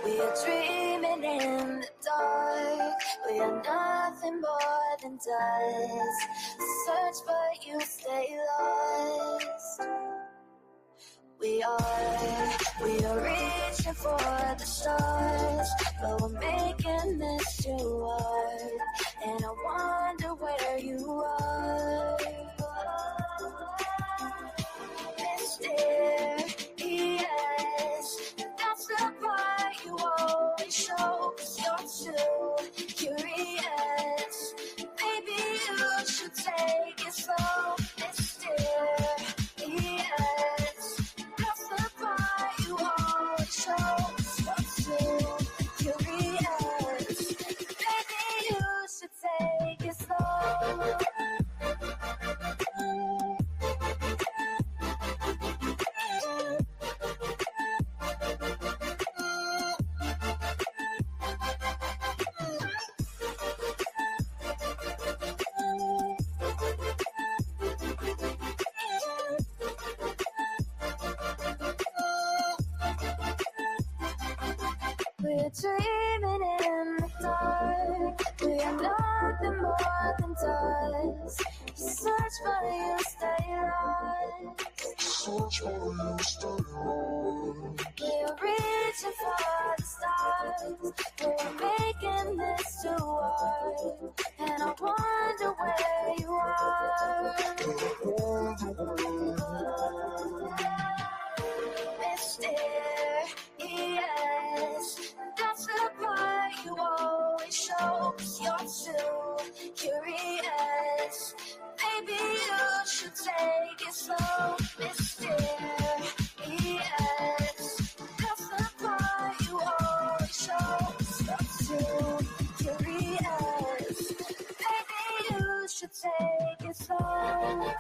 We are dreaming in the dark. We are nothing more than dust. Search but you stay lost. We are reaching for the stars, but we're making this too hard. And I wonder where you are. Mysterious, that's the part you always show. 'Cause you're too curious. Maybe you should take it slow. Mysterious, that's the part you always show. 'Cause you're too curious. Maybe you should take it slow. We're dreaming in the dark. We are nothing more than dust. Search but you stay lost. Search but you stay lost. We're reaching for the stars. We're making this too hard. And I wonder where you are. Mysterious, that's the part you always show. 'Cause you're too curious. Maybe you should take it slow. Mysterious, that's the part you always show. 'Cause you're too curious. Maybe you should take it slow.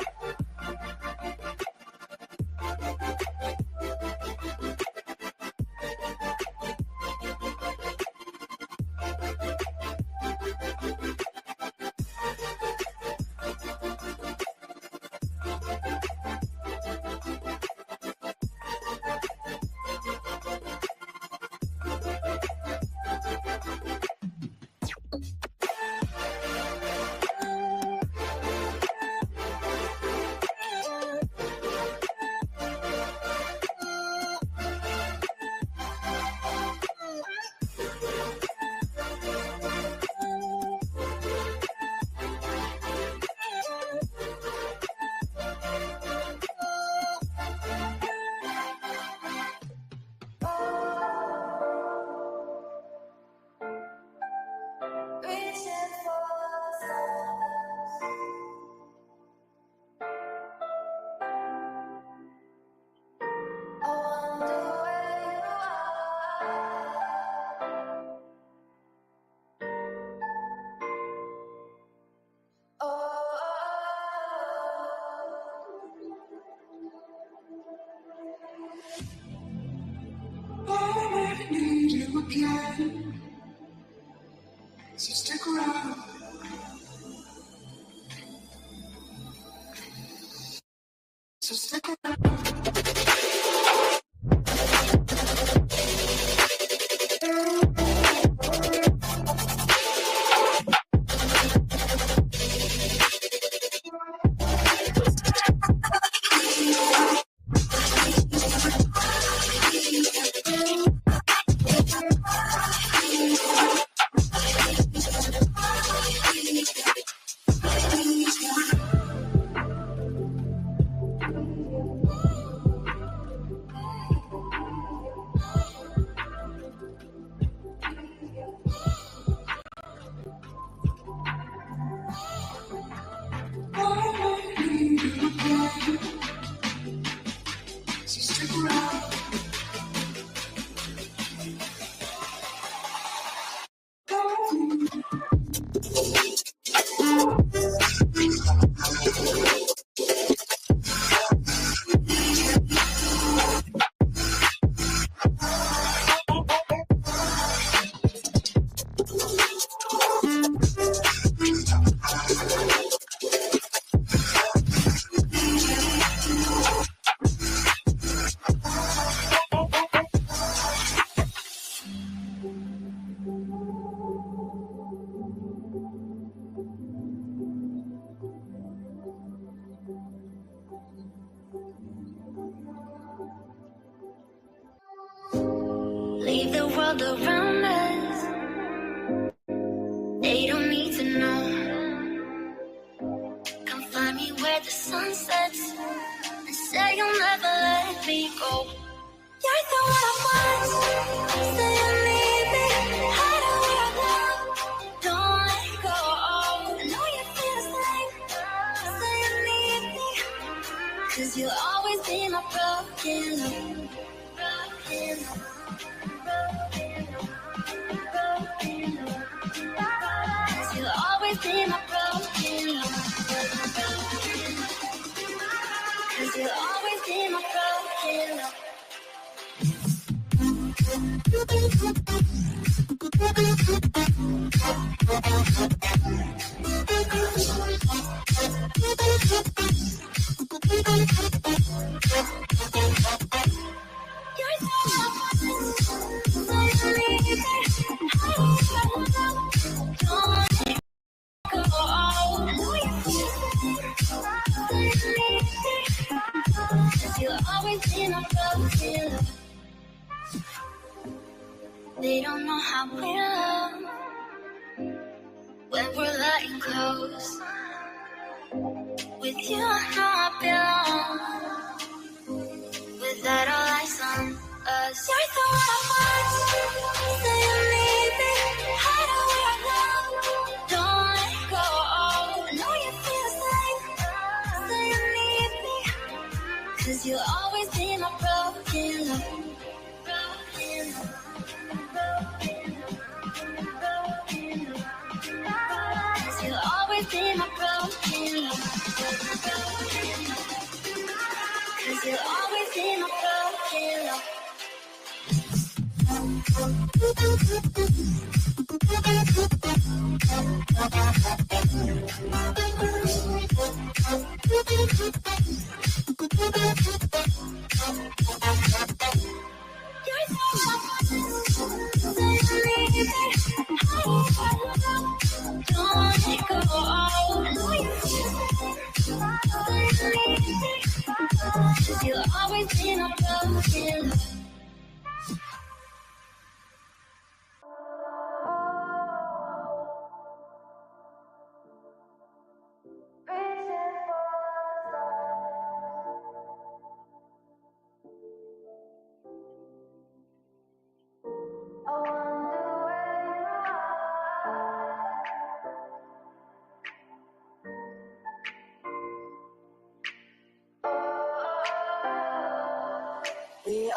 I need you again, so stick around. So stick around. world around us. They don't need to know. Come find me where the sun sets and say you'll never let me go. You're the one I want. Say you need me. Hide away right now. Don't let go. I know you feel the same. Say you need me. 'Cause you'll always be my broken love. Broken love. You'll always be my broken love. 'Cause you'll always be my broken love. You're so you'll always be my broken love. They don't know how we love when we're lying close. With you, I know I belong. Without all eyes on us, you're the one I want. Say you need me. Hide away right now. Don't let go. I know you feel the same. Say you need me. 'Cause you'll always be my broken love. Broken love. You'll always be my broken love. 'Cause you'll always be my broken love. You're so don't let go. You'll always be my broken love. We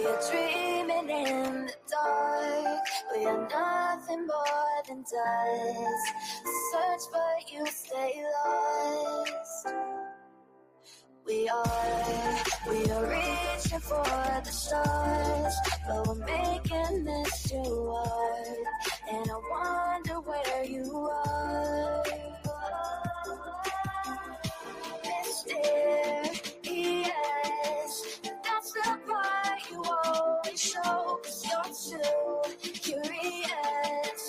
are dreaming in the dark. We are nothing more than dust. Search but you stay lost. We are reaching for the stars, but we're making this too hard. And I wonder where you are. Mysterious, that's the part you always show. 'Cause you're too curious.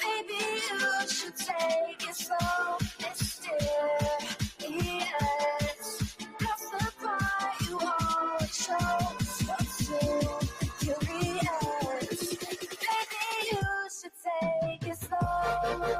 Maybe you should take it slow. Mysterious, that's the part you always show. 'Cause you're too curious. Maybe you should take it slow.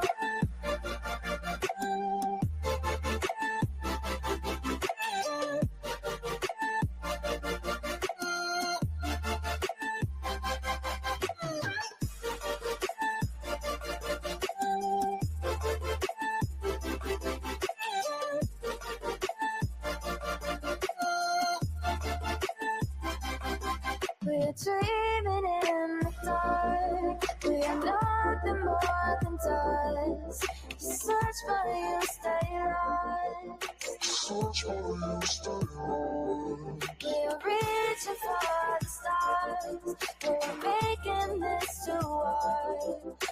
We're dreaming in the dark. We are nothing more than dust. Search but you stay lost. Search but you stay lost. We're reaching for the stars. We're making this too hard.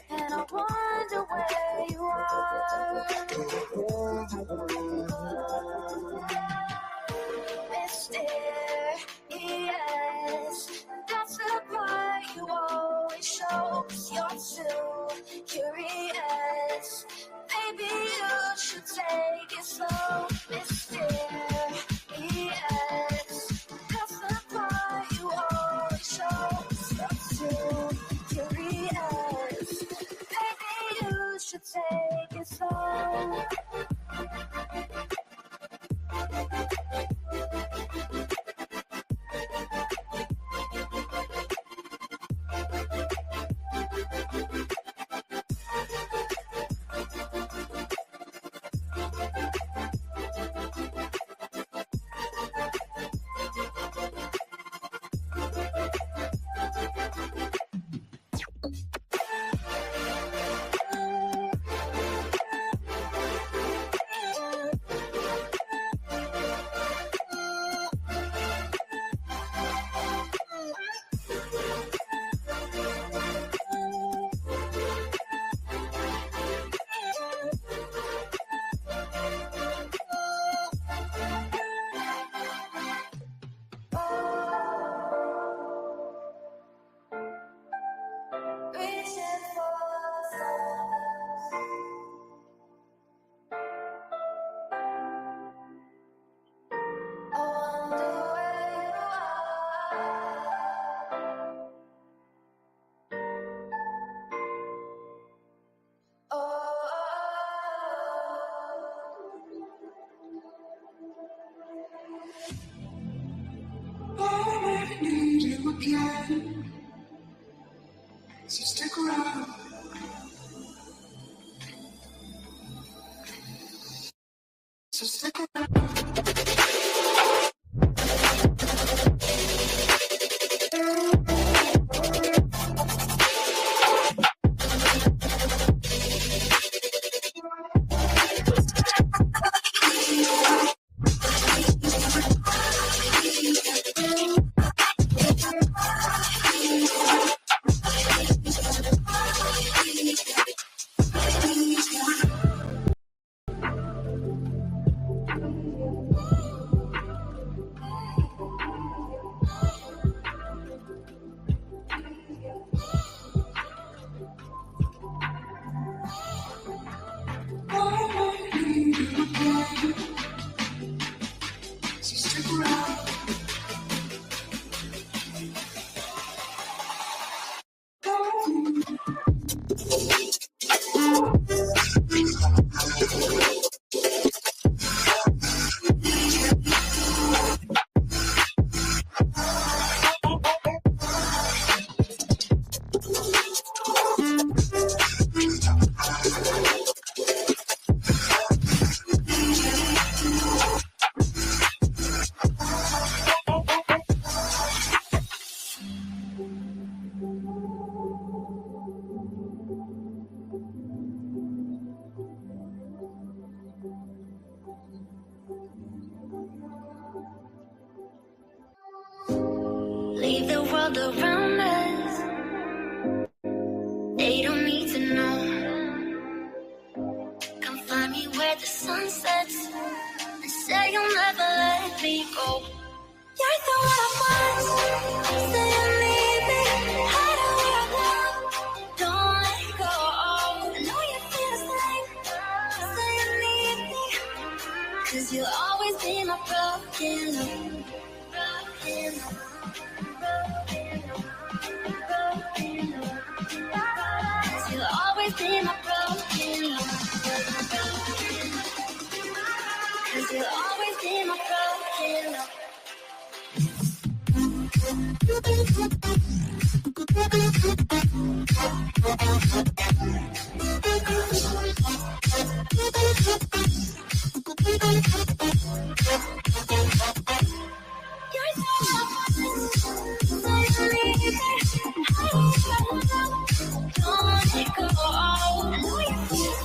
And I wonder where you are. Mysterious, that's the part you always show. 'Cause you're too curious. Maybe you should take it slow. Mysterious, that's the part you always show. 'Cause you're too take it slow. Reaching for the stars. I wonder where you are. Oh, I need you again. So stick around. So stick around. So stick around. Leave the world around us. They don't need to know. Come find me where the sun sets and say you'll never let me go. You're the one I want. Say you need me. Hide away I love. Don't let go. I know you feel the same. Say you need me. 'Cause you'll always be my broken love. Broken love. You'll always be my broken love. 'Cause you'll always be my broken love. You're so don't let it go. I know you feel it.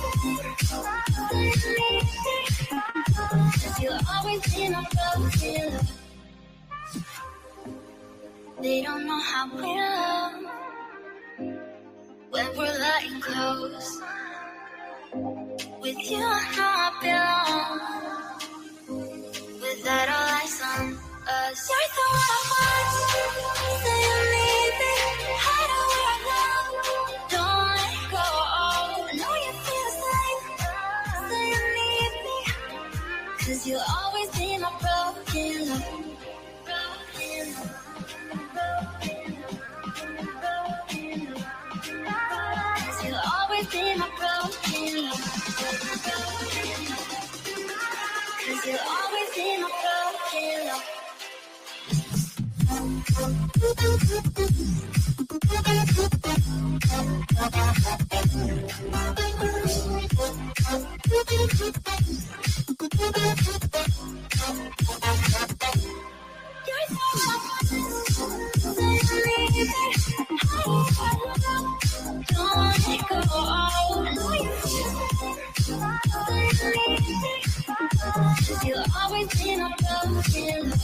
You'll always be my broken love. They don't know how we love when we're letting close. With you, I know I belong. Without all eyes on us, you're the one I want. Say you need me. Hide away I love. Don't let go. I know you feel the same. Say you need me. 'Cause you'll always be my broken love. Broken love. Broken love. Broken love. 'Cause you'll always be my broken love. 'Cause you'll always be my broken love. You'll always be my broken love.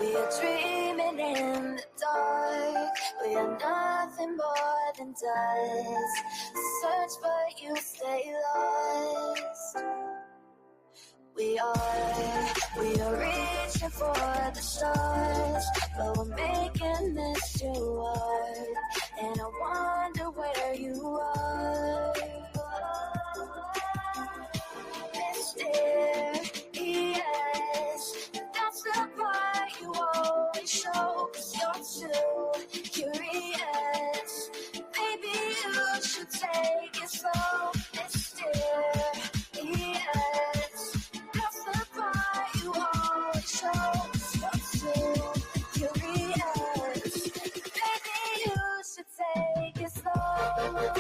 We are dreaming in the dark. We are nothing more than dust. Search but you stay lost. We are reaching for the stars, but we're making this too hard. And I wonder where you are. Mysterious, that's the part you always show. 'Cause you're too curious. Maybe you should take it slow. Mysterious, that's the part you always show. 'Cause you're too curious. Maybe you should take it slow.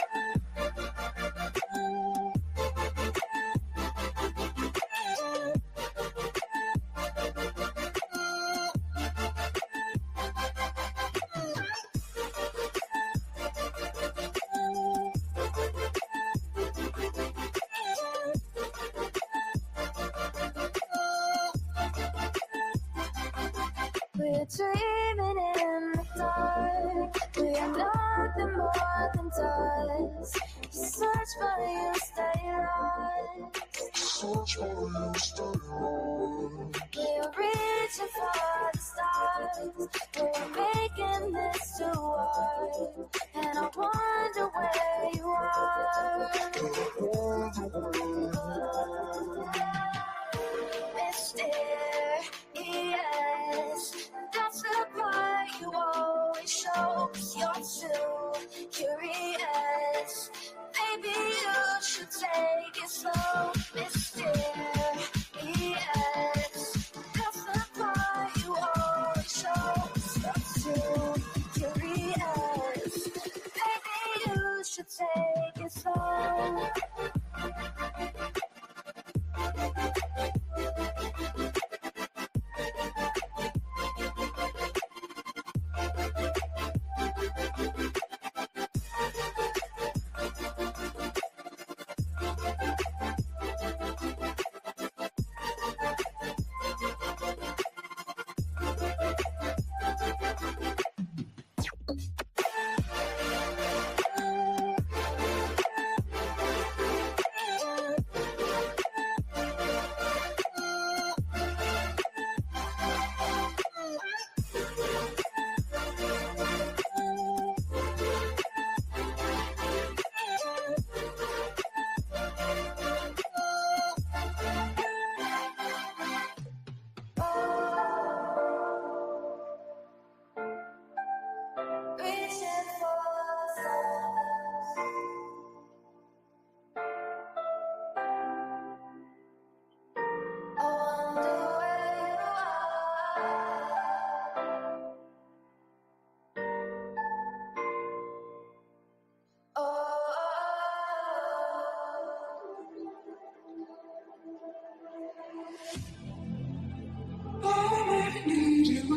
We're dreaming in the dark. We are nothing more than dust. You search but you stay lost. Search but you stay lost. We're reaching for the stars. We're making this too hard. And I wonder where you are. Mysterious, that's the part you always show. 'Cause you're too curious. Maybe you should take it slow. Mysterious, that's the part you always show. 'Cause you're too curious. Maybe you should take it slow.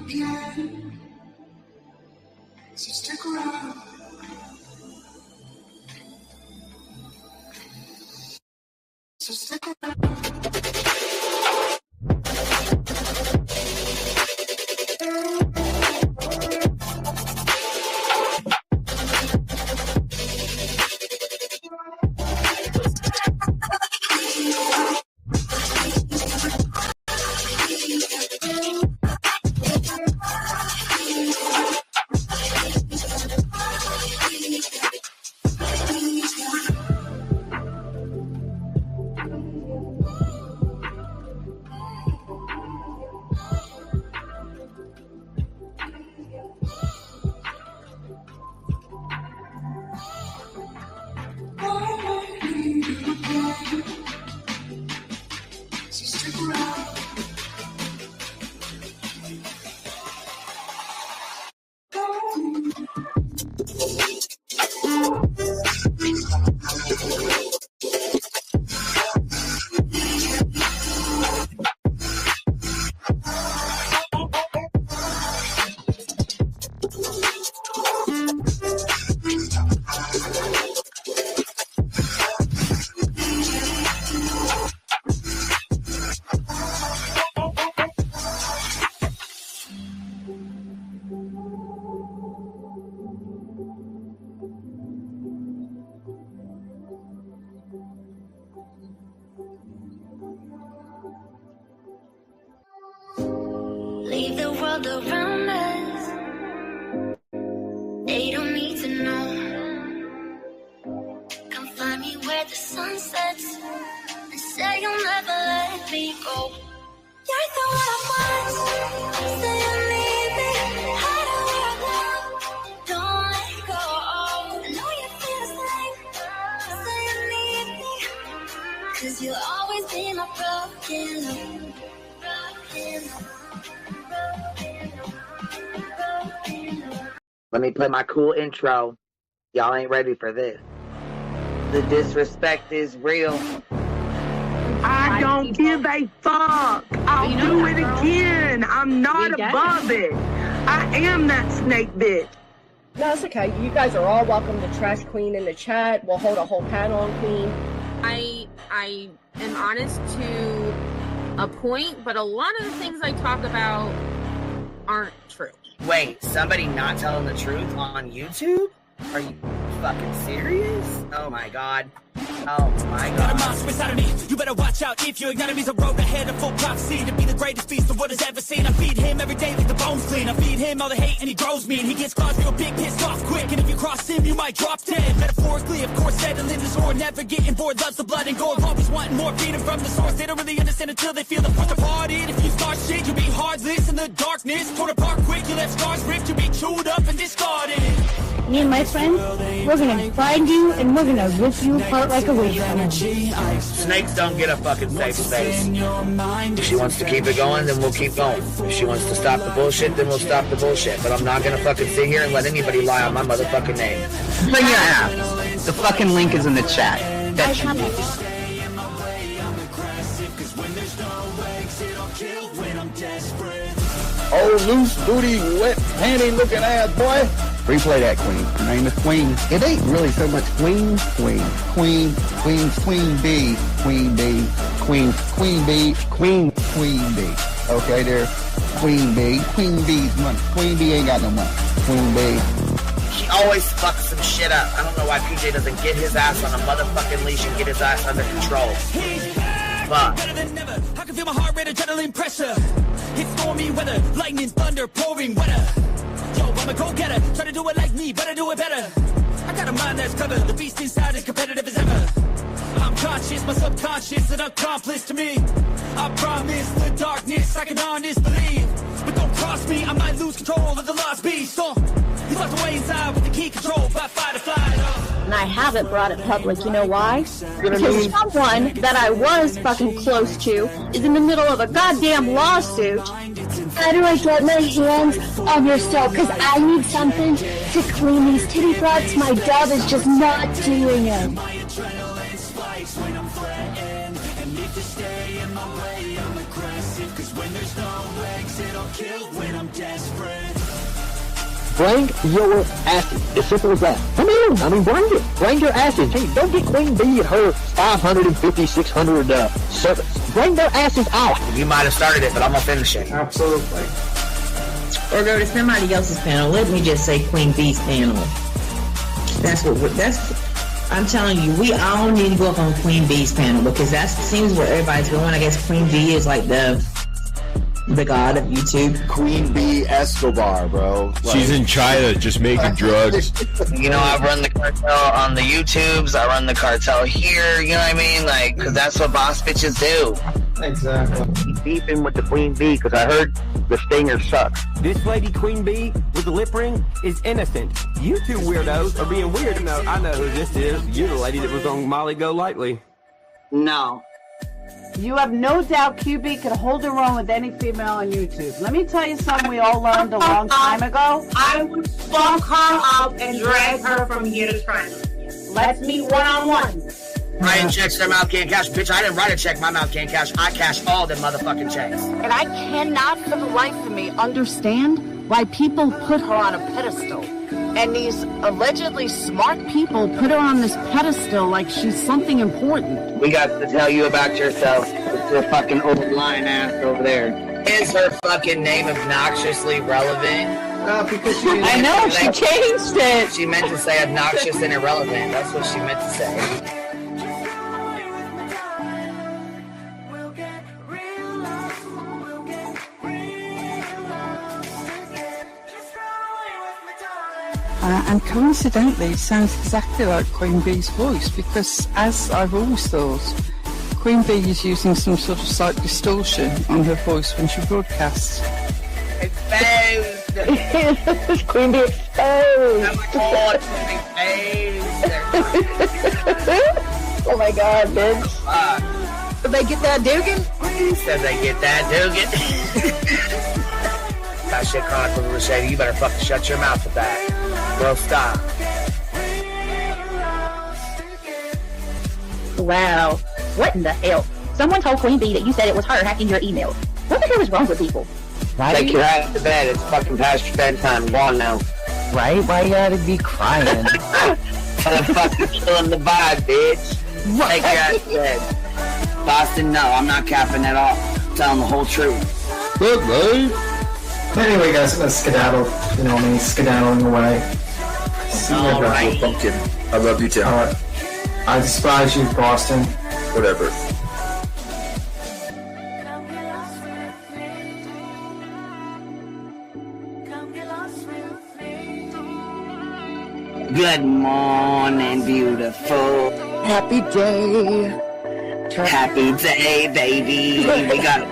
again. So stick around. So stick around. world around us. They don't need to know. Come find me where the sun sets and say you'll never let me go. You're the one I want. Say you need me. Hide where I go. Don't let go. I know you feel the same. Say you need me. 'Cause you'll always be my broken love. Let me play my cool intro. Y'all ain't ready for this. The disrespect is real. I don't give a fuck. I'll do it again. I'm not above it. I am that snake bitch. No, it's okay. You guys are all welcome to trash Queen in the chat. We'll hold a whole panel on Queen. I am honest to a point, but a lot of the things I talk about aren't true. Wait, somebody not telling the truth on YouTube? Are you fucking serious? Oh my god. Oh my god. Got a monster inside of me. You better watch out if you ignite me. The road ahead of full prophecy to be the greatest beast the world has ever seen. I feed him every day like the bones clean. I feed him all the hate and he grows me. And he gets claws real big, pissed off quick. And if you cross him, you might drop dead. Metaphorically, of course, settling the sword. Never getting bored, loves the blood and gore. Always wanting more freedom from the source. They don't really understand until they feel the force apart. If you start shit, you'll be heartless in the darkness. Torn apart quick, you left scars ripped. You'll be chewed up and discarded. Me and my friends, we're gonna find you and we're gonna rip you apart like a wasteland. Snakes don't get a fucking safe space. If she wants to keep it going, then we'll keep going. If she wants to stop the bullshit, then we'll stop the bullshit. But I'm not gonna fucking sit here and let anybody lie on my motherfucking name. Bring your app. The fucking link is in the chat. That should be. Oh, loose booty, wet panty looking ass boy. Replay that, Queen. Her name is Queen. It ain't really so much Queen. Queen B. Queen B. Queen B. Okay, there. Queen B. Queen B's money. Queen B ain't got no money. Queen B. She always fucks some shit up. I don't know why PJ doesn't get his ass on a motherfucking leash and get his ass under control. Fuck. Better than never. I can feel my heart rate, adrenaline pressure. It's stormy weather, lightning, thunder, pouring weather. Yo, I'm a go-getter, try to do it like me, but I do it better. I got a mind that's clever, the beast inside is competitive as ever. I'm conscious, my subconscious, an accomplice to me. I promise the darkness, I can honest believe. But don't cross me, I might lose control of the lost beast. He's locked away inside with the key control by fight or flight. And I haven't brought it public, you know why? Because someone that I was fucking close to is in the middle of a goddamn lawsuit. How do I get my hands on your soap? Because I need something to clean these titty frogs. My dove is just not doing it. Bring your asses. As simple as that. Come in. I mean, bring it. Bring your asses. Hey, don't get Queen B and her 550, 600 servants. Bring their asses out. You might have started it, but I'm gonna finish it. Absolutely. Or go to somebody else's panel. Let me just say Queen B's panel. I'm telling you, we all need to go up on Queen B's panel because that seems where everybody's going. I guess Queen B is like the god of YouTube. Queen B Escobar, bro. She's in China just making drugs. You know, I run the cartel on the YouTubes. I run the cartel here. You know what I mean? Like, cause that's what boss bitches do. Exactly. Beefing with the Queen B because I heard the stinger sucks. This lady Queen B with the lip ring is innocent. You two weirdos are being weird. No, I know who this is. You're the lady that was on Molly Go Lightly. No. You have no doubt QB could hold her own with any female on YouTube. Let me tell you something we all learned a long time ago. I would fuck her up and drag her from here to China. Let's meet one-on-one. Writing checks, their mouth can't cash. Bitch, I didn't write a check, my mouth can't cash. I cash all them motherfucking checks. And I cannot for the life of me understand why people put her on a pedestal. And these allegedly smart people put her on this pedestal like she's something important. We got to tell you about yourself. It's your fucking old lying ass over there. Is her fucking name obnoxiously relevant? Because I know, she changed it. She meant to say obnoxious and irrelevant. That's what she meant to say. And coincidentally, it sounds exactly like Queen Bee's voice because, as I've always thought, Queen Bee is using some sort of slight distortion on her voice when she broadcasts. Exposed! Queen Bee exposed! Oh my god, exposed! Oh my god, bitch. Did they get that Dugan? Said they get that Dugan. That shit crying for the shady. You better fucking shut your mouth with that. Bro, stop. Wow. What in the hell? Someone told Queen Bee that you said it was her hacking your email. What the hell is wrong with people? Right? Take your ass to bed. It's fucking past your bedtime. Go on now. Right? Why you gotta be crying? I'm fucking killing the vibe, bitch. Take your ass to bed. Boston, no, I'm not capping at all. I'm telling the whole truth. Good, right? Anyway, guys, I'm gonna skedaddle. You know me, skedaddling away. See you guys. Right. Pumpkin. I love you too. I despise you, Boston. Whatever. Good morning, beautiful. Happy day. Happy day, baby. We got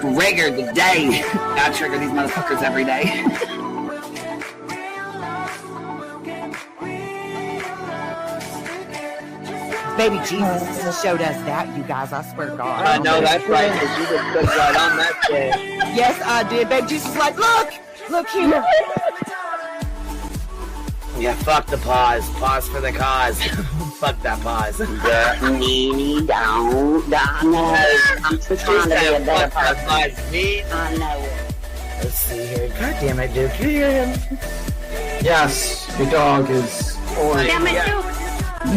trigger today. I trigger these motherfuckers every day. Baby Jesus showed us that, you guys. I swear to God. I know that's right, because you just put right on that shit. Yes, I did. Baby Jesus was like, look here. Yeah, fuck the pause. Pause for the cause. Fuck that pause. I'm just trying to be a better person. I know it. Let's see here. God damn it, Duke. You hear him? Yes, your dog is orange. Damn it, Duke.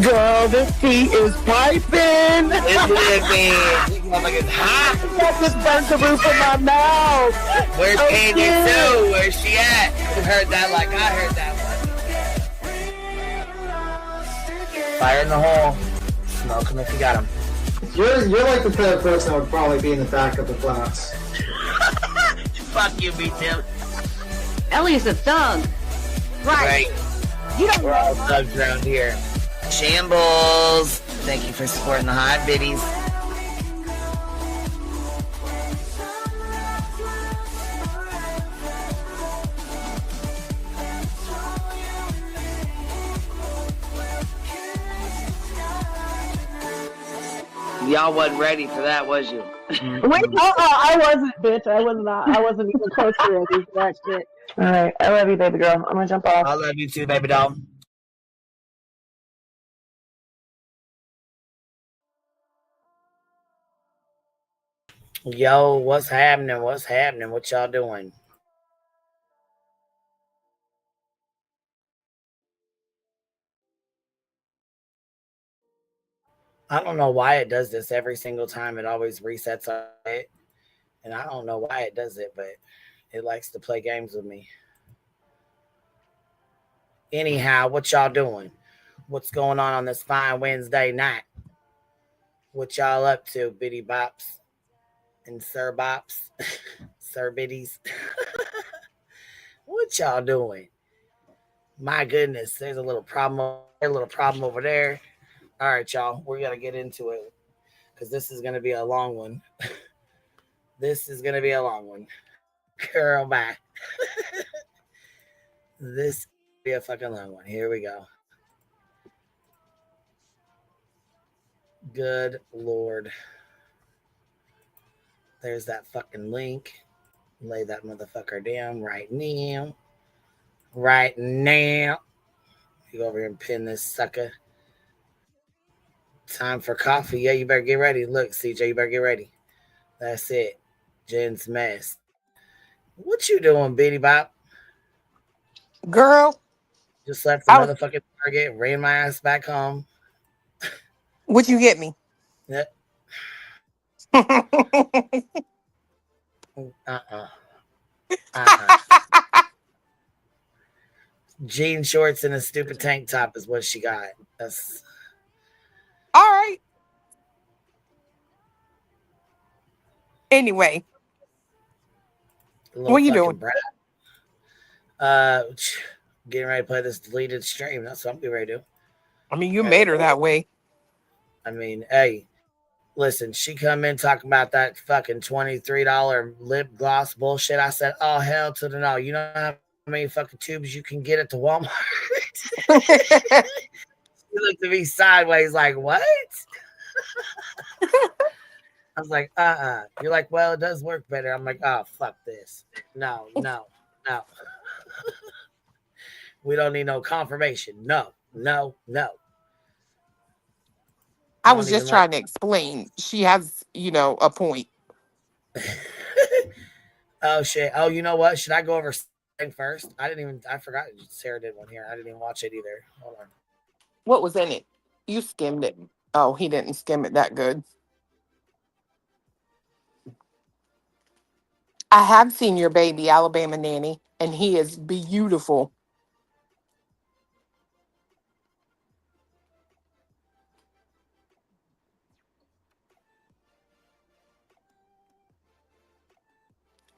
Girl, this tea is piping. It's living. This motherfucker's hot. That just burnt the roof of my mouth. Where's Candy Sue? Where's she at? You heard that like I heard that one. Fire in the hole. Smoke him if you got him. You're like the type of person that would probably be in the back of the class. Fuck you, me too. Ellie's a thug. Right. You don't We're all thugs around here. Shambles. Thank you for supporting the hot biddies. Y'all wasn't ready for that, was you? Wait, I wasn't, bitch. I was not. I wasn't even close to ready for that shit. Alright, I love you, baby girl. I'm gonna jump off. I love you too, baby doll. Yo, what's happening? What's happening? What y'all doing? I don't know why it does this every single time. It always resets it. And I don't know why it does it, but it likes to play games with me. Anyhow, what y'all doing? What's going on this fine Wednesday night? What y'all up to, Biddy Bops and Sir Bops? Sir Biddies? What y'all doing? My goodness, there's a little problem over there. All right, y'all, we're going to get into it because this is going to be a long one. This is going to be a long one. Girl, bye. This will be a fucking long one. Here we go. Good Lord. There's that fucking link. Lay that motherfucker down right now. Right now. You go over here and pin this sucker. Time for coffee. Yeah, you better get ready. Look, CJ, you better get ready. That's it. Jen's mess. What you doing, Biddy Bop? Girl. Just left the motherfucking Target, ran my ass back home. Would you get me? Yep. Jean shorts and a stupid tank top is what she got. That's all right. Anyway, what are you doing? getting ready to play this deleted stream. That's what I'm getting ready to do. I mean, you made her that way. I mean, hey, listen, she come in talking about that fucking $23 lip gloss bullshit. I said, oh, hell to the no. You know how many fucking tubes you can get at the Walmart? She looked at me sideways like, what? I was like, You're like, well, it does work better. I'm like, oh, fuck this. No. We don't need no confirmation. No. I was just trying to explain. She has, a point. Oh, shit. Oh, you know what? Should I go over first? I forgot Sarah did one here. I didn't even watch it either. Hold on. What was in it? You skimmed it. Oh, he didn't skim it that good. I have seen your baby, Alabama Nanny, and he is beautiful.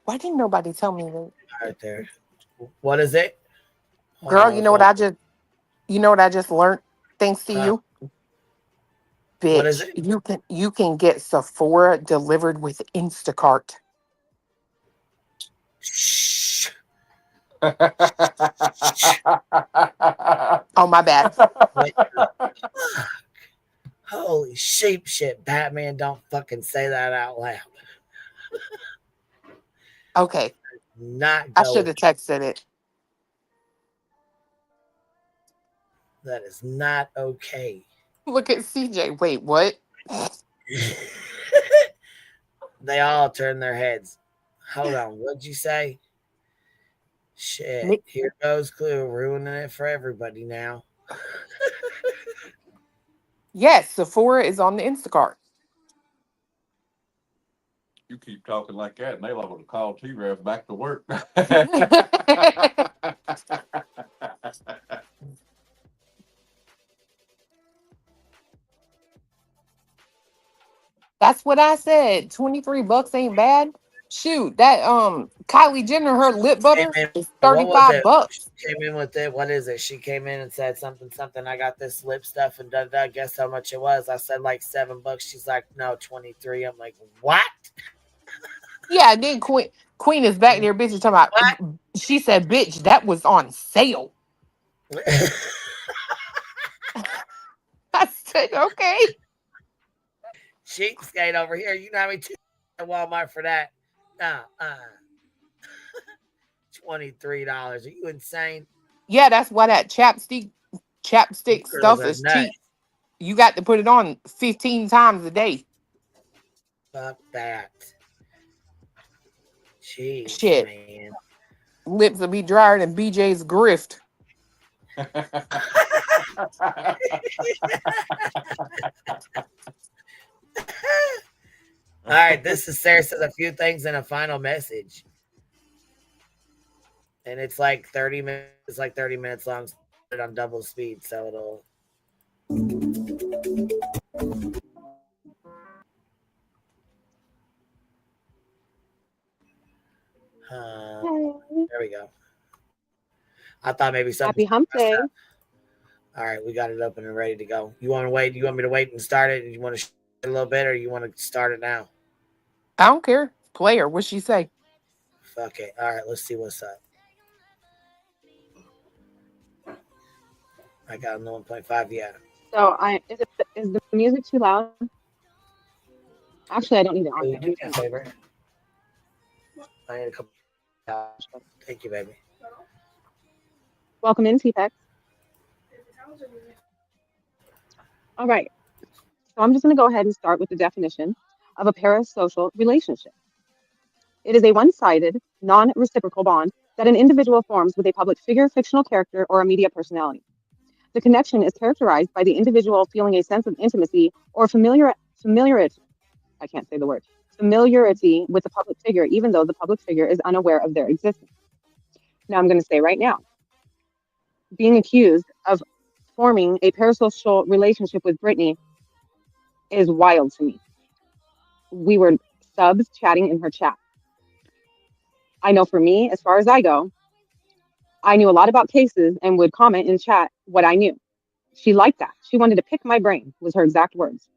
Why didn't nobody tell me that? Right there. What is it? Girl, you know what I just learned thanks to you? Bitch, what is it? You can get Sephora delivered with Instacart. Shh. Oh, my bad. Holy sheep shit. Batman, don't fucking say that out loud. Okay. I should have texted it. That is not okay. Look at CJ. Wait, what? They all turn their heads. Hold on. What'd you say? Shit. Here goes Clue, ruining it for everybody now. Yes, Sephora is on the Instacart. You keep talking like that, and they liable to call T-Rev back to work. That's what I said. $23 ain't bad. Shoot, that Kylie Jenner, her lip butter is $35. She came in with it. What is it? She came in and said something. I got this lip stuff and da. Guess how much it was? I said like $7. She's like, no, 23. I'm like, what? Yeah, then Queen is back there, bitch, talking about. What? She said, bitch, that was on sale. I said, okay. Cheapskate over here. You know how many at Walmart for that? $23. Are you insane? Yeah, that's why that chapstick stuff is cheap. You got to put it on 15 times a day. Fuck that. Jeez, shit, man. Lips will be drier than BJ's grift. All right, this is Sarah says a few things and a final message. And it's like 30 minutes. It's like 30 minutes long. So put it on double speed, so it'll. There we go. I thought maybe something. Happy hump day. All right, we got it open and ready to go. You want to wait? You want me to wait and start it? You want to a little bit, or you want to start it now? I don't care. Play her. What'd she say? Fuck it. All right, let's see what's up. I got a 1.5. Yeah. So is the music too loud? Actually, I don't need it on. You do me a favor. I need a couple. Thank you, baby. Welcome in, T-Pex. All right. So I'm just going to go ahead and start with the definition of a parasocial relationship. It is a one-sided, non-reciprocal bond that an individual forms with a public figure, fictional character, or a media personality. The connection is characterized by the individual feeling a sense of intimacy or familiarity. I can't say the word. Familiarity with the public figure, even though the public figure is unaware of their existence. Now, I'm going to say right now, being accused of forming a parasocial relationship with Brittany is wild to me. We were subs chatting in her chat. I know for me, as far as I go, I knew a lot about cases and would comment in chat what I knew. She liked that. She wanted to pick my brain, was her exact words.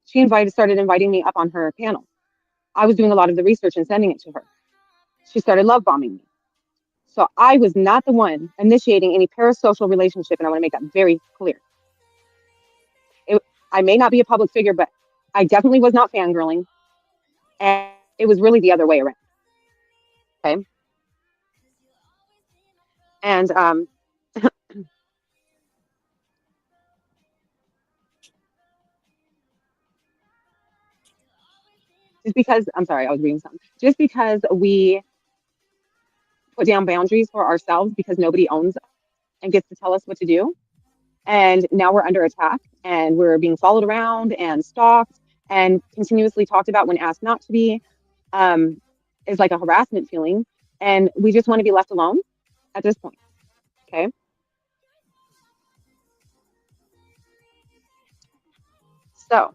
She started inviting me up on her panel. I was doing a lot of the research and sending it to her. She started love bombing me. So I was not the one initiating any parasocial relationship, and I want to make that very clear. I may not be a public figure, but I definitely was not fangirling, and it was really the other way around. Okay. And just because, I'm sorry, I was reading something. Just because we put down boundaries for ourselves because nobody owns us and gets to tell us what to do, and now we're under attack and we're being followed around and stalked and continuously talked about when asked not to be, is like a harassment feeling, and we just want to be left alone at this point. Okay. So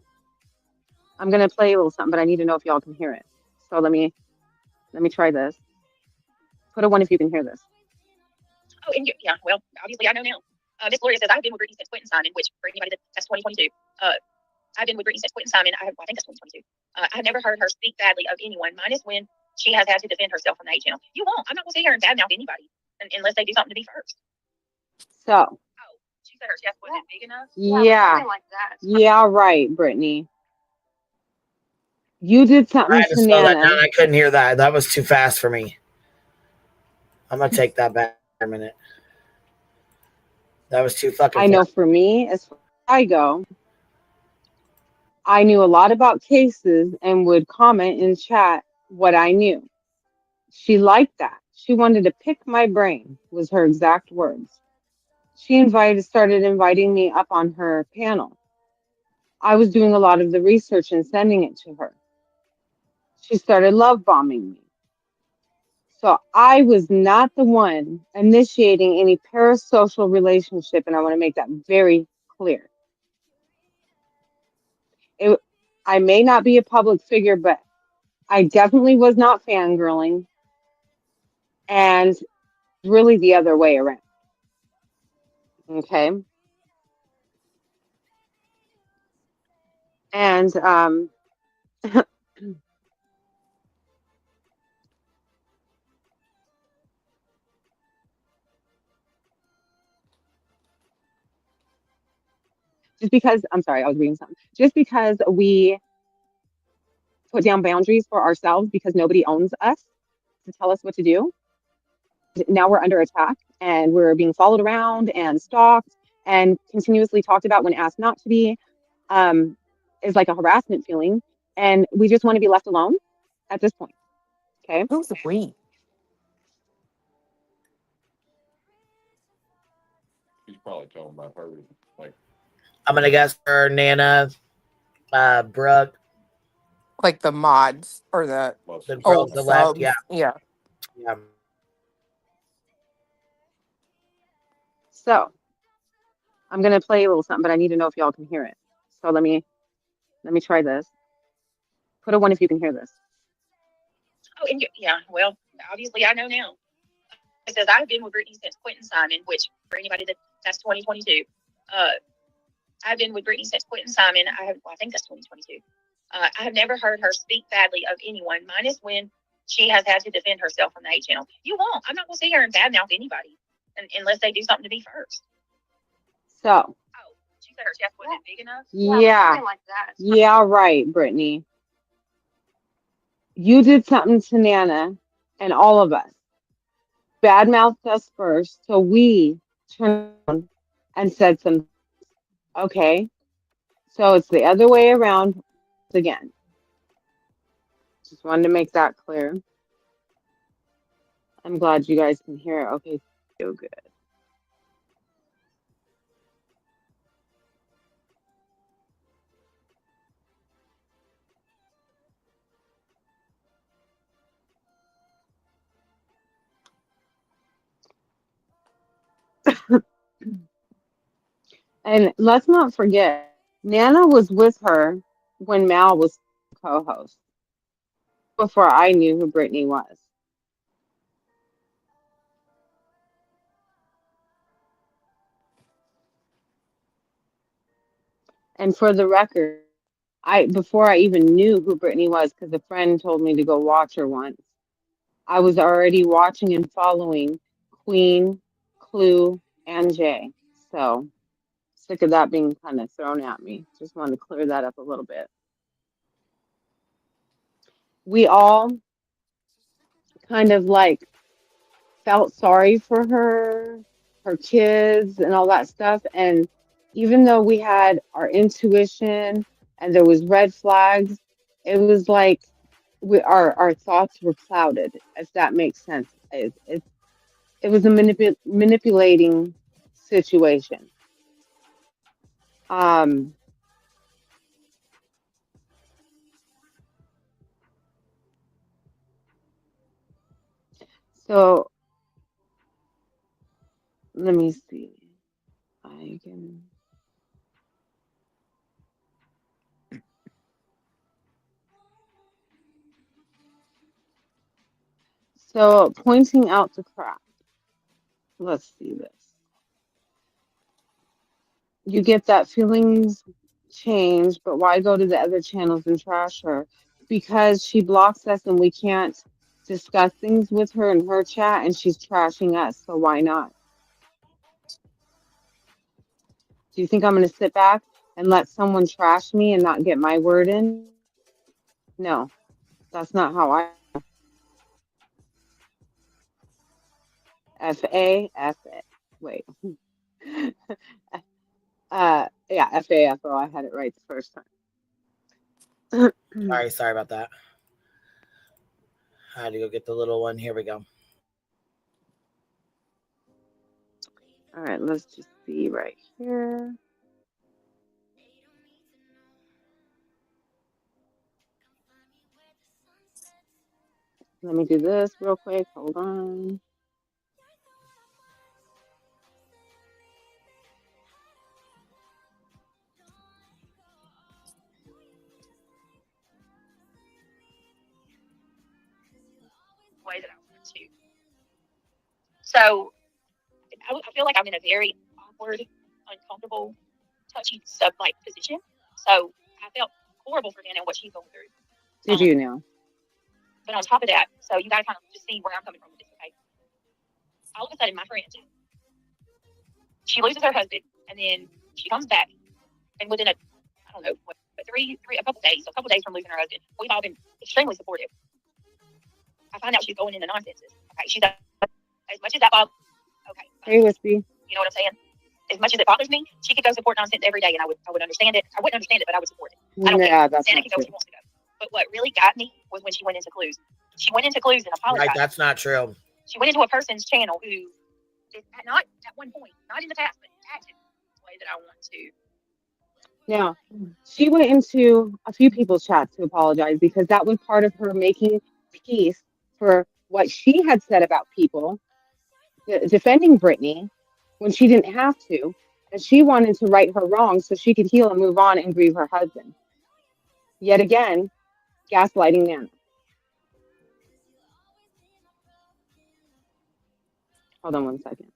I'm gonna play a little something, but I need to know if y'all can hear it. So let me try this. Put a 1 if you can hear this. Oh, and yeah, well, obviously I know now. Miss Gloria says, I've been with Brittany since Quentin Simon, which for anybody that's 2022. I've been with Brittany since Quentin Simon. I think that's 2022. I've never heard her speak badly of anyone, minus when she has had to defend herself from the hate channel. You won't. I'm not going to sit here and badmouth anybody unless they do something to me first. So. Oh, she said her chest wasn't big enough? Yeah. Like that. Yeah, right, Brittany. You did something I had to to slow that Nana. down. I couldn't hear that. That was too fast for me. I'm gonna take that back for a minute. That was too fucking I know fast. for me, as far as I go, I knew a lot about cases and would comment in chat what I knew. She liked that. She wanted to pick my brain, was her exact words. She started inviting me up on her panel. I was doing a lot of the research and sending it to her. She started love bombing me. So I was not the one initiating any parasocial relationship, and I want to make that very clear. I may not be a public figure, but I definitely was not fangirling, and really the other way around. Okay. And just because, I'm sorry, I was reading something. Just because we put down boundaries for ourselves because nobody owns us to tell us what to do, now we're under attack and we're being followed around and stalked and continuously talked about when asked not to be, is like a harassment feeling, and we just want to be left alone at this point. Okay. Who's we? He's probably talking about her. Like, I'm gonna guess her, Nana, Brooke, like the mods or the girl to the left. subs. Yeah. So I'm gonna play a little something, but I need to know if y'all can hear it. So let me try this. Put a 1 if you can hear this. Oh, and yeah, well, obviously I know now. It says, I've been with Brittany since Quentin Simon, which for anybody that's 2022. I've been with Brittany since Quentin Simon. I think that's 2022. I have never heard her speak badly of anyone, minus when she has had to defend herself from the hate channel. You won't. I'm not going to sit here and badmouth anybody unless they do something to me first. So. Oh, she said her chest wasn't big enough? Yeah. Like that. Yeah, right, Brittany. You did something to Nana and all of us. Badmouthed us first, so we turned around and said some. Okay. So it's the other way around again. Just wanted to make that clear. I'm glad you guys can hear it. Okay, so good. And let's not forget, Nana was with her when Mal was co-host before I knew who Brittany was. And for the record, before I even knew who Brittany was, because a friend told me to go watch her once, I was already watching and following Queen, Clue, and Jay. So sick of that being kind of thrown at me. Just wanted to clear that up a little bit. We all kind of like felt sorry for her kids, and all that stuff. And even though we had our intuition and there was red flags, it was like our thoughts were clouded, if that makes sense. It was a manipulating situation. So let me see. I can. So pointing out the crap. Let's see this. You get that feelings change, but why go to the other channels and trash her? Because she blocks us and we can't discuss things with her in her chat, and she's trashing us. So why not? Do you think I'm going to sit back and let someone trash me and not get my word in? No, that's not how I. F-A-F-A. Wait. Yeah, F-A-F-O. I had it right the first time. Sorry about that. I had to go get the little one. Here we go. All right, let's just see right here. Let me do this real quick. Hold on. Way that I want to. So I feel like I'm in a very awkward, uncomfortable, touchy position. So I felt horrible for Nana and what she's going through. Did you know? But on top of that, so you got to kind of just see where I'm coming from with this, okay? All of a sudden, my friend, she loses her husband, and then she comes back, and within a couple days from losing her husband, we've all been extremely supportive. I find out she's going into nonsenses. Okay, she's as much as that bothers. Okay. Hey, Wispy. You know what I'm saying? As much as it bothers me, she could go support nonsense every day, and I would understand it. I wouldn't understand it, but I would support it. I don't care. That's Santa not can go true. where she wants to go. But what really got me was when she went into Clues. She went into Clues and apologized. Right, that's not true. She went into a person's channel who is not at one point, not in the past, but acted the way that I want to. Now, she went into a few people's chats to apologize because that was part of her making peace for what she had said about people, defending Brittany when she didn't have to, and she wanted to right her wrongs so she could heal and move on and grieve her husband. Yet again, gaslighting Nana. Hold on one second.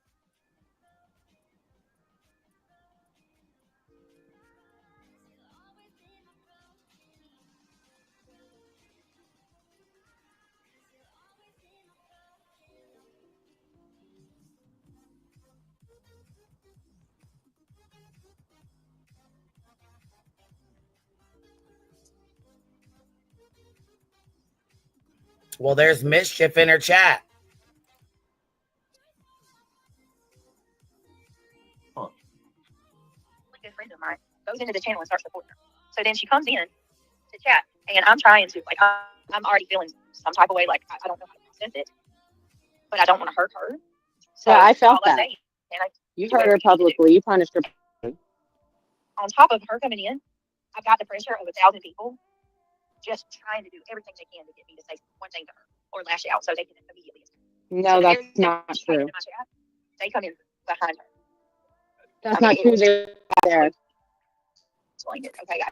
Well, there's mischief in her chat. A good friend of mine goes into the channel and starts supporting her. So then she comes in to chat, and I'm trying to, I'm already feeling some type of way, I don't know how to process it, but I don't want to hurt her. So yeah, I felt that. You hurt her publicly. You punished her. On top of her coming in, I've got the pressure of 1,000 people just trying to do everything they can to get me to say one thing to her or lash out so they can immediately. No, that's not true. They come in behind her. That's not true. They're there. Explain it. Okay,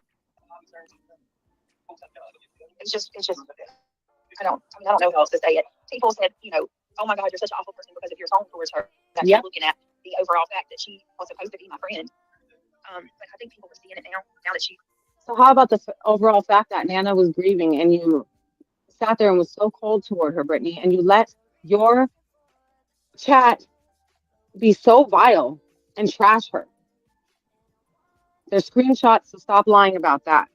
it's just. I don't know how else to say it. People said, oh my God, you're such an awful person because of your tone towards her. That's looking at the overall fact that she was supposed to be my friend. But I think people are seeing it now that she. So how about the overall fact that Nana was grieving and you sat there and was so cold toward her, Brittany, and you let your chat be so vile and trash her? There's screenshots, so stop lying about that.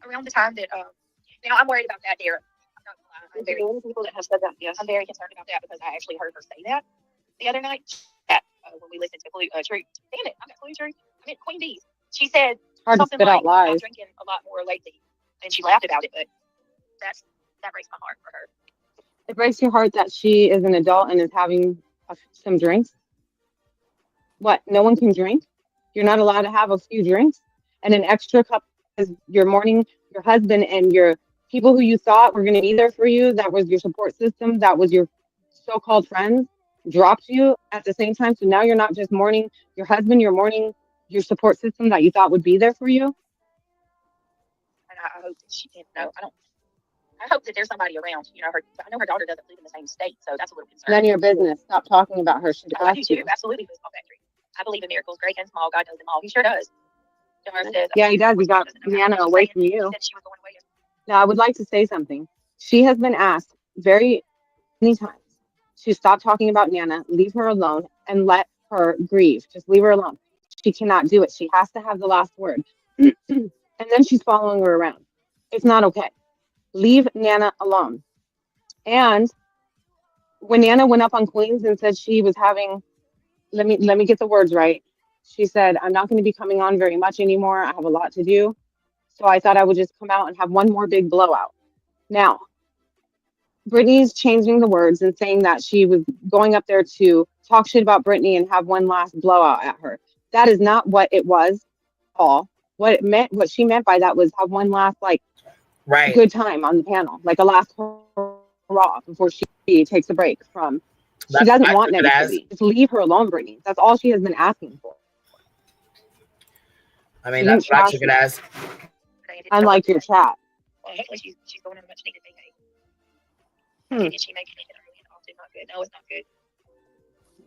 Around the time that now I'm worried about that, Dara. I'm not gonna lie. I'm very people that have said that. Yes, I'm very concerned about that because I actually heard her say that the other night when we listened to True. Damn it, I'm not True. I meant Queen Bees. She said hard something to spit like, out lies. "I'm drinking a lot more lately," and she laughed about it. But that breaks my heart for her. It breaks your heart that she is an adult and is having some drinks. What? No one can drink? You're not allowed to have a few drinks and an extra cup because you're mourning your husband and your people who you thought were going to be there for you. That was your support system. That was your so-called friends dropped you at the same time. So now you're not just mourning your husband, you're mourning your support system that you thought would be there for you. And I hope that she can't know. I hope that there's somebody around. You know, I know her daughter doesn't live in the same state, so that's a little concerning. None of your business. Stop talking about her. She's I do too. Absolutely, Baseball Factory. I believe in miracles, great and small. God does them all. He sure does. Yeah, he does. He got Nana away from you. Now, I would like to say something. She has been asked very many times to stop talking about Nana, leave her alone, and let her grieve. Just leave her alone. She cannot do it. She has to have the last word. And then she's following her around. It's not okay. Leave Nana alone. And when Nana went up on Queens and said she was having, let me get the words right. She said, "I'm not going to be coming on very much anymore. I have a lot to do. So I thought I would just come out and have one more big blowout." Now, Brittany's changing the words and saying that she was going up there to talk shit about Brittany and have one last blowout at her. That is not what it was at all. What she meant by that was have one last good time on the panel, like a last hurrah before she takes a break from. She doesn't want negativity. Just leave her alone, Brittany. That's all she has been asking for. I mean, that's what I took it as. Unlike your chat. Well, hopefully she's going on a much needed vacation. Did she make anything early and often? Not good. No, it's not good.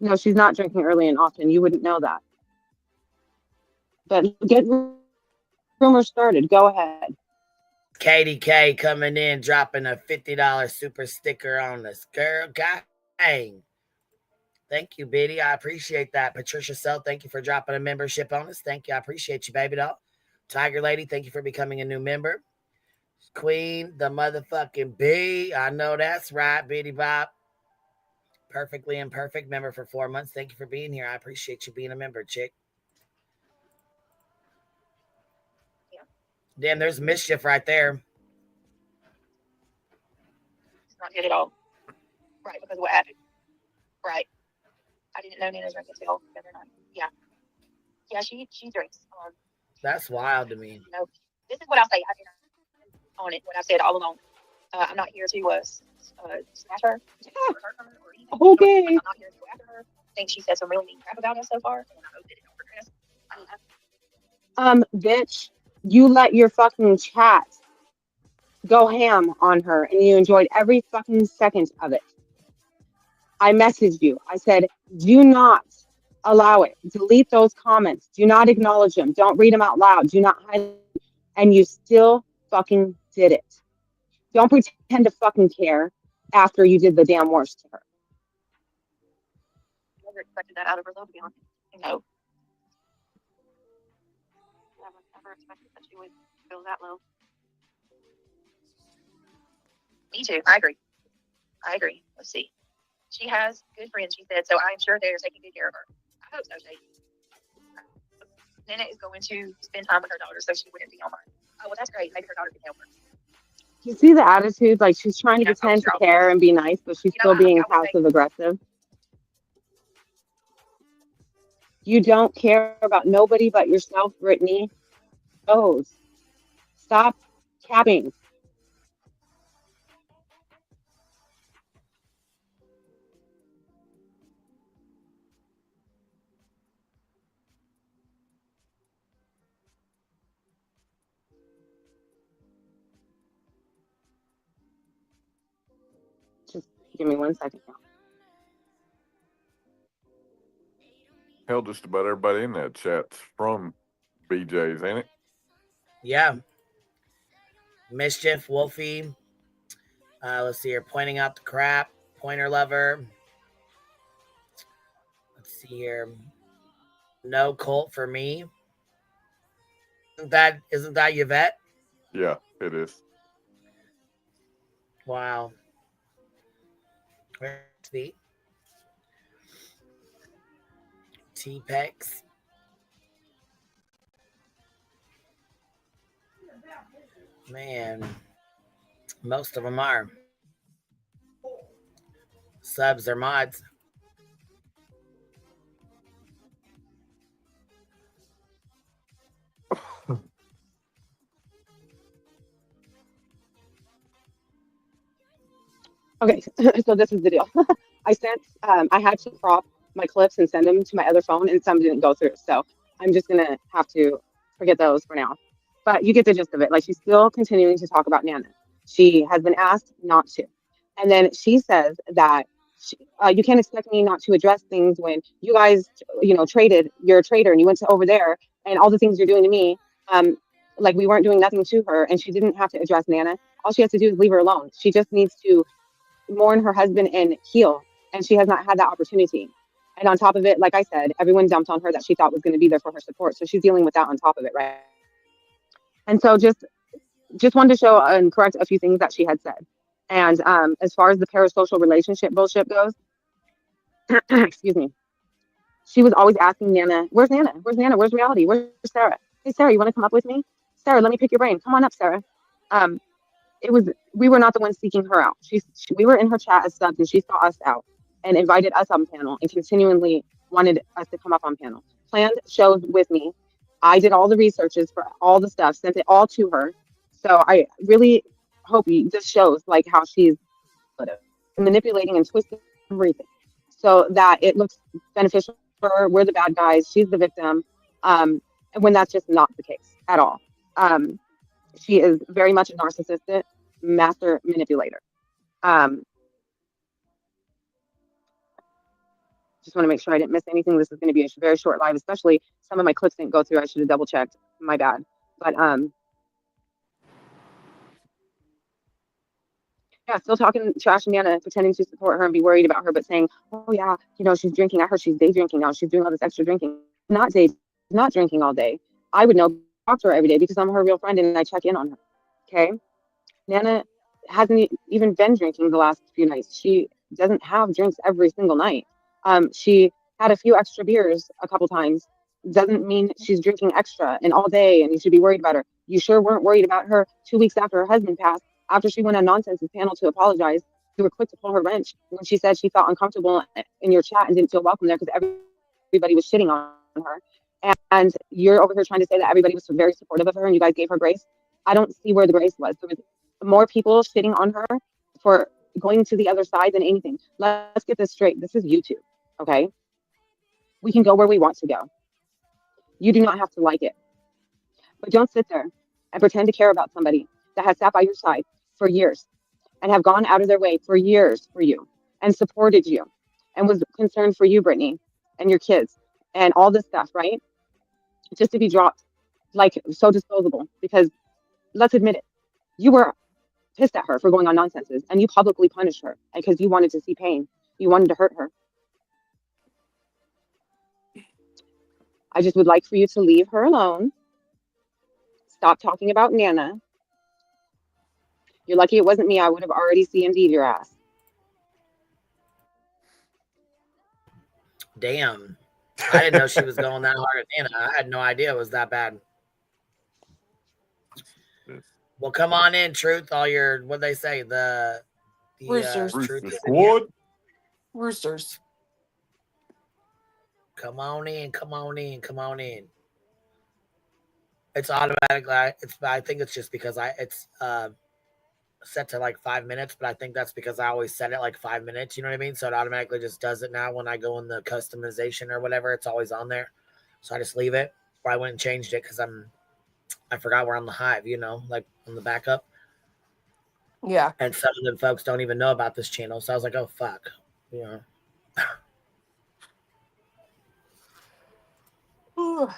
No, she's not drinking early and often. You wouldn't know that. But get rumors started. Go ahead. Katie K coming in, dropping a $50 super sticker on us. Girl, dang. Thank you, Biddy. I appreciate that. Patricia Sell, thank you for dropping a membership on us. Thank you. I appreciate you, baby doll. Tiger Lady, thank you for becoming a new member. Queen, the motherfucking B. I know that's right, Biddy Bob. Perfectly Imperfect, member for 4 months. Thank you for being here. I appreciate you being a member, chick. Yeah. Damn, there's mischief right there. It's not good at all. Right, because of what happened. Right. I didn't know Nana drank until the other night. Yeah. Yeah, she drinks. That's wild to me. You know, this is what I'll say. On it, what I've said all along. I'm not here to smash her or hurt her or anything. Okay. I'm not here to go after her. I think she said some really mean crap about us so far, and I hope that it don't progress. Bitch, you let your fucking chat go ham on her, and you enjoyed every fucking second of it. I messaged you. I said, do not allow it. Delete those comments. Do not acknowledge them. Don't read them out loud. Do not hide them. And you still fucking did it. Don't pretend to fucking care after you did the damn worst to her. Never expected that out of her, though, to be honest. No. Never expected that she would go that low. Me too. I agree. Let's see. She has good friends, she said, so I'm sure they're taking good care of her. I hope so, Jay. Nana is going to spend time with her daughter so she wouldn't be on mine. Oh, well, that's great. Maybe her daughter can help her. You see the attitude? Like, she's trying to pretend to care and be nice, but she's still being passive aggressive. You don't care about nobody but yourself, Brittany. Stop capping. Give me 1 second now. Hell, just about everybody in that chat's from BJ's, ain't it? Yeah. Mischief, Wolfie. Let's see here. Pointing out the crap. Pointer lover. Let's see here. No Colt for me. Isn't that Yvette? Yeah, it is. Wow. Sweet. T-Pex. Man. Most of them are. Subs or mods. Okay, so this is the deal. I had to crop my clips and send them to my other phone, and some didn't go through. So I'm just gonna have to forget those for now. But you get the gist of it. Like, she's still continuing to talk about Nana. She has been asked not to, and then she says that you can't expect me not to address things when you guys, traded. You're a trader, and you went to over there, and all the things you're doing to me. Like, we weren't doing nothing to her, and she didn't have to address Nana. All she has to do is leave her alone. She just needs to mourn her husband and heal, and she has not had that opportunity. And on top of it, like I said, everyone dumped on her that she thought was going to be there for her support, so she's dealing with that on top of it, right? And so just wanted to show and correct a few things that she had said. And as far as the parasocial relationship bullshit goes, excuse me, she was always asking Nana, where's Nana? Where's Nana? Where's reality? Where's Sarah? Hey, Sarah, you want to come up with me? Sarah, let me pick your brain. Come on up, Sarah. We were not the ones seeking her out. We were in her chat as subs, and she saw us out and invited us on panel and continually wanted us to come up on panel. Planned shows with me. I did all the researches for all the stuff, sent it all to her. So I really hope this shows like how she's manipulating and twisting everything so that it looks beneficial for her. We're the bad guys. She's the victim. And when that's just not the case at all. She is very much a narcissistic master manipulator. Just want to make sure I didn't miss anything. This is going to be a very short live, especially some of my clips didn't go through. I should have double checked. My bad. But yeah, still talking trash to Nana, pretending to support her and be worried about her, but saying, oh yeah, she's drinking. I heard she's day drinking now. She's doing all this extra drinking. Not drinking all day. I would know, talk to her every day because I'm her real friend and I check in on her. Okay. Nana hasn't even been drinking the last few nights. She doesn't have drinks every single night. She had a few extra beers a couple times. Doesn't mean she's drinking extra and all day and you should be worried about her. You sure weren't worried about her 2 weeks after her husband passed, after she went on Nonsense's panel to apologize. You were quick to pull her wrench when she said she felt uncomfortable in your chat and didn't feel welcome there because everybody was shitting on her. And you're over here trying to say that everybody was very supportive of her and you guys gave her grace. I don't see where the grace was. There was more people shitting on her for going to the other side than anything. Let's get this straight. This is YouTube, okay? We can go where we want to go. You do not have to like it. But don't sit there and pretend to care about somebody that has sat by your side for years and have gone out of their way for years for you and supported you and was concerned for you, Brittany, and your kids and all this stuff, right? Just to be dropped like so disposable because let's admit it, you were pissed at her for going on Nonsenses and you publicly punished her because you wanted to see pain. You wanted to hurt her. I just would like for you to leave her alone. Stop talking about Nana. You're lucky it wasn't me. I would have already CMD'd your ass. Damn. I didn't know she was going that hard at Nana. I had no idea it was that bad. Well, come on in, Truth. All your, what they say, the Roosters. Truth Squad. Roosters. Come on in, come on in, come on in. It's automatic. I think it's just because it's set to like 5 minutes, but I think that's because I always set it like 5 minutes. You know what I mean? So it automatically just does it now when I go in the customization or whatever. It's always on there. So I just leave it. Or I went and changed it because I forgot we're on the hive, like on the backup. Yeah. And some of them folks don't even know about this channel. So I was like, oh, fuck. You know.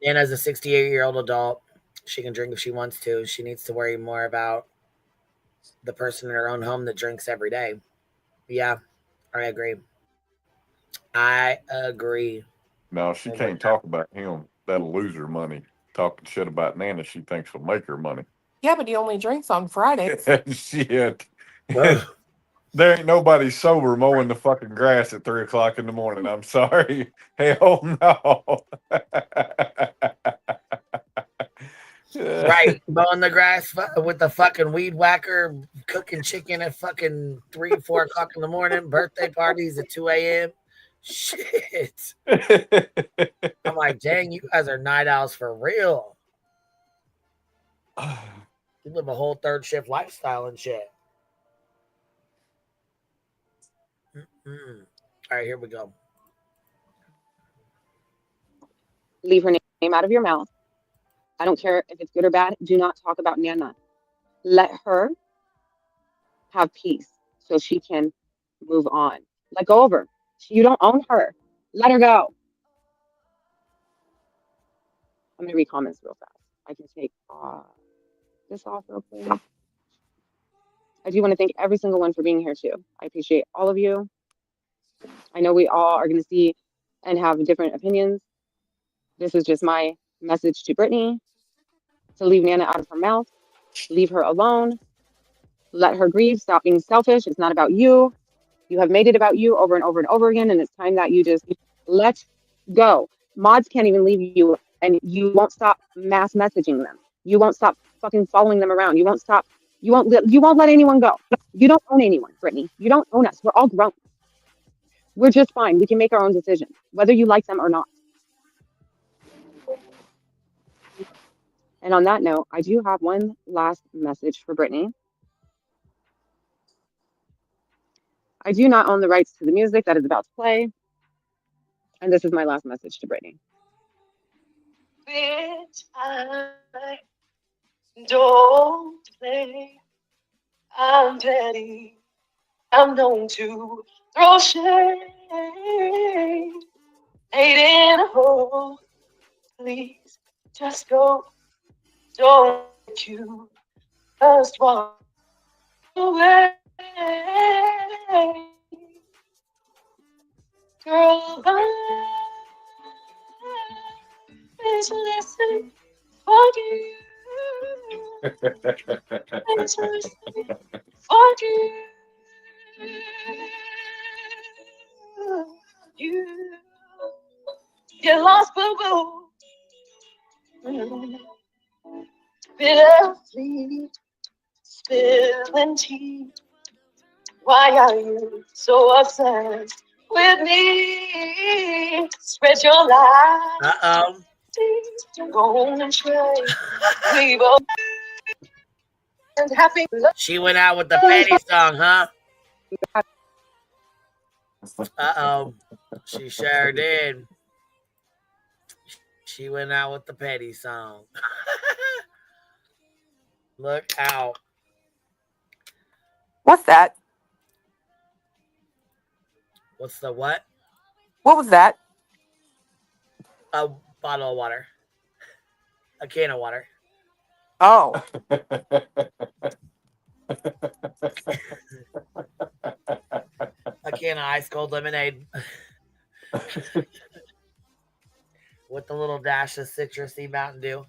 And as a 68-year-old adult, she can drink if she wants to. She needs to worry more about the person in her own home that drinks every day. Yeah, I agree. I agree. No, she can't talk about him. That'll lose her money. Talking shit about Nana, she thinks will make her money. Yeah, but he only drinks on Fridays. Shit. There ain't nobody sober mowing the fucking grass at 3 o'clock in the morning. I'm sorry. Hell no. Right, mowing the grass with the fucking weed whacker, cooking chicken at fucking 3, 4 o'clock in the morning, birthday parties at 2 a.m. Shit. I'm like, dang, you guys are night owls for real. You live a whole third shift lifestyle and shit. All right, here we go. Leave her name out of your mouth. I don't care if it's good or bad. Do not talk about Nana. Let her have peace so she can move on. Let go of her. You don't own her. Let her go. I'm going to read comments real fast. I can take this off real quick. I do want to thank every single one for being here too. I appreciate all of you. I know we all are going to see and have different opinions. This is just my message to Brittany to leave Nana out of her mouth. Leave her alone. Let her grieve. Stop being selfish. It's not about you. You have made it about you over and over and over again, and it's time that you just let go. Mods can't even leave you, and you won't stop mass messaging them. You won't stop fucking following them around. You won't stop. You won't let anyone go. You don't own anyone, Brittany. You don't own us. We're all grown. We're just fine. We can make our own decisions, whether you like them or not. And on that note, I do have one last message for Brittany. I do not own the rights to the music that is about to play. And this is my last message to Brittany. Bitch, I don't play. I'm petty. I'm known to throw shade. Hate in a hole. Please just go. Don't you just walk away. Girl, please listen. Fuck you. Please listen. Fuck you. You get lost, boo boo. Bitterly spilling tea. Why are you so upset with me? Spread your lies. Go on and try. We both and happy. She went out with the petty song, huh? She sure did. She went out with the petty song. Look out. What's that? What's the what? What was that? A bottle of water. A can of water. Oh. A can of ice cold lemonade. With a little dash of citrusy Mountain Dew.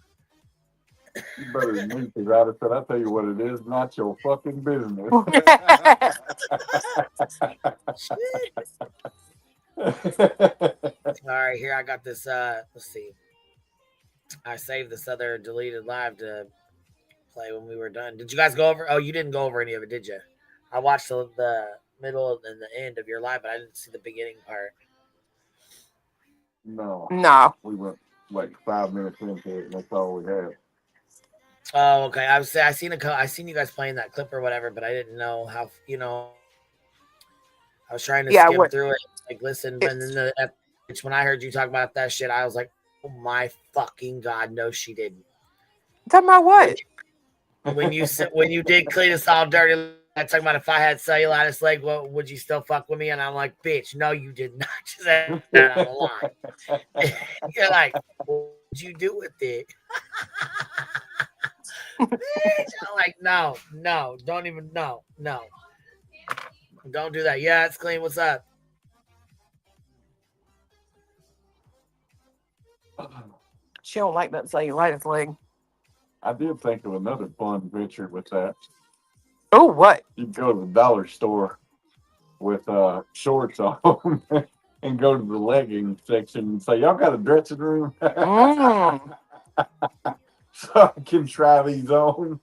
You better than me, because I'd have said, I'll tell you what it is, not your fucking business. All right, here I got this. Let's see. I saved this other deleted live to play when we were done. Did you guys go over? Oh, you didn't go over any of it, did you? I watched the middle and the end of your live, but I didn't see the beginning part. No. No. We went like 5 minutes into it, and that's all we had. Oh, okay. I seen you guys playing that clip or whatever, but I didn't know how. I was trying to skim through it, like listen, and then when I heard you talk about that shit, I was like, "Oh my fucking god, no, she didn't." Talking about what? when you did clean us all dirty, I talking about if I had cellulitis leg, well, would you still fuck with me? And I'm like, bitch, no, you did not. Just that on the line. You're like, what did you do with it? Bitch, I'm like, no, don't even, no, don't do that. Yeah, it's clean. What's up? She don't like that cellulitis leg. I did think of another fun venture with that. Oh, what? You go to the dollar store with shorts on and go to the legging section and say, y'all got a dressing room? So I can try these on.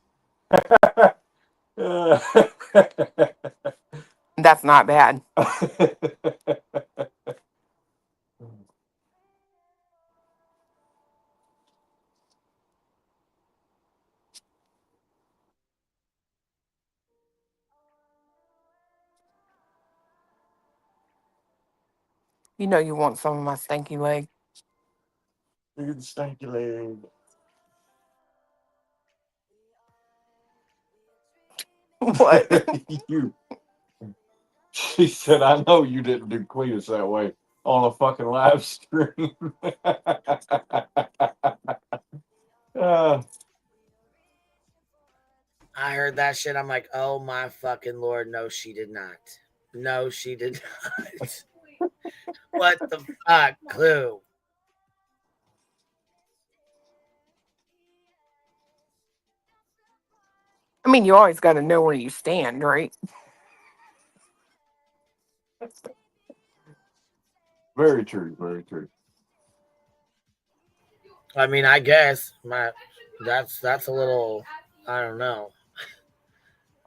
That's not bad. You know you want some of my stanky leg. Look at the stanky leg. What? She said, I know you didn't do Cletus that way on a fucking live stream. I heard that shit. I'm like, oh my fucking Lord. No, she did not. No, she did not. What the fuck, Clue? I mean, you always got to know where you stand, right? Very true. Very true. I mean, I guess that's a little. I don't know.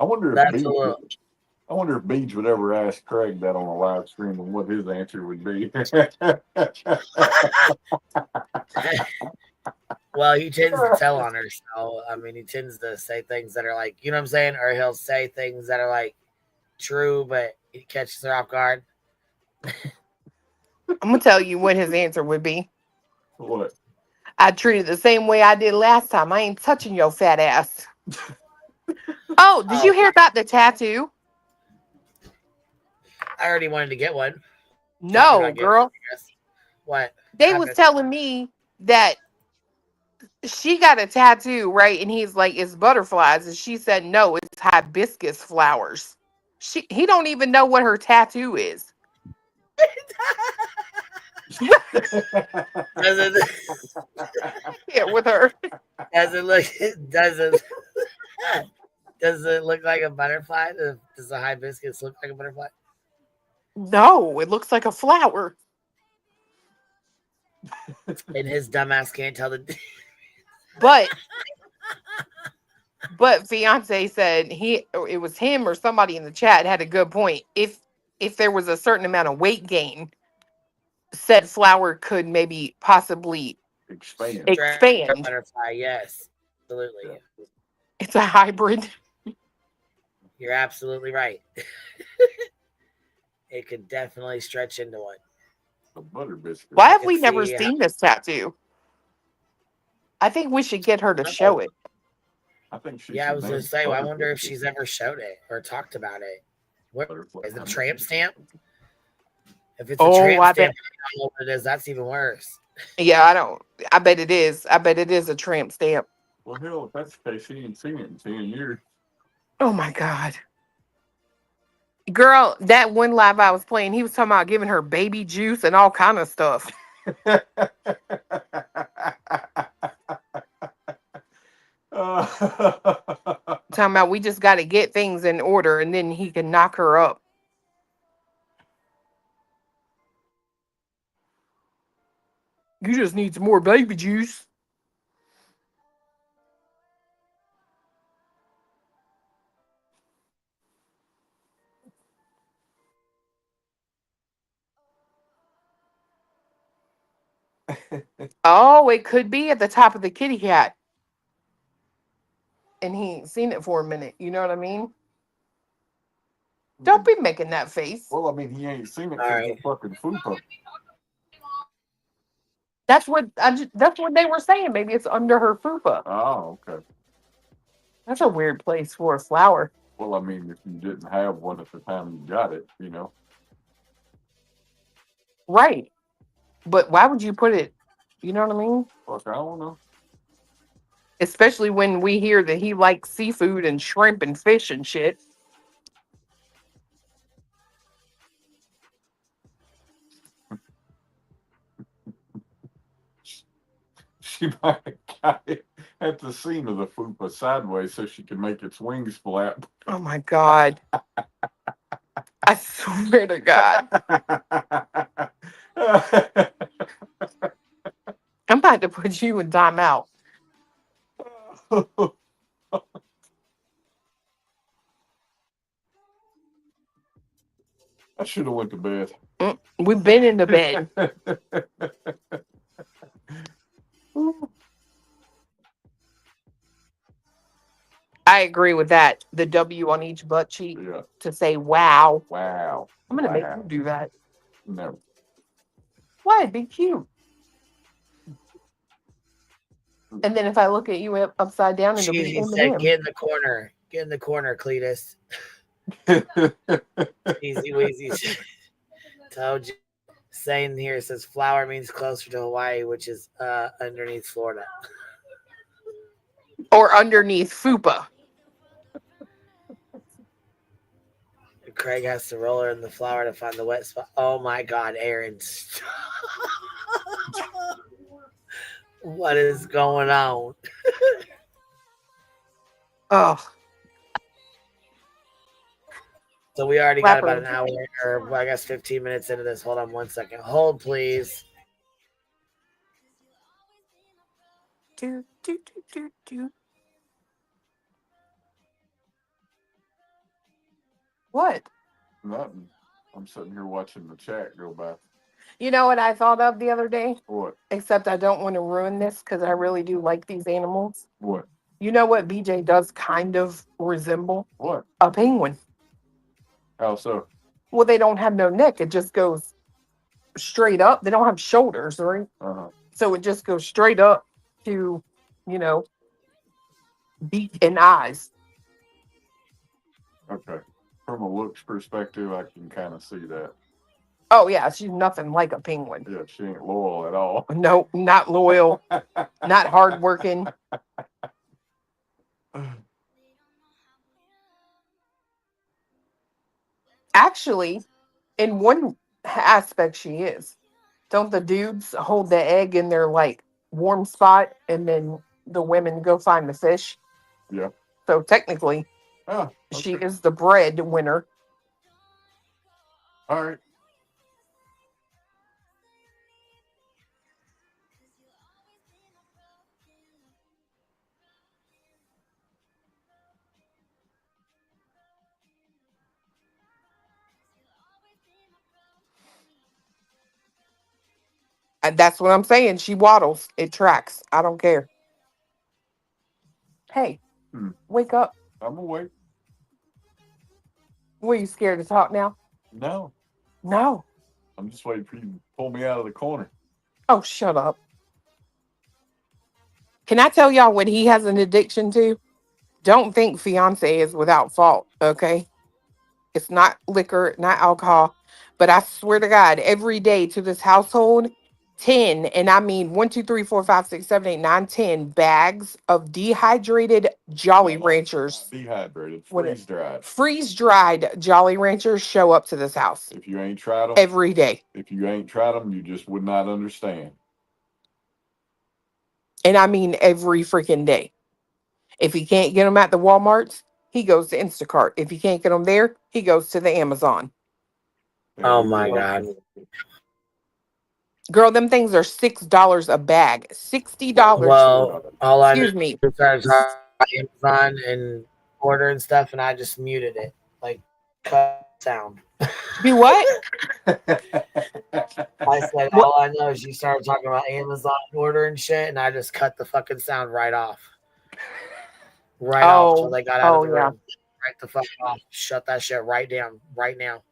I wonder That's a little. I wonder if Beach would ever ask Craig that on a live stream and what his answer would be. Well, he tends to tell on her, so I mean, he tends to say things that are like, you know what I'm saying, or he'll say things that are like true, but he catches her off guard. I'm gonna tell you what his answer would be. What? I treat it the same way I did last time. I ain't touching your fat ass. Oh, did you hear about the tattoo? I already wanted to get one. No, girl. What? They was telling me that she got a tattoo, right? And he's like, it's butterflies. And she said, no, it's hibiscus flowers. He don't even know what her tattoo is. Yeah, with her. Does it look like a butterfly? Does the hibiscus look like a butterfly? No, it looks like a flower. And his dumbass can't tell the. But fiance said it was him or somebody in the chat had a good point. If there was a certain amount of weight gain, said flower could maybe possibly expand. Butterfly, yes, absolutely. It's a hybrid. You're absolutely right. It could definitely stretch into one. A butter biscuit. Why have we never seen this tattoo? I think we should get her to show it. I think she. Yeah, I was going to say, I wonder if she's ever showed it or talked about it. What is it? Tramp stamp? If it's a tramp stamp, I don't know what it is. That's even worse. Yeah, I bet it is. I bet it is a tramp stamp. Well, hell, if that's the case, she ain't seen it in 10 years. Oh my God. Girl, that one live I was playing, he was talking about giving her baby juice and all kind of stuff. Talking about we just got to get things in order and then he can knock her up. You just need some more baby juice. Oh, it could be at the top of the kitty cat. And he ain't seen it for a minute. You know what I mean? Don't be making that face. Well, I mean, he ain't seen it for the fucking fupa. That's what they were saying. Maybe it's under her fupa. Oh, okay. That's a weird place for a flower. Well, I mean, if you didn't have one at the time you got it, Right. But why would you put it? You know what I mean? Fuck, I don't know. Especially when we hear that he likes seafood and shrimp and fish and shit. She might have got it at the seam of the fupa sideways so she could make its wings flap. Oh my God. I swear to God. I'm about to put you in timeout. I should have went to bed. We've been in the bed. I agree with that. The W on each butt cheek to say wow. Wow. I'm going to make you do that. No. Why? It'd be cute. And then if I look at you upside down, it'll be She said, get in the corner. Get in the corner, Cletus. Easy Weezy. Told you. Saying here says flower means closer to Hawaii, which is underneath Florida. Or underneath FUPA. Craig has to roll her in the flower to find the wet spot. Oh my God, Aaron. What is going on? Oh. So we already got about an hour, or I guess 15 minutes into this. Hold on 1 second. Hold, please. Do. What? Nothing. I'm sitting here watching the chat go by. You know what I thought of the other day? What? Except I don't want to ruin this because I really do like these animals. What? You know what BJ does kind of resemble? What? A penguin. How so? Well, they don't have no neck. It just goes straight up. They don't have shoulders, right? Uh-huh. So it just goes straight up to, beak and eyes. Okay. From a looks perspective, I can kind of see that. Oh, yeah. She's nothing like a penguin. Yeah, she ain't loyal at all. No, not loyal. Not hardworking. Actually, in one aspect, she is. Don't the dudes hold the egg in their warm spot and then the women go find the fish? Yeah. So technically, she is the breadwinner. All right. And that's what I'm saying. She waddles. It tracks. I don't care. Hey, wake up. I'm awake. Were you scared to talk now? No. No. I'm just waiting for you to pull me out of the corner. Oh, shut up. Can I tell y'all what he has an addiction to? Don't think fiance is without fault, okay? It's not liquor, not alcohol. But I swear to God, every day to this household, 10, and I mean 1, 2, 3, 4, 5, 6, 7, 8, 9, 10 bags of dehydrated Jolly Ranchers. Dehydrated, freeze-dried. Freeze-dried Jolly Ranchers show up to this house. If you ain't tried them. Every day. If you ain't tried them, you just would not understand. And I mean every freaking day. If he can't get them at the Walmarts, he goes to Instacart. If he can't get them there, he goes to the Amazon. Oh my God. Girl, them things are $6 a bag. $60. Well, all I Excuse me. started talking about Amazon and order and stuff, and I just muted it. Cut sound. Do what? I said all I know is you started talking about Amazon order and shit, and I just cut the fucking sound right off. Right off till they got out of the room. Right the fuck off. Shut that shit right down right now.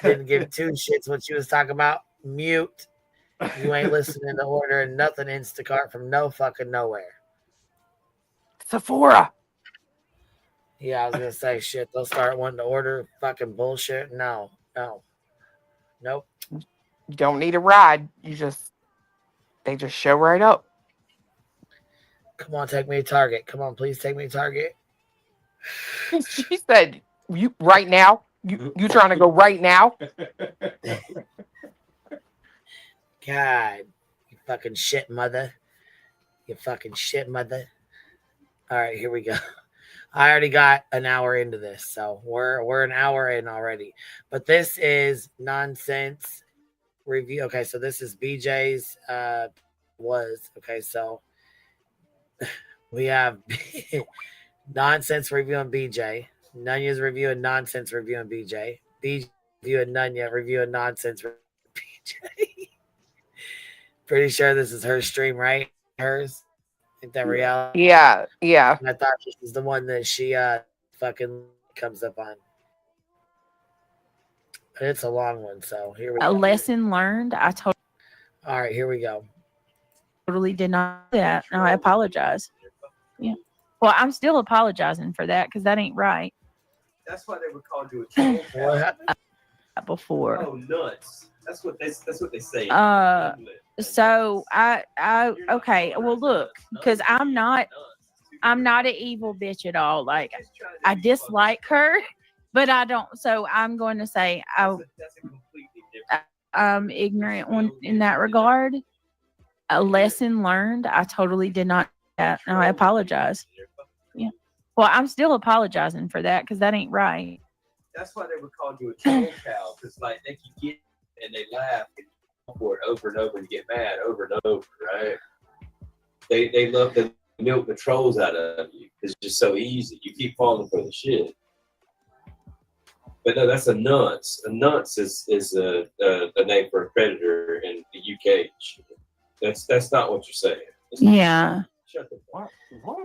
Didn't give two shits what you was talking about. Mute. You ain't listening to order and nothing Instacart from no fucking nowhere. Sephora. Yeah, I was gonna say shit. They'll start wanting to order fucking bullshit. No. Nope. You don't need a ride. They just show right up. Come on, take me to Target. Come on, please take me to Target. She said, "You right now? You trying to go right now?" God, you fucking shit mother. You fucking shit mother. All right, here we go. I already got an hour into this, so we're an hour in already. But this is nonsense review. Okay, so this is BJ's okay, so we have nonsense reviewing BJ, Nunya's reviewing nonsense reviewing BJ, BJ reviewing Nunya reviewing nonsense reviewing BJ. Pretty sure this is her stream, right? Hers? Ain't that reality? Yeah. I thought this is the one that she fucking comes up on. But it's a long one, so here we go. A lesson learned. All right, here we go. Totally did not do that. No, I apologize. Yeah. Well, I'm still apologizing for that because that ain't right. That's why they would call you a troll cow. Before. Oh, nuts. That's what they say. So I okay. Well, look, because I'm not an evil bitch at all. Like, I dislike her, but I don't. So I'm going to say I'm ignorant in that regard. A lesson learned. I totally did not do that. No, I apologize. Yeah. Well, I'm still apologizing for that because that ain't right. That's why they would call you a troll cow, because like they can get and they laugh and for it over and over and get mad over and over, right? They love to milk the trolls out of you. It's just so easy. You keep falling for the shit. But no, that's a nunce. A nunce is a name for a predator in the UK. That's not what you're saying. Yeah. Shut the fuck.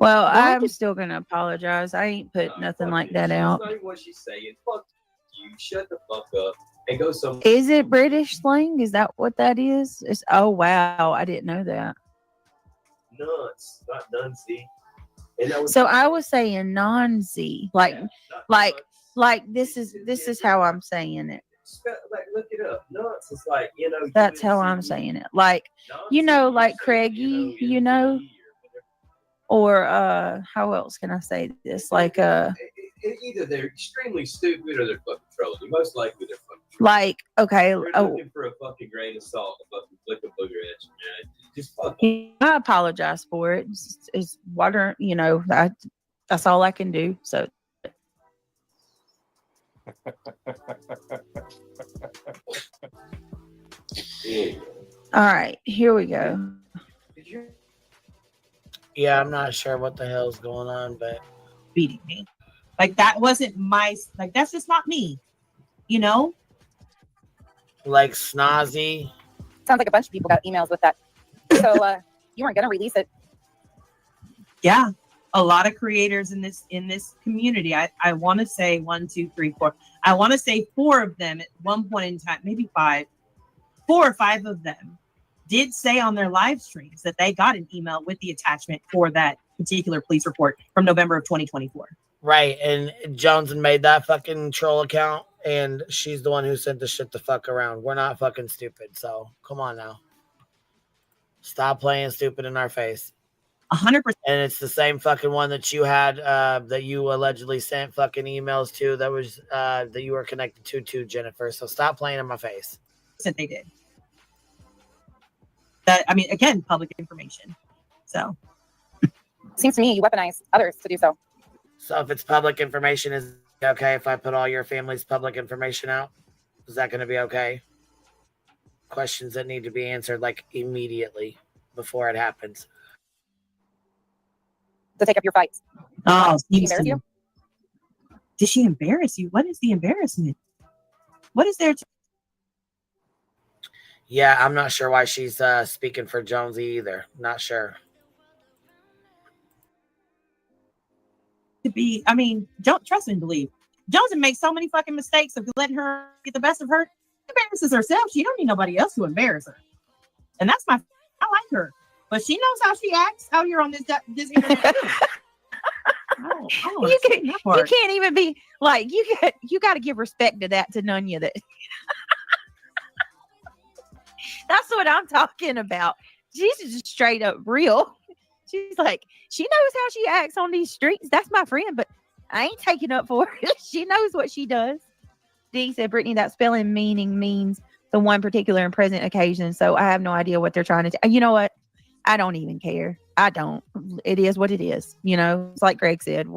Well, I'm still gonna apologize. I ain't put nothing like that out. That's not what she's saying. Fuck you. Shut the fuck up and go somewhere. Is it British slang? Is that what that is? Oh wow, I didn't know that. Nuts, not nuncy. So I was saying nonzy, like this is how I'm saying it. Like, look it up. Nuts is like, That's how I'm saying it. Like, like Craigie, or how else can I say this? Like either they're extremely stupid or they're fucking trolling. Most likely they're fucking trolling. Like, okay. They're looking for a fucking grain of salt, a fucking flick of booger at you, man. Just fucking. I apologize for it. It's water, that's all I can do. So. All right, here we go. Yeah, I'm not sure what the hell's going on, but beating me. Like, that wasn't that's just not me, Like snazzy. Sounds like a bunch of people got emails with that. So you weren't gonna release it. Yeah, a lot of creators in this community. I want to say 1, 2, 3, 4. I want to say 4 of them at one point in time, maybe 5. 4 or 5 of them did say on their live streams that they got an email with the attachment for that particular police report from November of 2024. Right, and Jones made that fucking troll account, and she's the one who sent the shit the fuck around. We're not fucking stupid, so come on now. Stop playing stupid in our face. 100%. And it's the same fucking one that you had, that you allegedly sent fucking emails to, that was that you were connected to Jennifer. So stop playing in my face. That they did. That, I mean, again, public information. So seems to me you weaponize others to do so. So if it's public information, is it okay if I put all your family's public information out? Is that going to be okay? Questions that need to be answered like immediately before it happens. To take up your fights. Oh, did she embarrass you? Did she embarrass you? What is the embarrassment? What is there to? Yeah, I'm not sure why she's speaking for Jonesy either. Not sure. To be, I mean, don't trust and believe. Jonesy makes so many fucking mistakes of letting her get the best of her. She embarrasses herself. She don't need nobody else to embarrass her. And that's I like her. But she knows how she acts out here on this internet. You can't even be like you got to give respect to that to Nunya. That that's what I'm talking about. She's just straight up real. She's like, she knows how she acts on these streets. That's my friend, but I ain't taking up for her. She knows what she does. D said, Brittany, that spelling meaning means the one particular and present occasion. So I have no idea what they're trying to. You know what? I don't even care. I don't. It is what it is. You know, it's like Greg said.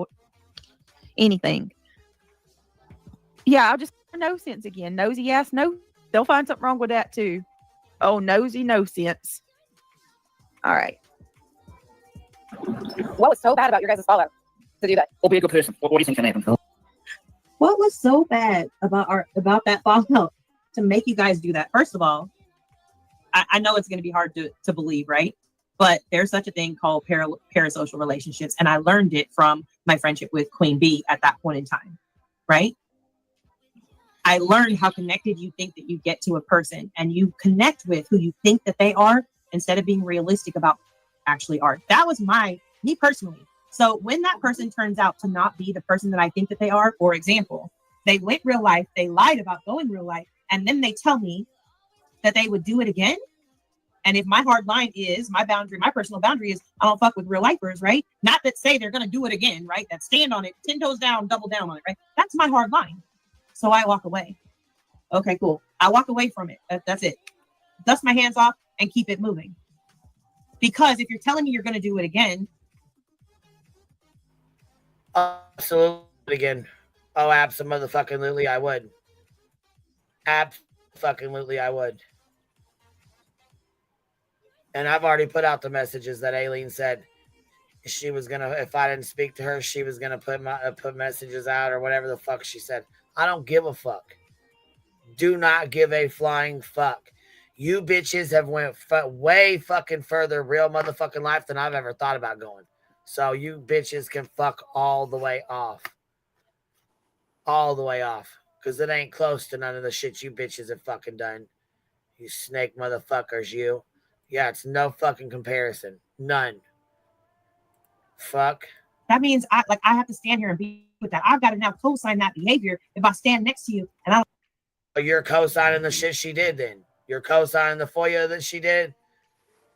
Anything. Yeah, I'll just no sense again. Nosy ass. No, they'll find something wrong with that too. Oh, nosy, no sense. All right. What was so bad about your guys' fallout to do that? We'll be a good person. What do you think, Nathan? What was so bad about that fallout to make you guys do that? First of all, I know it's going to be hard to believe, right? But there's such a thing called parasocial relationships, and I learned it from my friendship with Queen Bee at that point in time, right? I learned how connected you think that you get to a person, and you connect with who you think that they are instead of being realistic about who they actually are. That was me personally. So when that person turns out to not be the person that I think that they are, for example, they went real life, they lied about going real life, and then they tell me that they would do it again. And if my hard line is my personal boundary is I don't fuck with real lifers, right? Not that say they're going to do it again, right? That stand on it, 10 toes down, double down on it, right? That's my hard line. So I walk away. Okay, cool. I walk away from it. That's it. Dust my hands off and keep it moving. Because if you're telling me you're going to do it again. Absolutely again. Oh, absolutely, I would. Absolutely, I would. And I've already put out the messages that Aileen said she was gonna. If I didn't speak to her, she was gonna put messages out or whatever the fuck she said. I don't give a fuck. Do not give a flying fuck. You bitches have went way fucking further real motherfucking life than I've ever thought about going. So you bitches can fuck all the way off. All the way off. Because it ain't close to none of the shit you bitches have fucking done. You snake motherfuckers, you. Yeah, it's no fucking comparison. None. Fuck. That means I have to stand here and be with that. I've got to now co-sign that behavior if I stand next to you and I don't. You're co-signing the shit she did then. You're co-signing the FOIA that she did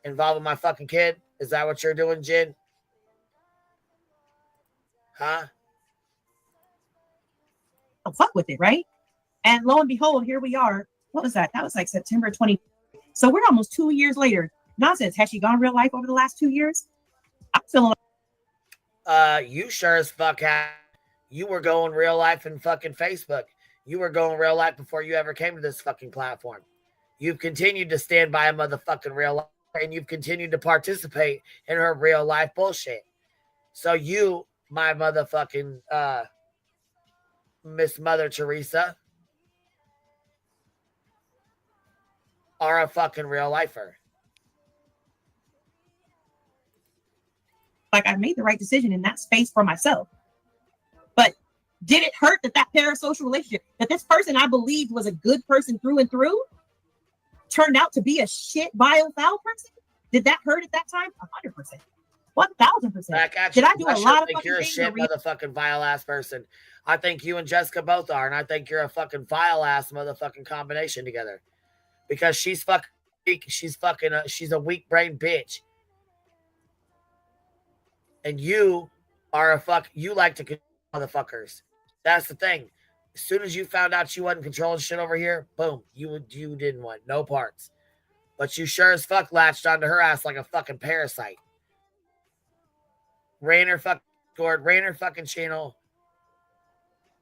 involving my fucking kid. Is that what you're doing, Jid? Huh? Don't fuck with it, right? And lo and behold, here we are. What was that? That was like September 20. So we're almost 2 years later. Nonsense. Has she gone real life over the last 2 years? I'm feeling like you sure as fuck have. You were going real life in fucking Facebook. You were going real life before you ever came to this fucking platform. You've continued to stand by a motherfucking real life, and you've continued to participate in her real life bullshit. So you, my motherfucking Miss Mother Teresa, are a fucking real lifer. Like I made the right decision in that space for myself. But did it hurt that parasocial relationship, that this person I believed was a good person through and through, turned out to be a shit, vile, foul person? Did that hurt at that time? 100%. 1,000%. Did I do a lot of fucking you're a shit motherfucking vile ass person. I think you and Jessica both are, and I think you're a fucking vile ass motherfucking combination together. Because she's fucking weak. She's a weak brain bitch. And you are you like to control motherfuckers. That's the thing. As soon as you found out you wasn't controlling shit over here, boom, you didn't want no parts. But you sure as fuck latched onto her ass like a fucking parasite. Ran her fucking channel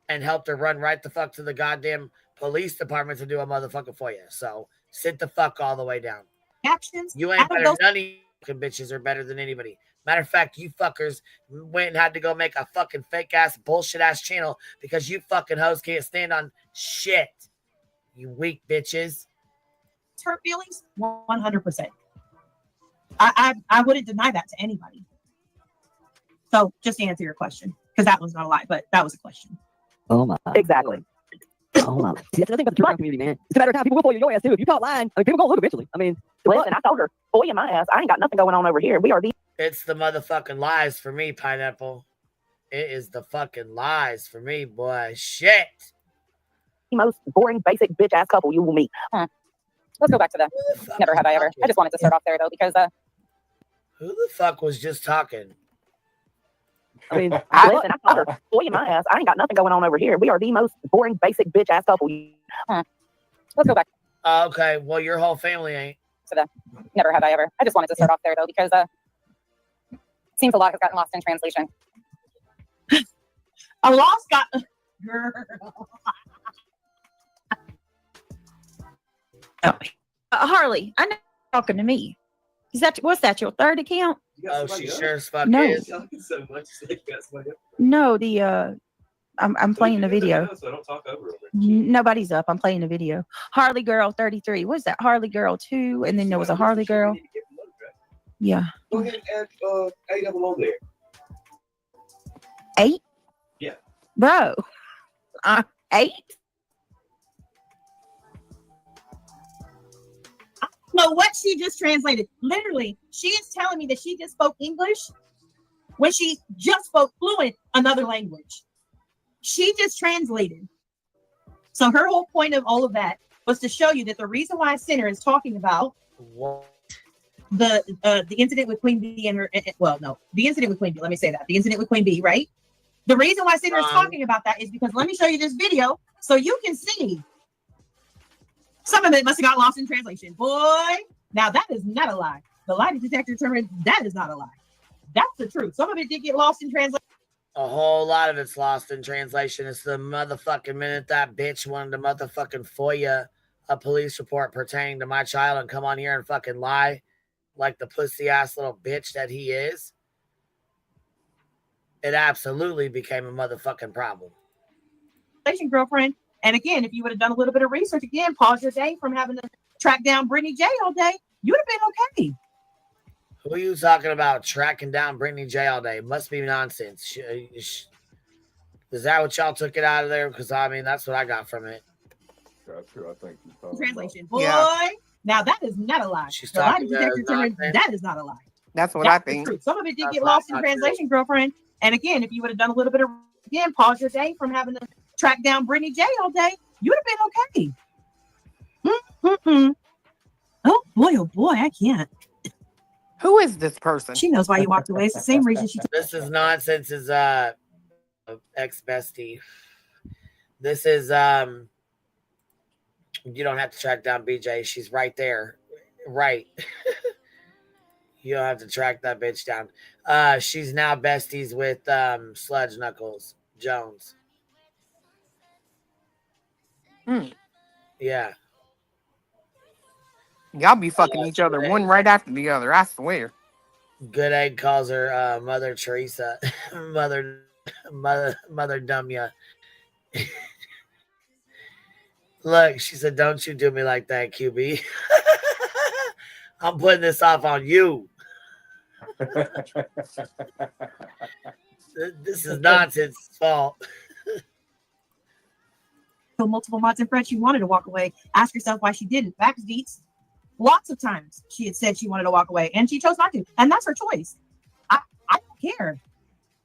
and helped her run right the fuck to the goddamn police department to do a motherfucking FOIA. So sit the fuck all the way down. Actions. You ain't better. None of you fucking bitches are better than anybody. Matter of fact, you fuckers went and had to go make a fucking fake ass bullshit ass channel because you fucking hoes can't stand on shit. You weak bitches. Hurt feelings? 100%. I wouldn't deny that to anybody. So just to answer your question, because that was not a lie, but that was a question. Oh my. Exactly. Oh my. See, that's another thing about the true community, man. It's a matter of time. People will follow your ass too. If you caught lying, people gonna look eventually. Listen, I told her, boy, in my ass, I ain't got nothing going on over here. We are the. It's the motherfucking lies for me, Pineapple. It is the fucking lies for me, boy. Shit. Most boring, basic bitch ass couple you will meet. Let's go back to that. Never have I ever. I just wanted to start off there though because who the fuck was just talking? I mean, listen, I told her, boy, in my ass, I ain't got nothing going on over here. We are the most boring, basic bitch ass couple. Let's go back. Okay, well, your whole family ain't. So that never have I ever. I just wanted to start off there though because seems a lot has gotten lost in translation. A lost got girl. Harley, I know you're talking to me. What's that, your third account? Oh, she sure as fuck No. is. No, I'm playing the video. So I don't talk over it. Nobody's up. I'm playing the video. Harley Girl 33. What's that? Harley Girl 2, and then there was a Harley Girl. Yeah. Go ahead and add 8 of them on there. 8? Yeah. Bro. 8? No, what she just translated. Literally, she is telling me that she just spoke English when she just spoke fluent another language. She just translated. So her whole point of all of that was to show you that the reason why Sinner is talking about the incident with Queen Bee and her, the incident with Queen Bee. Let me say that. The incident with Queen Bee, right? The reason why Sinner is talking about that is because let me show you this video so you can see. Some of it must have got lost in translation. Boy, now that is not a lie. The lie detector determined that is not a lie. That's the truth. Some of it did get lost in translation. A whole lot of it's lost in translation. It's the motherfucking minute that bitch wanted to motherfucking FOIA a police report pertaining to my child and come on here and fucking lie like the pussy ass little bitch that he is. It absolutely became a motherfucking problem. Girlfriend. And again, if you would have done a little bit of research, again, pause your day from having to track down Brittany J all day, you would have been okay. Who are you talking about tracking down Brittany J all day? Must be nonsense. Is that what y'all took it out of there? Because, I mean, that's what I got from it. That's true. I think translation. Boy, now that is not a lie. She's the lie talking detector determined that is not a lie. That's what I think. True. Some of it did get lost in translation, girlfriend. And again, if you would have done a little bit of, again, pause your day from having to track down Brittany J all day, you would have been okay. Oh boy, I can't. Who is this person? She knows why you walked away. It's the same reason she took. This is nonsense. Is ex-bestie. This is you don't have to track down BJ. She's right there. Right. You don't have to track that bitch down. She's now besties with Sludge Knuckles Jones. Yeah. Y'all be fucking each other one right after the other, I swear. Good Egg calls her Mother Teresa. Mother Dumya. Look, she said, don't you do me like that, QB. I'm putting this off on you. This is nonsense fault. Multiple mods and friends, she wanted to walk away. Ask yourself why she didn't. Facts, deets. Lots of times she had said she wanted to walk away and she chose not to. And that's her choice. I don't care.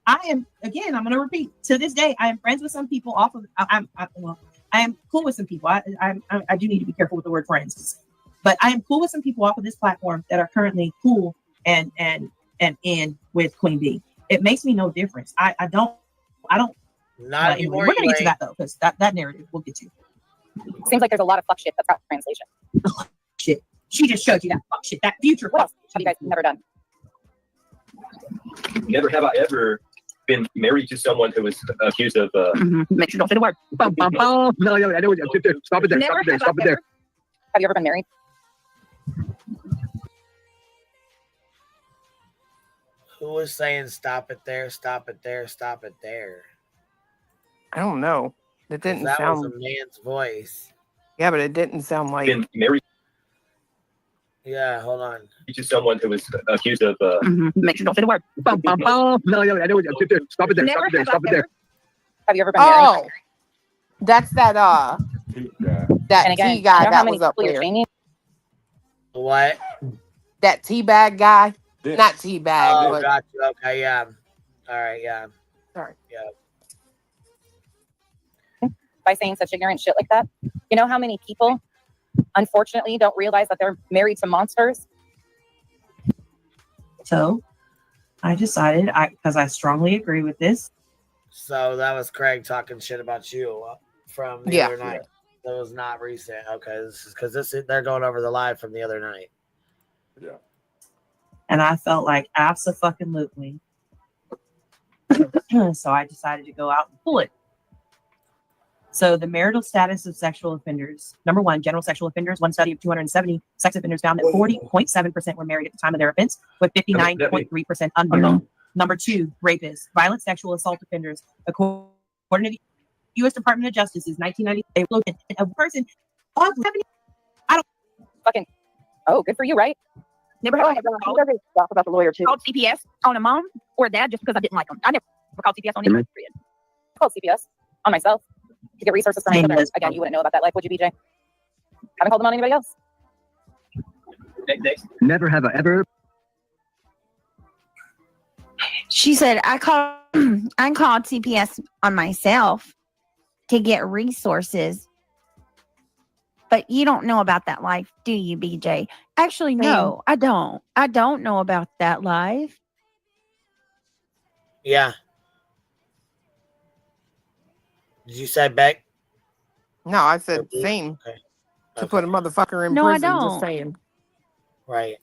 I'm going to repeat, to this day, I am friends with some people off of, I am cool with some people. I do need to be careful with the word friends, but I am cool with some people off of this platform that are currently cool and in with Queen Bee. It makes me no difference. I don't. Not anymore. We're gonna get to that though, because that narrative we'll get to. Seems like there's a lot of fuck shit that's got translation. Shit. She just showed you that fuck shit, that future. What else have you guys never done? Never have I ever been married to someone who was accused of. Make sure don't say the word. No, I know. Stop it there. Stop it there. Have you ever been married? Who was saying stop it there, stop it there, stop it there? I don't know. It didn't that sound. That was a man's voice. Yeah, but it didn't sound like. Been married. Yeah, hold on. To someone who was accused of. Make sure don't say the word. No, I know. Stop it there. Stop it there. Have you ever been married? Oh, that's that tea guy that was up there. What? That tea bag guy. Not tea bag. Oh, but got you. Okay, yeah. All right, yeah. Sorry. Yeah. By saying such ignorant shit like that. You know how many people, unfortunately, don't realize that they're married to monsters? So I decided, because I strongly agree with this. So that was Craig talking shit about you from the other night. That was not recent. Okay, this is because they're going over the live from the other night. Yeah. And I felt like abso-fucking-lutely. So I decided to go out and pull it. So the marital status of sexual offenders. Number one, general sexual offenders. One study of 270 sex offenders found that 40.7% were married at the time of their offense, with 59.3% unmarried. Number two, rapists. Violent sexual assault offenders. According to the U.S. Department of Justice's 1990, a person. I don't fucking. Oh, good for you, right? Never had talk about the lawyer too. Called CPS on a mom or a dad just because I didn't like them. I never called CPS on anyone. I called CPS on myself to get resources from my children. Again, you wouldn't know about that life, would you, BJ? Haven't called them on anybody else. Never have I ever. She said, I called CPS on myself to get resources. But you don't know about that life, do you, BJ? Actually, no, I don't. I don't know about that life. Yeah. Did you say Beck? No, I said same. Okay. To put a motherfucker in No, I prison, don't. just saying. Right.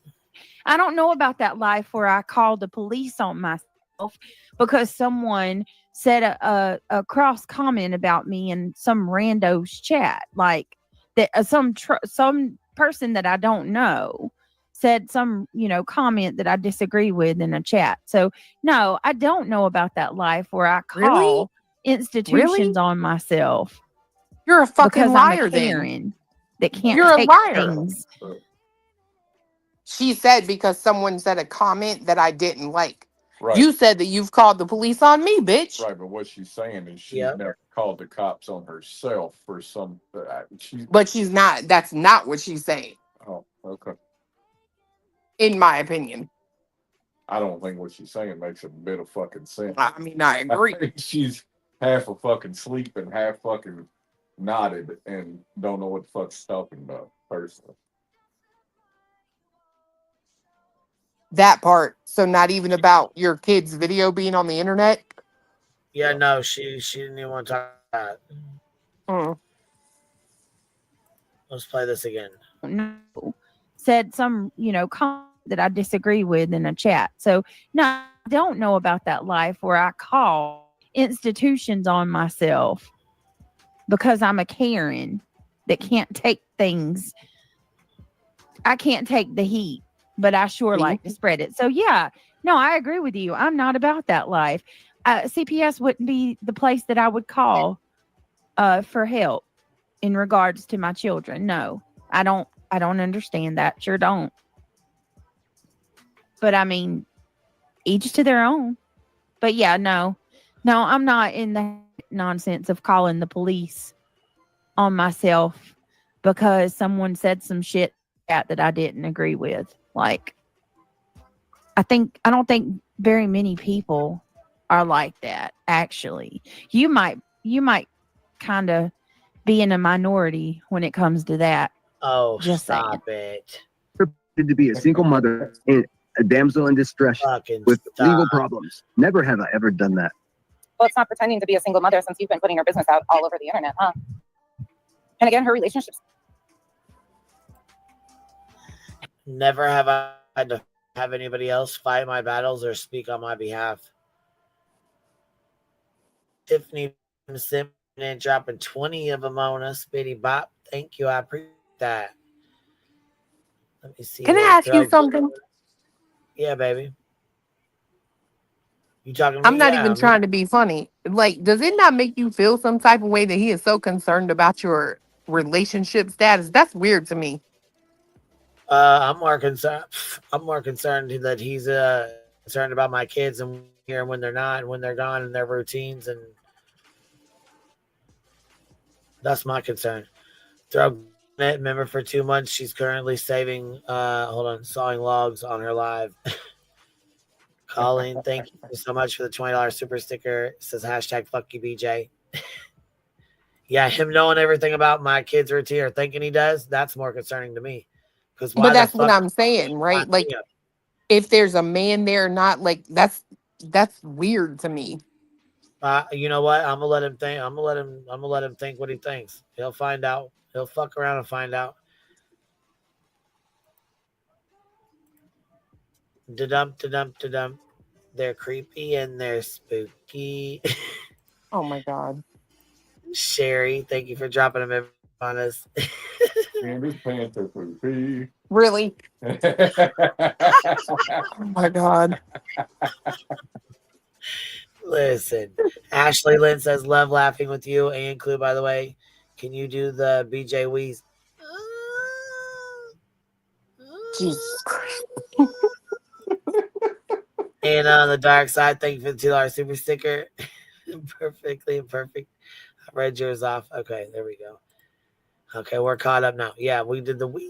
I don't know about that life where I called the police on myself because someone said a cross comment about me in some rando's chat. Like that some person that I don't know said some, comment that I disagree with in a chat. So no, I don't know about that life where I call institutions on myself. You're a fucking liar, I'm a Karen that can't You're take a liar. things. She said because someone said a comment that I didn't like. Right. You said that you've called the police on me, bitch. Right, but what she's saying is she's never called the cops on herself for some. But she's not. That's not what she's saying. Oh, okay. In my opinion. I don't think what she's saying makes a bit of fucking sense. I mean, I agree. I think she's half a fucking sleep and half fucking nodded and don't know what the fuck she's talking about, personally. That part. So not even about your kid's video being on the internet? Yeah, no, she didn't even want to talk about that. Let's play this again. No, said some, comment that I disagree with in a chat. So no, I don't know about that life where I call institutions on myself because I'm a Karen that can't take things. I can't take the heat, but I sure like to spread it. So yeah, no, I agree with you. I'm not about that life. CPS wouldn't be the place that I would call for help in regards to my children. No, I don't understand that. Sure don't. But I mean, each to their own. But yeah, no, I'm not in the nonsense of calling the police on myself because someone said some shit that I didn't agree with. Like, I don't think very many people are like that. Actually, you might kind of be in a minority when it comes to that. Oh, just stop it. To be a single mother and a damsel in distress with legal problems. Never have I ever done that. Well, it's not pretending to be a single mother since you've been putting her business out all over the internet, huh? And again, her relationships. Never have I had to have anybody else fight my battles or speak on my behalf. Tiffany Simpson dropping 20 of them on us, Bitty Bop. Thank you. I appreciate that. Let me see. Can I ask you something? Yeah, baby. You talking to me? I'm not even trying to be funny. Like, does it not make you feel some type of way that he is so concerned about your relationship status? That's weird to me. I'm more concerned that he's concerned about my kids and here when they're not and when they're gone and their routines, and that's my concern. Throw it. Remember, for 2 months she's currently sawing logs on her live. Colleen, thank you so much for the $20 super sticker. It says hashtag fuck you, BJ. Yeah, him knowing everything about my kid's routine or thinking he does, that's more concerning to me. Because But that's what I'm saying, right? Like, if there's a man there, not like that's weird to me. You know what? I'm gonna let him think. I'm gonna let him think what he thinks. He'll find out. He'll fuck around and find out. Da-dum, da-dum, da-dum. They're creepy and they're spooky. Oh my God. Sherry, thank you for dropping a member on us. Candy's pants are creepy. Really? Oh my God. Listen, Ashley Lynn says, love laughing with you and Clue, by the way. Can you do the BJ Weeze? Jesus Christ. And on the dark side, thank you for the $2 super sticker. Perfectly imperfect. I read yours off. Okay, there we go. Okay, we're caught up now. Yeah, we did the Wii.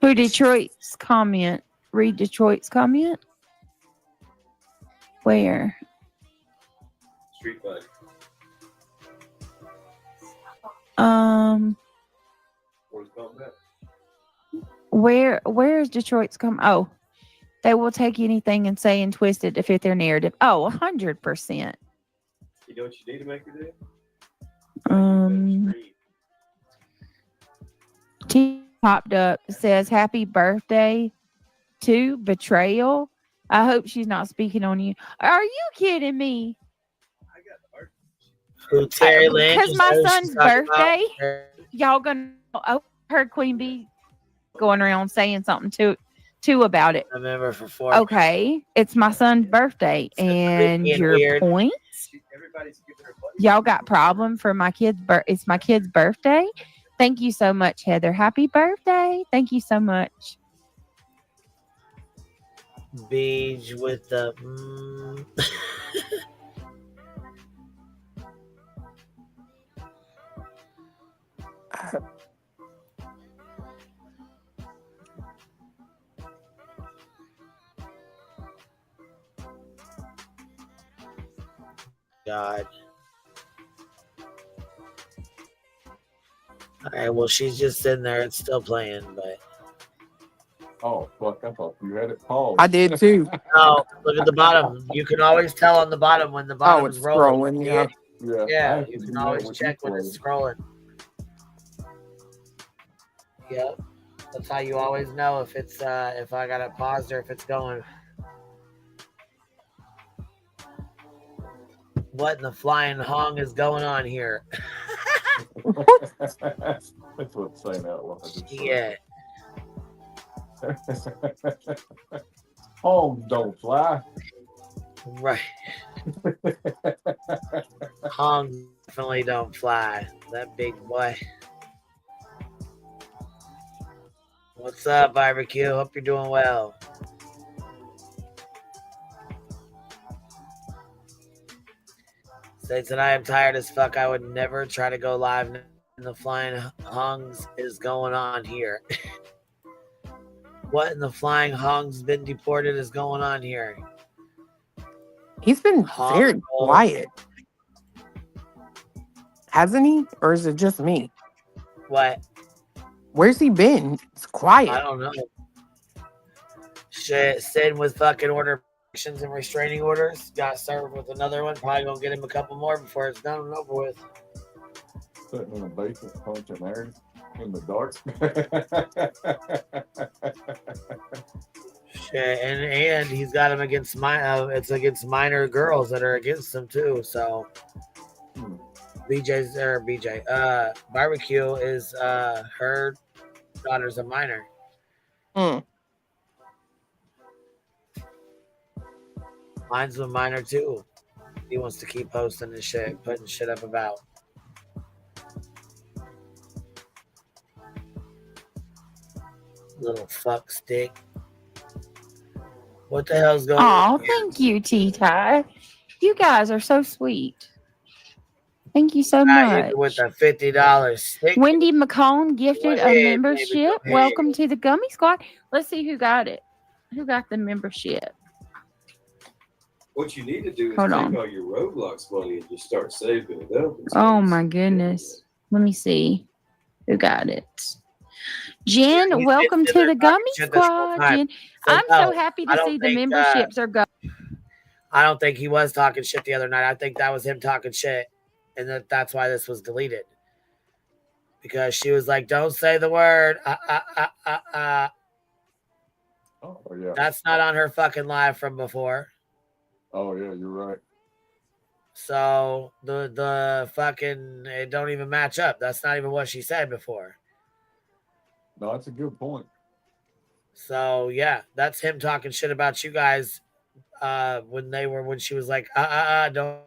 Who Detroit's comment? Read Detroit's comment. Where? Street Bud. Where is Detroit's comment? Oh, they will take anything and say and twist it to fit their narrative. Oh, 100%. You know what you need to make her do? T popped up, says happy birthday to Betrayal. I hope she's not speaking on you. Are you kidding me? Who, Terry Lynn? Because my son's birthday, y'all gonna heard Queen Bee going around saying something too about it. I remember for 4. Okay, it's my son's birthday, and your weird. points. Y'all got problem for my kid's it's my kid's birthday. Thank you so much, Heather. Happy birthday. Thank you so much. Beach with the God. All right, well, she's just sitting there. It's still playing, but. Oh, fuck. I thought you had it paused. I did too. No, look at the bottom. You can always tell on the bottom when the bottom is rolling. Scrolling, yeah. Yeah, you can always check when it's scrolling. Yep. That's how you always know if it's if I got it paused or if it's going. What in the flying hong is going on here? That's what it's saying out loud. Yeah. Homes don't fly. Right. Hongs definitely don't fly. That big boy. What's up, Barbecue? Hope you're doing well. States that I am tired as fuck. I would never try to go live. And the flying hongs is going on here. What in the flying hongs been deported is going on here? He's been very quiet. Hasn't he? Or is it just me? What? Where's he been? It's quiet. I don't know. Shit, sitting with fucking order and restraining orders. Got served with another one. Probably gonna get him a couple more before it's done and over with. Sitting in a basement punching air in the dark. Shit, and he's got him against it's against minor girls that are against him too. So Barbecue is her daughter's a minor. Mine's a minor too. He wants to keep posting and shit, putting shit up about. Little fuck stick. What the hell's going on? Oh, thank you, T-Ty. You guys are so sweet. Thank you so much. With the $50. Wendy McCone gifted Go a ahead, membership. baby, go ahead. Welcome to the Gummy Squad. Let's see who got it. Who got the membership? What you need to do is Hold take on. all your Roblox money and just start saving it up. Oh my goodness. Let me see who got it. Jen, welcome to the Gummy Squad. Jen, I'm so happy to see the memberships are going. I don't think he was talking shit the other night. I think that was him talking shit, and that's why this was deleted. Because she was like, "Don't say the word." Oh yeah. That's not on her fucking live from before. Oh yeah, you're right. So the fucking it don't even match up. That's not even what she said before. No, that's a good point. So yeah, that's him talking shit about you guys when she was like, don't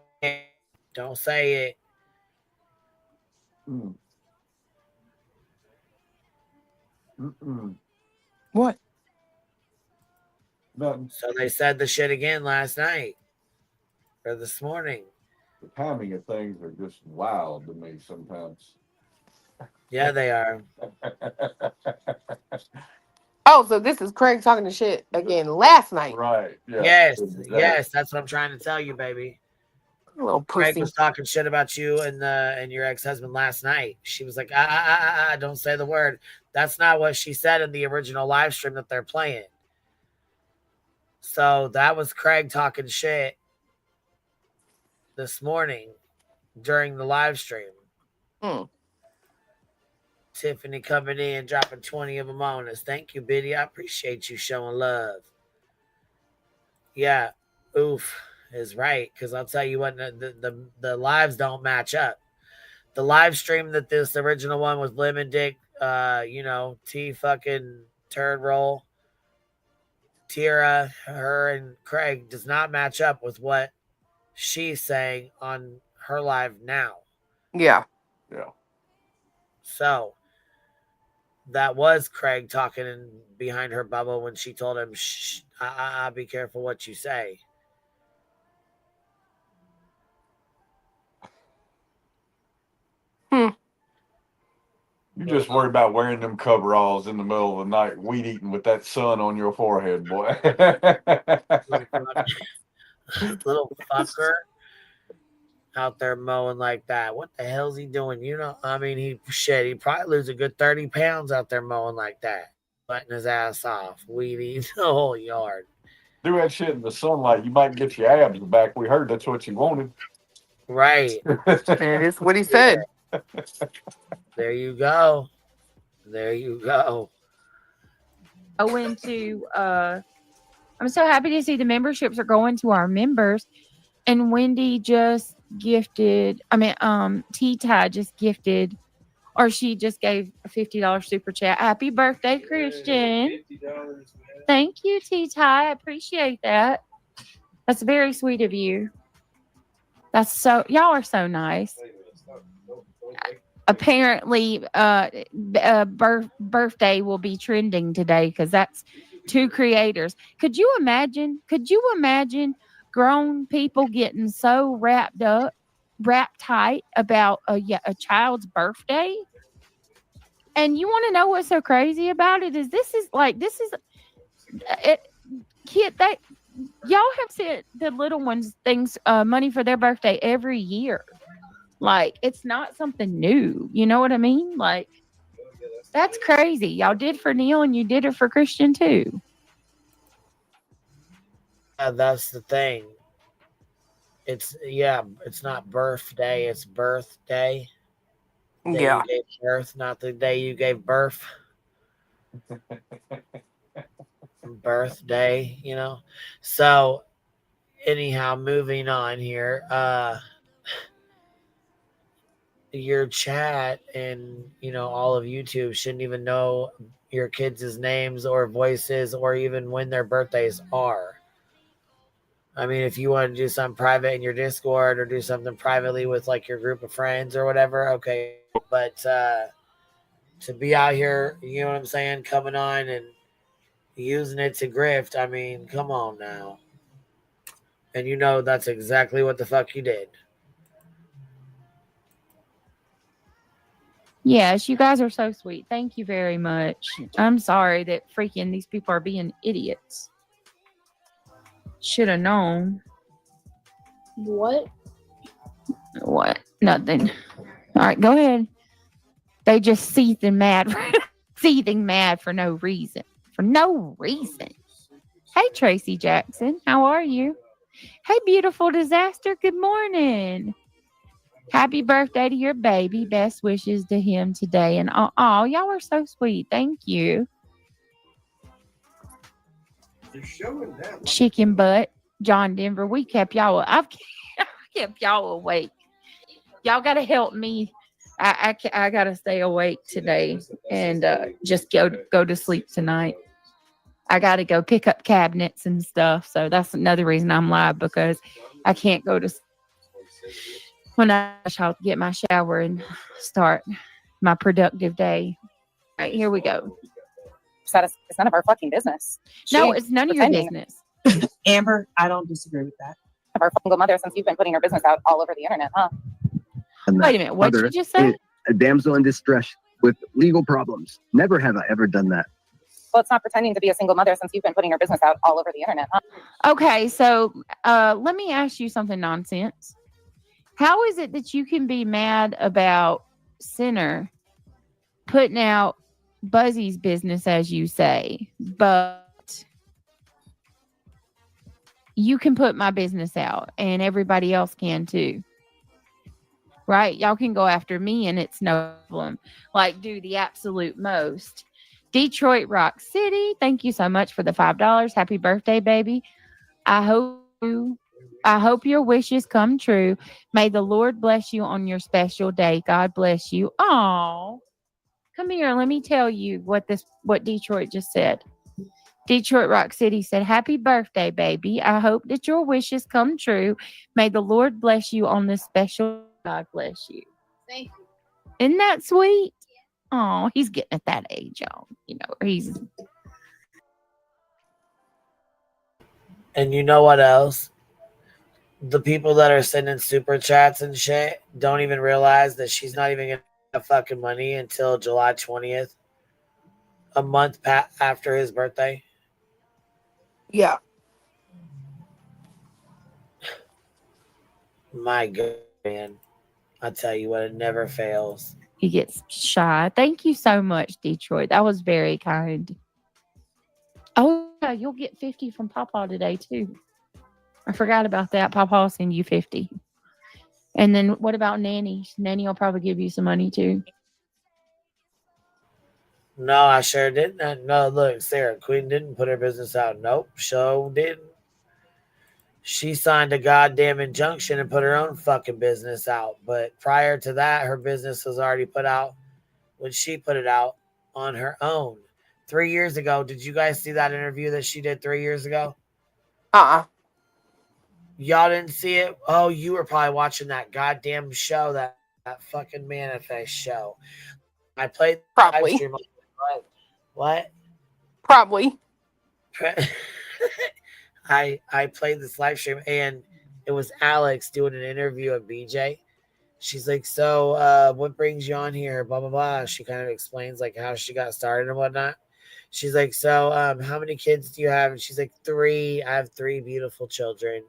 say it. What? Nothing. So they said the shit again last night or this morning. The timing of things are just wild to me sometimes. Yeah, they are. Oh, so this is Craig talking to shit again last night. Right. Yeah. Yes, yes, that's what I'm trying to tell you, baby. Little Craig pussy. was talking shit about you and your ex-husband last night. She was like, don't say the word. That's not what she said in the original live stream that they're playing. So that was Craig talking shit this morning during the live stream. Tiffany coming in, dropping 20 of them on us. Thank you, Biddy. I appreciate you showing love. Yeah, oof is right. Because I'll tell you what, the lives don't match up. The live stream that this original one with Lemon Dick, T fucking turd roll, Tira, her and Craig does not match up with what she's saying on her live now. Yeah. Yeah. So that was Craig talking behind her bubble when she told him, shh, be careful what you say. You just worry about wearing them coveralls in the middle of the night, weed eating with that sun on your forehead, boy. Little fucker out there mowing like that. What the hell's he doing? I mean, he probably lose a good 30 pounds out there mowing like that, butting his ass off, weed eating the whole yard. Do that shit in the sunlight. You might get your abs back. We heard that's what you wanted. Right. And it's what he said. There you go. There you go. I'm so happy to see the memberships are going to our members. And Wendy just gifted, T-Ty just gifted, or she just gave a $50 super chat. Happy birthday, Christian. Thank you, T-Ty. I appreciate that. That's very sweet of you. Y'all are so nice. Apparently, birthday will be trending today because that's two creators. Could you imagine grown people getting so wrapped tight about a child's birthday? And you want to know what's so crazy about it is y'all have sent the little ones things, money for their birthday every year. Like, it's not something new. You know what I mean? Like, that's crazy. Y'all did for Neil and you did it for Christian too. That's the thing. It's not birthday, it's birthday. The day you gave birth, not the day you gave birth. Birthday, So anyhow, moving on here. Your chat and all of YouTube shouldn't even know your kids' names or voices or even when their birthdays are. I mean, if you want to do something private in your Discord or do something privately with like your group of friends or whatever, okay. But to be out here, you know what I'm saying, coming on and using it to grift, I mean, come on now. And that's exactly what the fuck you did. Yes, you guys are so sweet. Thank you very much. I'm sorry that freaking these people are being idiots. Should have known. What? What? Nothing. All right, go ahead. They just seething mad, seething mad for no reason. For no reason. Hey, Tracy Jackson, how are you? Hey, beautiful disaster. Good morning. Happy birthday to your baby. Best wishes to him today. And oh, y'all are so sweet. Thank you. Chicken butt, John Denver. We kept y'all. I've kept y'all awake. Y'all got to help me. I got to stay awake today and just go to sleep tonight. I got to go pick up cabinets and stuff. So that's another reason I'm live, because I can't go to sleep. When I'll get my shower and start my productive day. All right, here we go. It's none of our fucking business. No, it's none of your business. Amber, I don't disagree with that. Of our single mother, since you've been putting her business out all over the internet, huh? Wait a minute, what did you just say? A damsel in distress with legal problems. Never have I ever done that. Well, it's not pretending to be a single mother since you've been putting her business out all over the internet, huh? Okay, so let me ask you something nonsense. How is it that you can be mad about Sinner putting out Buzzy's business, as you say, but you can put my business out and everybody else can too? Right? Y'all can go after me and it's no problem. Like, do the absolute most. Detroit Rock City, thank you so much for the $5. Happy birthday, baby. I hope your wishes come true. May the Lord bless you on your special day. God bless you. Oh, come here. Let me tell you what Detroit just said. Detroit Rock City said, happy birthday, baby. I hope that your wishes come true. May the Lord bless you on this special. God bless you. Thank you. Isn't that sweet? Oh, he's getting at that age, y'all. You know, he's. And you know what else? The people that are sending super chats and shit don't even realize that she's not even gonna have fucking money until July 20th, a month after his birthday. Yeah. My God, man. I tell you what, it never fails. He gets shy. Thank you so much, Detroit. That was very kind. Oh, yeah, you'll get 50 from Pawpaw today, too. I forgot about that. Pawpaw will send you 50. And then what about Nanny? Nanny will probably give you some money, too. No, I sure didn't. No, look, Sarah, Queen didn't put her business out. Nope, sure didn't. She signed a goddamn injunction and put her own fucking business out. But prior to that, her business was already put out when she put it out on her own. 3 years ago, did you guys see that interview that she did 3 years ago? Y'all didn't see it? Oh, you were probably watching that goddamn show, that fucking Manifest show. I played probably. Live stream. What? Probably. I played this live stream and it was Alex doing an interview of BJ. She's like, so what brings you on here? Blah, blah, blah. She kind of explains like how she got started and whatnot. She's like, so how many kids do you have? And she's like, 3. I have 3 beautiful children.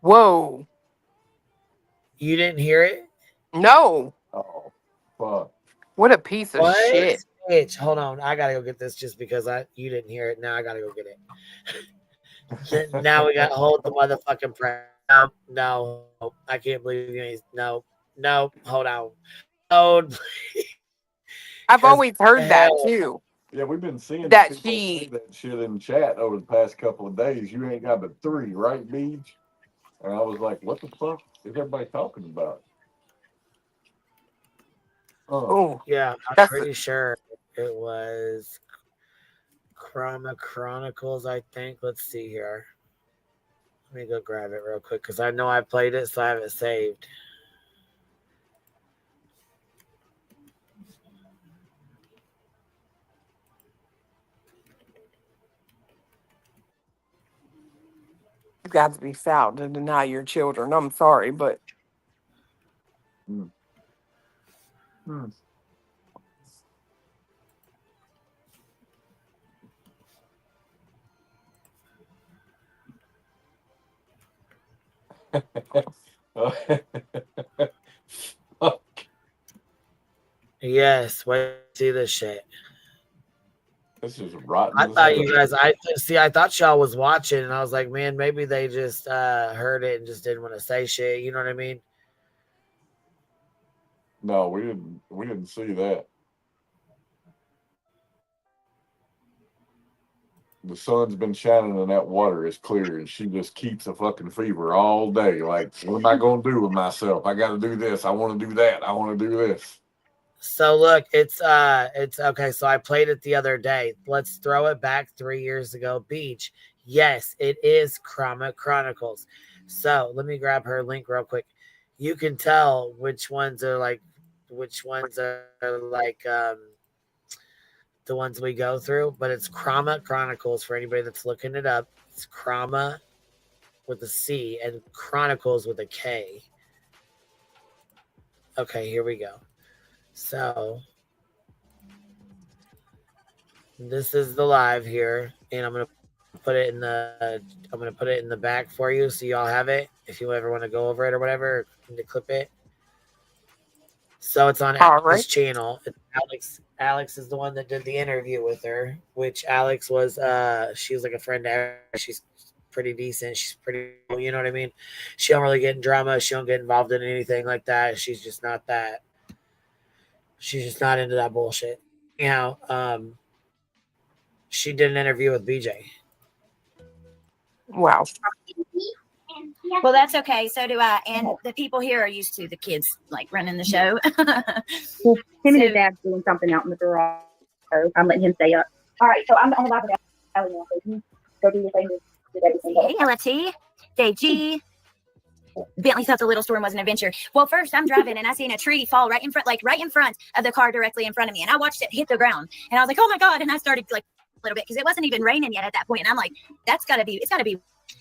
Whoa. You didn't hear it? No. Oh, fuck. What a piece of shit. Bitch, hold on. I gotta go get this just because you didn't hear it. Now I gotta go get it. Now we gotta hold the motherfucking press. No, I can't believe you. No, hold on. Hold. I've always heard that too. Yeah, we've been seeing that people say that shit in chat over the past couple of days. You ain't got but 3, right, Beach? And I was like, what the fuck is everybody talking about? Oh, yeah, I'm pretty sure it was Chronicles, I think. Let's see here. Let me go grab it real quick because I know I played it, so I have it saved. You've got to be foul to deny your children. I'm sorry, but Yes, wait to see this shit. This is rotten. I thought you guys, I thought y'all was watching, and I was like, man, maybe they just heard it and just didn't want to say shit. You know what I mean? No, we didn't see that. The sun's been shining and that water is clear, and she just keeps a fucking fever all day. Like, what am I gonna do with myself? I got to do this. I want to do that. I want to do this. So look, it's okay. So I played it the other day. Let's throw it back 3 years ago. Beach. Yes, it is Chroma Chronicles. So let me grab her link real quick. You can tell which ones are like the ones we go through, but it's Chroma Chronicles for anybody that's looking it up. It's Chroma with a C and Chronicles with a K. Okay, here we go. So this is the live here, and I'm gonna put it in the back for you so y'all have it if you ever want to go over it or whatever, to clip it. So it's on Alex's channel. It's Alex is the one that did the interview with her, which Alex was she was like a friend to her. She's pretty decent. She's pretty, you know what I mean? She don't really get in drama. She don't get involved in anything like that. She's just not that. She's just not into that bullshit. Anyhow, she did an interview with BJ. Wow. Well, that's okay. So do I. And the people here are used to the kids like running the show. Well, him and his dad's doing something out in the garage, so I'm letting him stay up. All right, so I'm live with Ellie now, so you can go do your thing. Hey, LFT, Dave G. Bentley thought the little storm was an adventure. Well, first I'm driving and I seen a tree fall right in front of the car directly in front of me. And I watched it hit the ground and I was like, oh my God. And I started like a little bit because it wasn't even raining yet at that point. And I'm like, it's gotta be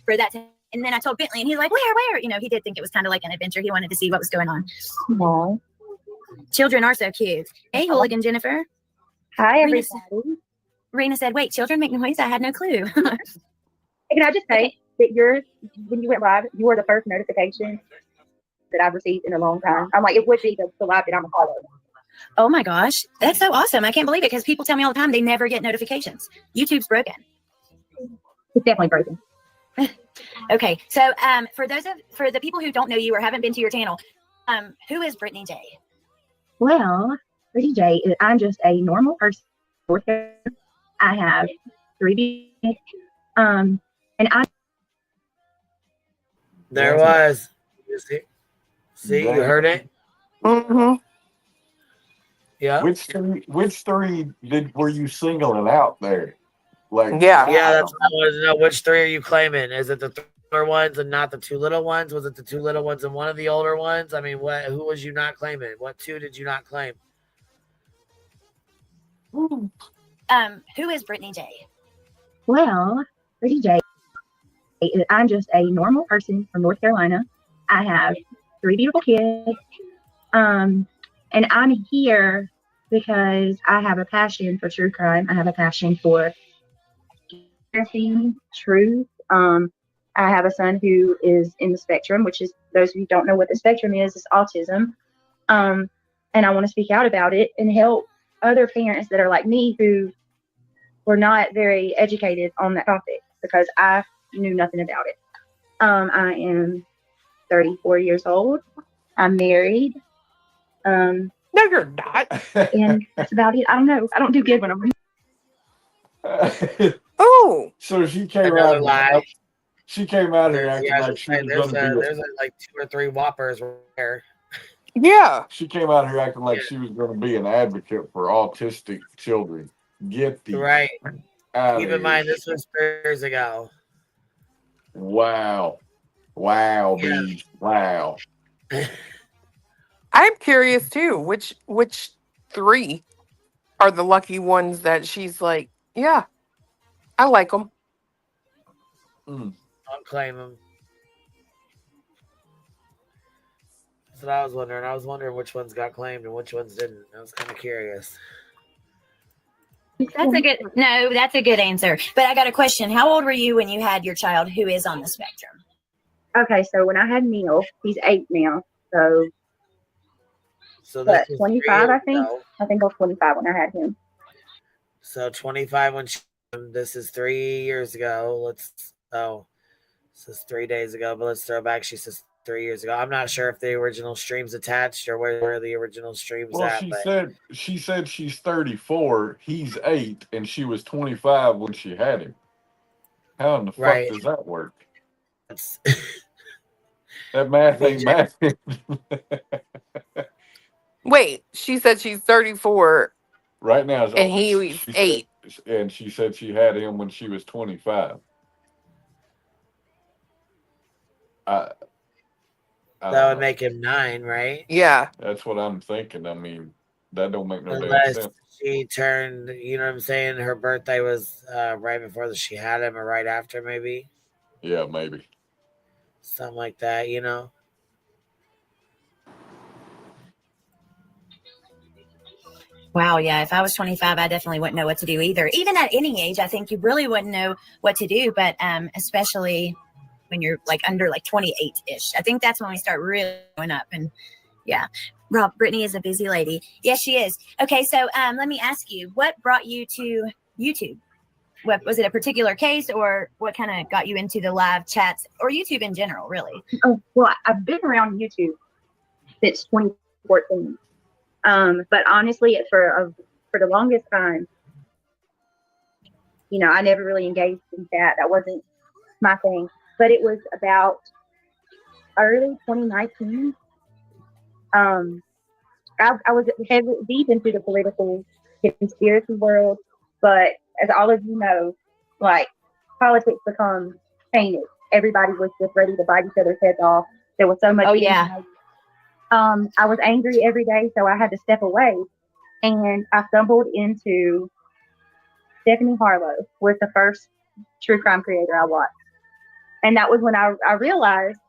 for that. And then I told Bentley and he's like, where? You know, he did think it was kind of like an adventure. He wanted to see what was going on. Aww. Children are so cute. Hey, Hooligan Jennifer. Hi, everybody. Rena said, wait, children make noise? I had no clue. Can I just say that when you went live, you were the first notification that I've received in a long time. I'm like, it would be the live that I'm a part of. Oh my gosh, that's so awesome. I can't believe it because people tell me all the time they never get notifications. YouTube's broken. It's definitely broken. Okay, so for the people who don't know you or haven't been to your channel, who is Brittany J? Well, Brittany J, I'm just a normal person. I have 3 kids. And I. There was. See, you heard it. Mm-hmm. Yeah. Which three were you singling out there? Like, yeah, that's what I wanted to know. Which 3 are you claiming? Is it the 3 older ones and not the 2 little ones? Was it the 2 little ones and one of the older ones? I mean, who was you not claiming? What 2 did you not claim? Who is Brittany J? Well, Brittany J, I'm just a normal person from North Carolina. I have 3 beautiful kids. And I'm here because I have a passion for true crime. I have a passion for truth. I have a son who is in the spectrum, which is, those of you who don't know what the spectrum is autism. And I want to speak out about it and help other parents that are like me who were not very educated on that topic because I knew nothing about it. I am 34 years old. I'm married. No, you're not. And that's about it. I don't know. I don't do good when I'm. Oh. So she came out. She came out here acting like she was going to be. There's like 2 or 3 whoppers there. Yeah. She came out here acting like she was going to be an advocate for autistic children. Get the right. Keep in mind, this was 3 years ago. Wow. Wow, Beej. Wow. I'm curious too. Which 3 are the lucky ones that she's like, yeah, I like them. I'll claim them. That's what I was wondering. I was wondering which ones got claimed and which ones didn't. I was kind of curious. That's a good answer. But I got a question. How old were you when you had your child who is on the spectrum? Okay, so when I had Neil, he's 8 now. So So this what, was 3 25, years I think? ago. I think I was 25 when I had him. So 25 when this is 3 years ago. This is 3 days ago, but let's throw back. She says 3 years ago. I'm not sure if the original stream's attached or where the original stream's Well, at, but she said she's 34, he's 8, and she was 25 when she had him. How in the fuck right. does that work? That's That math ain't math. Wait, she said she's 34 Right now, and he was 8. And she said she had him when she was 25. I that don't would know. make him 9, right? Yeah. That's what I'm thinking. I mean, that don't make no damn Unless sense. she turned, you know what I'm saying? Her birthday was right before she had him or right after, maybe. Yeah, maybe. Something like that, you know? Wow, yeah. If I was 25, I definitely wouldn't know what to do either. Even at any age, I think you really wouldn't know what to do, but especially when you're like under like 28-ish. I think that's when we start really going up. And yeah, Rob, Brittany is a busy lady. Yes, she is. Okay, so let me ask you, what brought you to YouTube? What was it, a particular case, or what kind of got you into the live chats or YouTube in general, really? Oh, well, I've been around YouTube since 2014. But honestly, for the longest time, you know, I never really engaged in that. That wasn't my thing. But it was about early 2019. I was heavy deep into the political conspiracy world, but as all of you know, like, politics become tainted. Everybody was just ready to bite each other's heads off. There was so much. Oh, yeah. I was angry every day, so I had to step away. And I stumbled into Stephanie Harlow, was the first true crime creator I watched. And that was when I realized,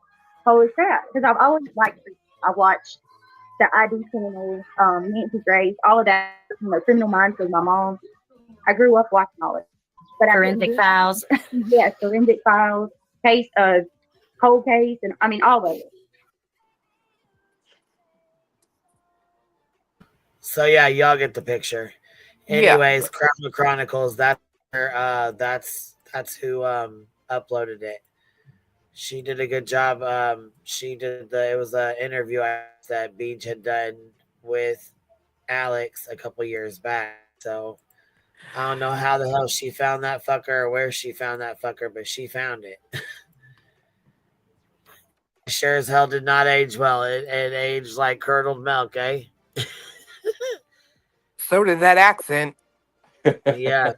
holy crap, because I've always liked, I watched the ID channel, Nancy Grace, all of that, you know, Criminal Minds with my mom. I grew up watching all of it. But Forensic Files. Yes, Forensic Files, Cold Case, and I mean, all of it. So yeah, y'all get the picture. Anyways, Crown Chronicles, that's who uploaded it. She did a good job. She did it was an interview that Beach had done with Alex a couple years back. So I don't know how the hell she found that fucker or where she found that fucker, but she found it. Sure as hell did not age well. It aged like curdled milk, eh? So did that accent. Yeah.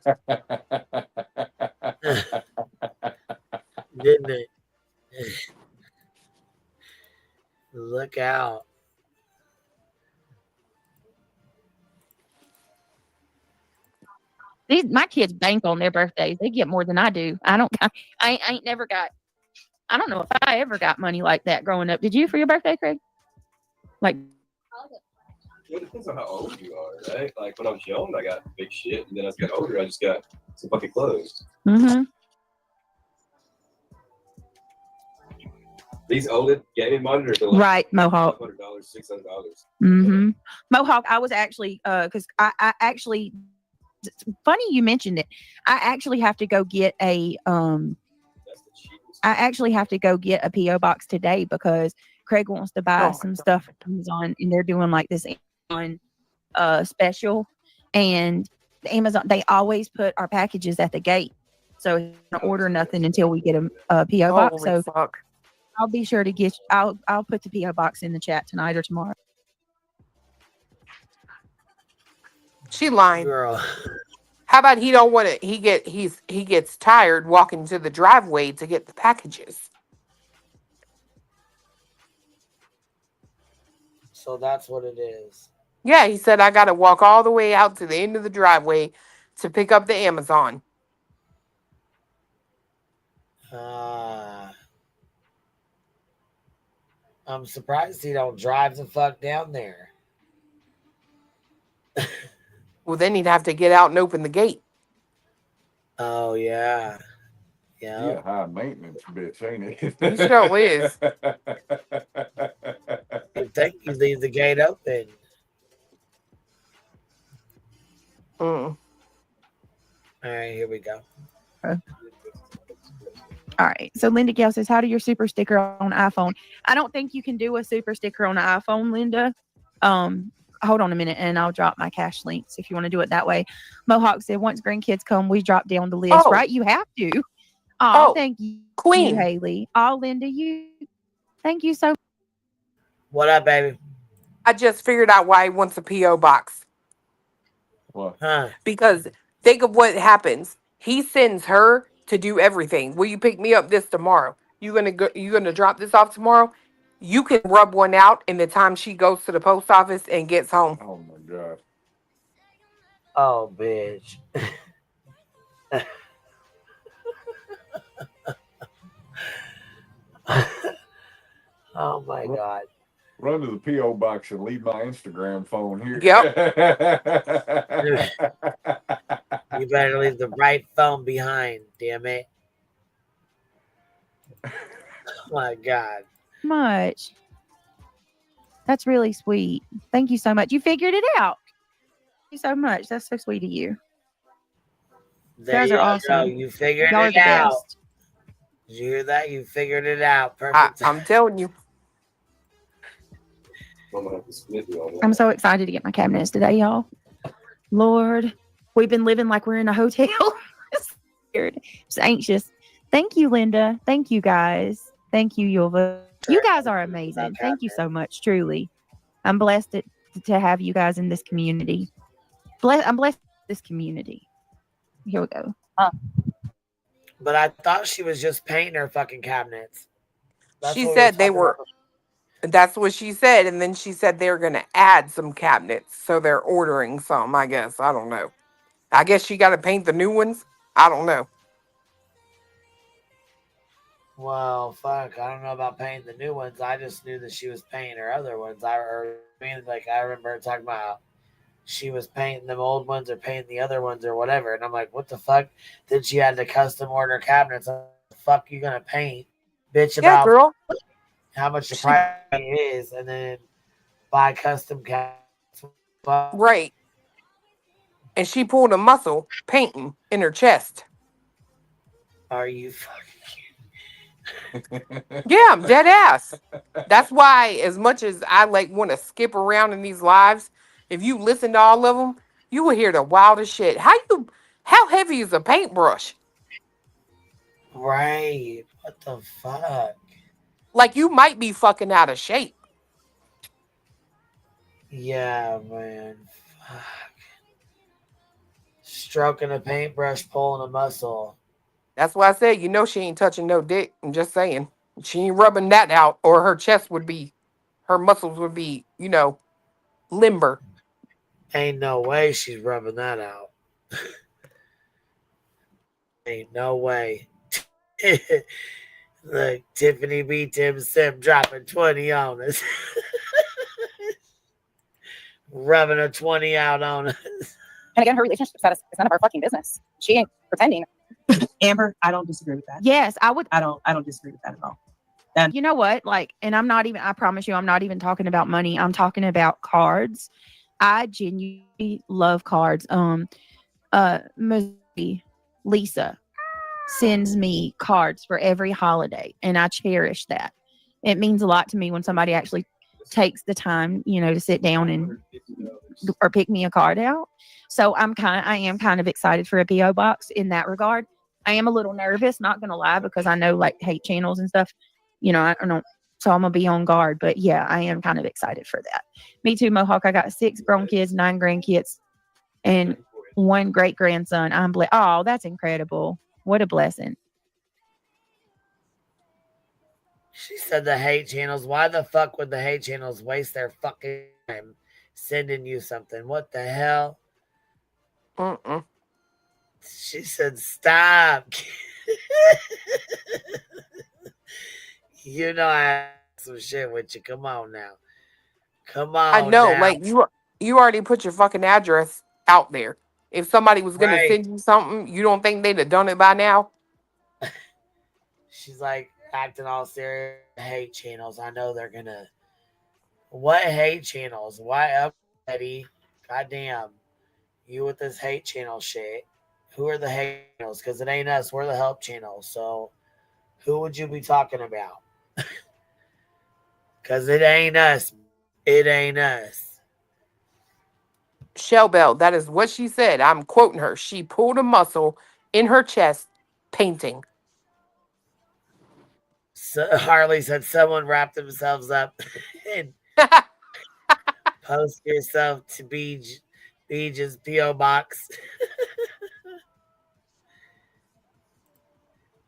Didn't it? Look out. My kids bank on their birthdays. They get more than I do. I ain't never got. I don't know if I ever got money like that growing up. Did you for your birthday, Craig? Like, It depends on how old you are, right? Like when I was young, I got big shit, and then as I got older, I just got some fucking clothes. mm-hmm. These OLED gaming monitors are like Right, Mohawk. $500, $600. Mm-hmm. Mohawk. I was actually because I actually. Funny you mentioned it. I actually have to go get a PO box today because Craig wants to buy some stuff at Amazon, and they're doing like this Amazon special. And the Amazon, they always put our packages at the gate, so we don't order nothing until we get a PO box. So fuck. I'll be sure to get. I'll put the PO box in the chat tonight or tomorrow. She lying. Girl. How about he don't want it? He gets tired walking to the driveway to get the packages. So that's what it is. Yeah, he said I got to walk all the way out to the end of the driveway to pick up the Amazon. I'm surprised he don't drive the fuck down there. Well, then he'd have to get out and open the gate. Oh yeah. Yeah. He a high maintenance bitch, ain't he? He sure is. You think you leave the gate open. Mm. All right, here we go. All right. So Linda Gale says, how do your super sticker on iPhone? I don't think you can do a super sticker on iPhone, Linda. Hold on a minute and I'll drop my cash links if you want to do it that way. Mohawk said, once grandkids come, we drop down the list, right? You have to. Oh, thank you, Queen. Haley. Oh, Linda, thank you so. What up, baby? I just figured out why he wants a P.O. box. What? Huh? Because think of what happens. He sends her to do everything. Will you pick me up this tomorrow? You gonna drop this off tomorrow? You can rub one out in the time she goes to the post office and gets home. Oh my god. Oh, bitch. Oh my god. Run to the P.O. box and leave my Instagram phone here. Yep. You better leave the right phone behind, damn it. Oh my god. Much. That's really sweet. Thank you so much. You figured it out. Thank you so much. That's so sweet of you. There You guys you are awesome. go. You figured Y'all are it the out. best. Did you hear that? You figured it out. Perfect. I'm telling you. I'm so excited to get my cabinets today, y'all. Lord, we've been living like we're in a hotel. Scared. Just anxious. Thank you, Linda. Thank you, guys. Thank you, Yulva. You guys are amazing. Thank you so much, truly. I'm blessed to have you guys in this community. I'm blessed with this community. Here we go. But I thought she was just painting her fucking cabinets. She said they were. That's what she said, and then she said they're gonna add some cabinets, so they're ordering some. I guess I don't know. I guess she got to paint the new ones. I don't know. Well, fuck. I don't know about painting the new ones. I just knew that she was painting her other ones. I remember her talking about she was painting them old ones or painting the other ones or whatever. And I'm like, what the fuck? Then she had to custom order cabinets. What the fuck you gonna paint, bitch? About girl. How much the price is, and then buy custom cabinets. Right. And she pulled a muscle painting in her chest. Are you fucking? Yeah, I'm dead ass. That's why, as much as I want to skip around in these lives, if you listen to all of them, you will hear the wildest shit. How heavy is a paintbrush? Right. What the fuck? Like, you might be fucking out of shape. Yeah, man. Fuck. Stroking a paintbrush, pulling a muscle. That's why I said, she ain't touching no dick. I'm just saying. She ain't rubbing that out, or her muscles would be, limber. Ain't no way she's rubbing that out. Ain't no way. Look, Tiffany B. Tim Sim dropping 20 on us. Rubbing a 20 out on us. And again, her relationship status is none of our fucking business. She ain't pretending. Amber, I don't disagree with that. Yes, I would. I don't disagree with that at all. And you know what? And I promise you, I'm not even talking about money. I'm talking about cards. I genuinely love cards. Lisa sends me cards for every holiday, and I cherish that. It means a lot to me when somebody actually takes the time, to sit down or pick me a card out. So I am kind of excited for a PO box in that regard. I am a little nervous, not gonna lie, because I know hate channels and stuff. I don't. So I'm gonna be on guard. But yeah, I am kind of excited for that. Me too, Mohawk. I got 6 grown kids, 9 grandkids, and 1 great grandson. I'm blessed. Oh, that's incredible. What a blessing. She said the hate channels. Why the fuck would the hate channels waste their fucking time sending you something? What the hell? She said, stop. I have some shit with you. Come on now. Come on. I know. Now. You already put your fucking address out there. If somebody was going to send you something, you don't think they'd have done it by now? she's like acting all serious. Hate channels. I know they're gonna. What hate channels? Why up, Eddie? Goddamn, you with this hate channel shit. Who are the hate channels? Because it ain't us. We're the help channel. So, who would you be talking about? Because it ain't us. It ain't us. Shell Bell, that is what she said. I'm quoting her. She pulled a muscle in her chest painting. So Harley said someone wrapped themselves up and post yourself to Beej's P.O. Box.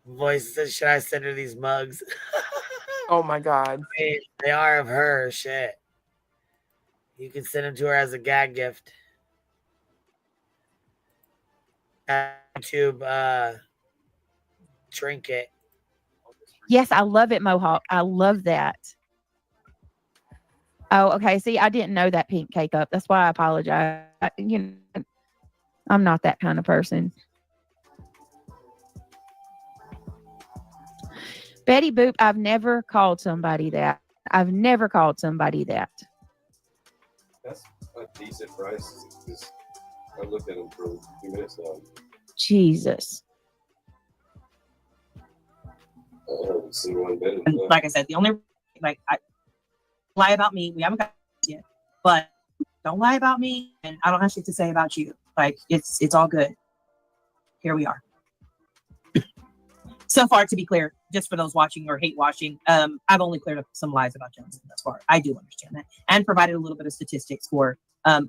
Voice says, should I send her these mugs? Oh my God. I mean, they are of her. Shit. You can send them to her as a gag gift. YouTube trinket. Yes, I love it, Mohawk. I love that. Oh, okay. See, I didn't know that pink cake up. That's why I apologize. I'm not that kind of person. Betty Boop, I've never called somebody that. I've never called somebody that. That's a decent price. I looked at them for a few minutes now. Jesus. See one bit. Like I said, the only I lie about me. We haven't got it yet, but don't lie about me, and I don't have shit to say about you. Like it's all good. Here we are. So far, to be clear, just for those watching or hate watching, I've only cleared up some lies about Johnson thus far. I do understand that, and provided a little bit of statistics for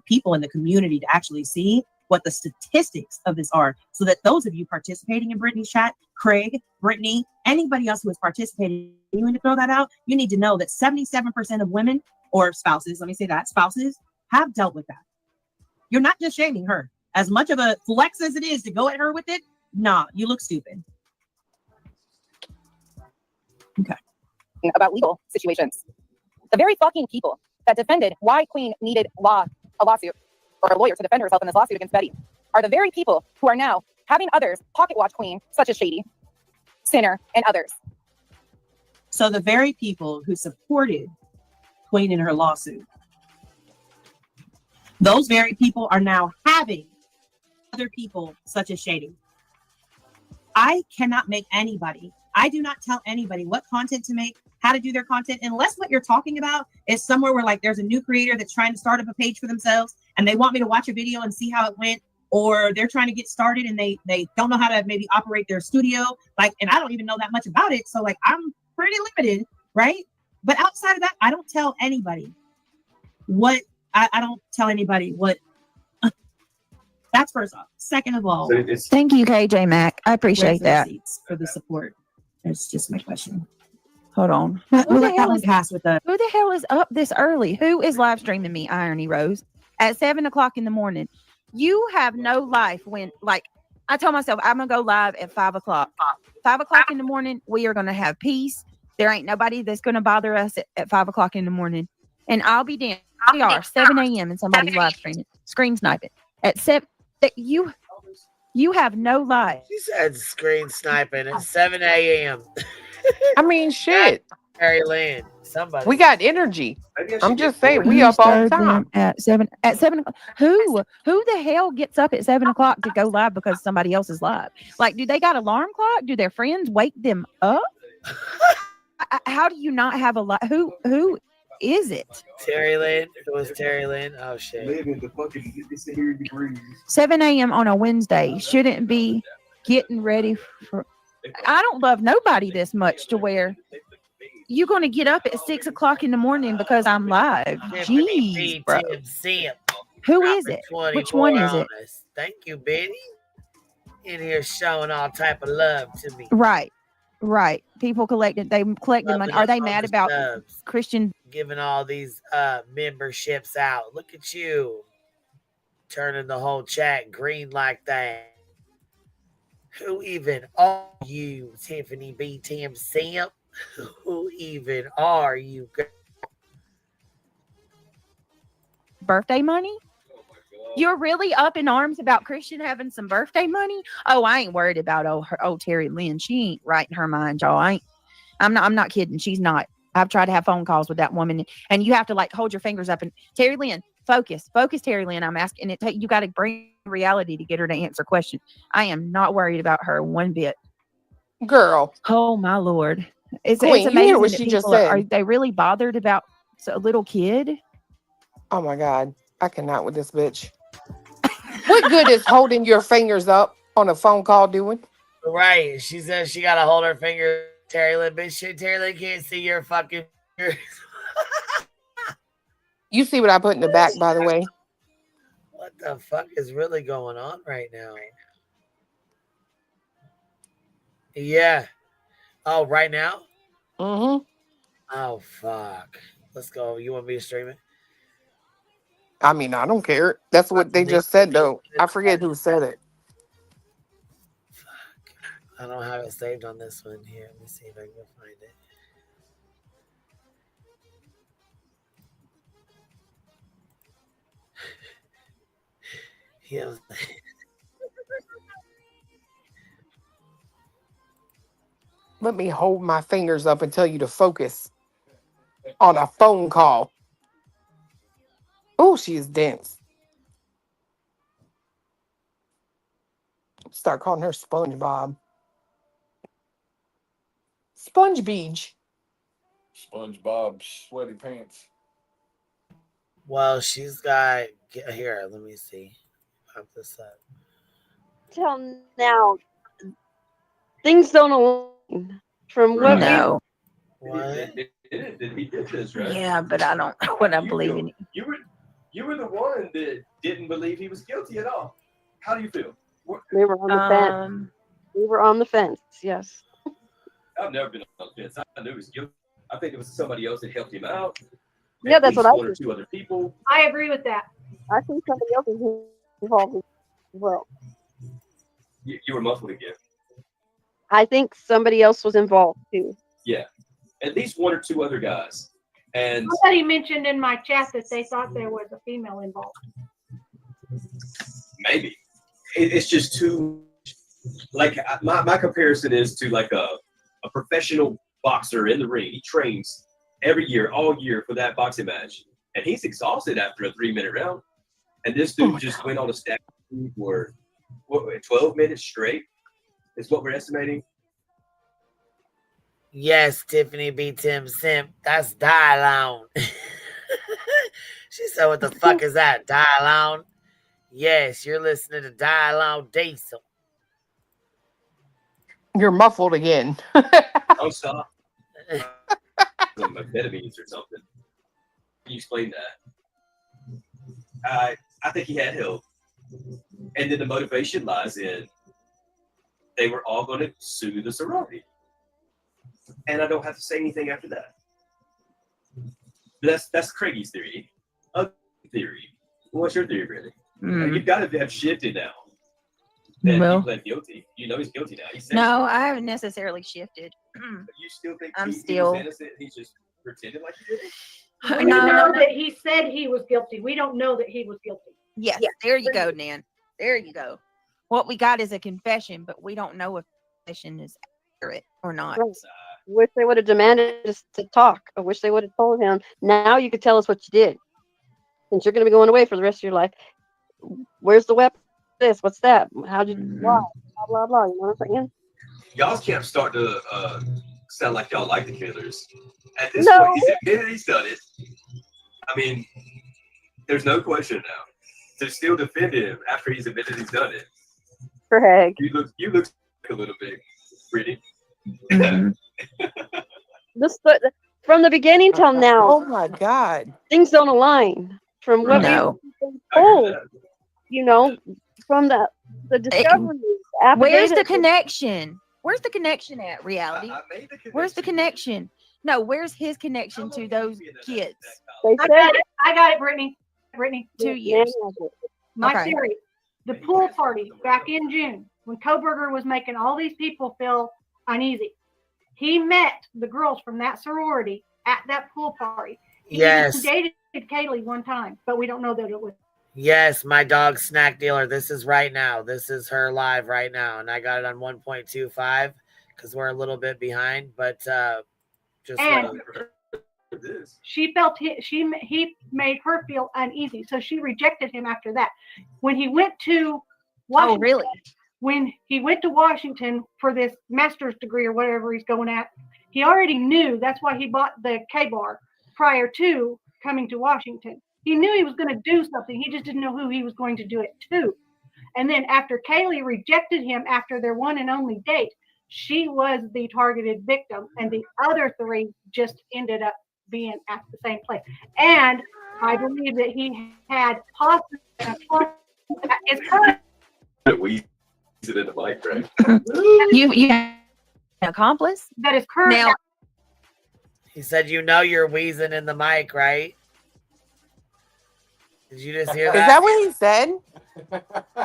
people in the community to actually see what the statistics of this are, so that those of you participating in Brittany's chat, Craig, Brittany, anybody else who is participating, you need to throw that out. You need to know that 77% of women or spouses, let me say that, spouses have dealt with that. You're not just shaming her. As much of a flex as it is to go at her with it, nah, you look stupid. Okay. About legal situations. The very fucking people that defended why Queen needed a lawsuit or a lawyer to defend herself in this lawsuit against Betty are the very people who are now having others pocket watch Queen, such as Shady, Sinner, and others. So the very people who supported Queen in her lawsuit, those very people are now having other people such as Shady. I cannot make anybody, I do not tell anybody what content to make, how to do their content, unless what you're talking about is somewhere where like there's a new creator that's trying to start up a page for themselves and they want me to watch a video and see how it went, or they're trying to get started and they don't know how to maybe operate their studio, like, and I don't even know that much about it, so like I'm pretty limited, right? But outside of that, I don't tell anybody what I don't tell anybody what. That's first off. Second of all, thank you, KJ Mac. I appreciate that for the support. That's just my question. Hold on. Who the hell is up this early? Who is live streaming me, Irony Rose, at 7 o'clock in the morning? You have no life when, like, I told myself I'm gonna go live at 5 o'clock. 5 o'clock in the morning, we are gonna have peace. There ain't nobody that's gonna bother us at 5 o'clock in the morning, and I'll be down. We are 7 a.m. and somebody's live streaming, screen sniping at 7. You have no life. She said screen sniping at 7 a.m. I mean, shit. Mary Lynn, somebody. We got energy. I'm just saying, we up all the time. At 7 o'clock. Who the hell gets up at 7 o'clock to go live because somebody else is live? Like, do they got alarm clock? Do their friends wake them up? How do you not have a live? Who is it? Terry Lynn. It was Terry Lynn. Oh shit. 7 a.m. on a Wednesday shouldn't be getting ready for. I don't love nobody this much to where you're going to get up at 6 o'clock in the morning because I'm live. Jeez, bro. Who is it? Which one is it? Thank you, Betty. In here showing all type of love to me. Right. People collected. They collected money. Are they mad about Christian giving all these memberships out? Look at you turning the whole chat green like that. Who even are you, Tiffany B. Tim Simp? Who even are you? Birthday money? You're really up in arms about Christian having some birthday money? Oh, I ain't worried about old Terry Lynn. She ain't right in her mind, y'all. I'm not kidding. She's not. I've tried to have phone calls with that woman, and you have to like hold your fingers up and Terry Lynn, focus, Terry Lynn. I'm asking it. You got to bring reality to get her to answer questions. I am not worried about her one bit. Girl. Oh my Lord. It's Queen, amazing you hear what that she just people said. are they really bothered about a little kid? Oh my God. I cannot with this bitch. What good is holding your fingers up on a phone call doing? Right. She says she got to hold her finger. Terry Lynn, bitch, shit. Terry Lynn can't see your fucking fingers. You see what I put in the back, by the way? What the fuck is really going on right now? Yeah. Oh, right now? Mm-hmm. Oh, fuck. Let's go. You want me to stream it? I mean, I don't care. That's what they just said, though. I forget who said it. Fuck. I don't have it saved on this one. Here, let me see if I can find it. Yeah. Let me hold my fingers up and tell you to focus on a phone call. Oh, she is dense. Start calling her SpongeBob. Sponge Beach. SpongeBob's sweaty pants. Well, she's got here. Let me see. Pop this up. Till now, things don't align from what No. What? He did this, right? Yeah, but I don't know what I believe in. You were the one that didn't believe he was guilty at all. How do you feel? we were on the fence. We were on the fence. Yes. I've never been on the fence. I knew he was guilty. I think it was somebody else that helped him out. Yeah, that's what I one or think. two other people. I agree with that. I think somebody else is involved as well. You were muffled again. I think somebody else was involved too. Yeah, at least one or two other guys. And somebody mentioned in my chat that they thought there was a female involved. maybe it's just too. Like my comparison is to like a professional boxer in the ring. He trains every year, all year for that boxing match, and he's exhausted after a 3-minute round. And this dude just went on a stack for 12 minutes straight. Is what we're estimating. Yes, Tiffany B. Tim Simp. That's dial on. She said, what the fuck is that? Dial on? Yes, you're listening to Dial on Diesel. You're muffled again. Oh, stop. Some amphetamines or something. Can you explain that? I think he had help. And then the motivation lies in they were all going to sue the sorority. And I don't have to say anything after that. But that's Craigie's theory. Other theory. What's your theory, really? You've got to have shifted now. That he pled guilty. You know he's guilty now. No, I haven't necessarily shifted. You still think I'm he still was innocent? He's just pretending like he did it? We know that he said he was guilty. We don't know that he was guilty. Yes, there you go, Nan. There you go. What we got is a confession, but we don't know if the confession is accurate or not. Right. Wish they would have demanded us to talk. I wish they would have told him, now you could tell us what you did. Since you're going to be going away for the rest of your life. Where's the weapon? This? What's that? How'd you why? Blah, blah, blah. You know what I'm saying? Y'all's camp start to sound like y'all like the killers. At this point, he's admitted he's done it. I mean, there's no question now. To still defend him after he's admitted he's done it. Craig. You look a little bit pretty. From the beginning till now. Oh my God. Things don't align. From what we've been told. You know, from the discovery. Where's the connection? Where's the connection at, reality? Where's the connection? No, where's his connection to those kids? I got it, Brittany. 2 years. My theory, the pool party back in June, when Koberger was making all these people feel uneasy, he met the girls from that sorority at that pool party. He even dated Kaylee one time, but we don't know that it was. Yes, my dog snack dealer. This is right now. This is her live right now, and I got it on 1.25 because we're a little bit behind. But just And wait. she felt he made her feel uneasy, so she rejected him after that. When he went to Washington, really? When he went to Washington for this master's degree or whatever he's going at, he already knew. That's why he bought the K-bar prior to coming to Washington. He knew he was going to do something. He just didn't know who he was going to do it to. And then after Kaylee rejected him after their one and only date, she was the targeted victim, and the other three just ended up being at the same place. And I believe that he had possibly his current. It in the mic, right? You an accomplice? That is current. Now, He said, "You know you're wheezing in the mic, right?" Did you just hear that? Is that what he said?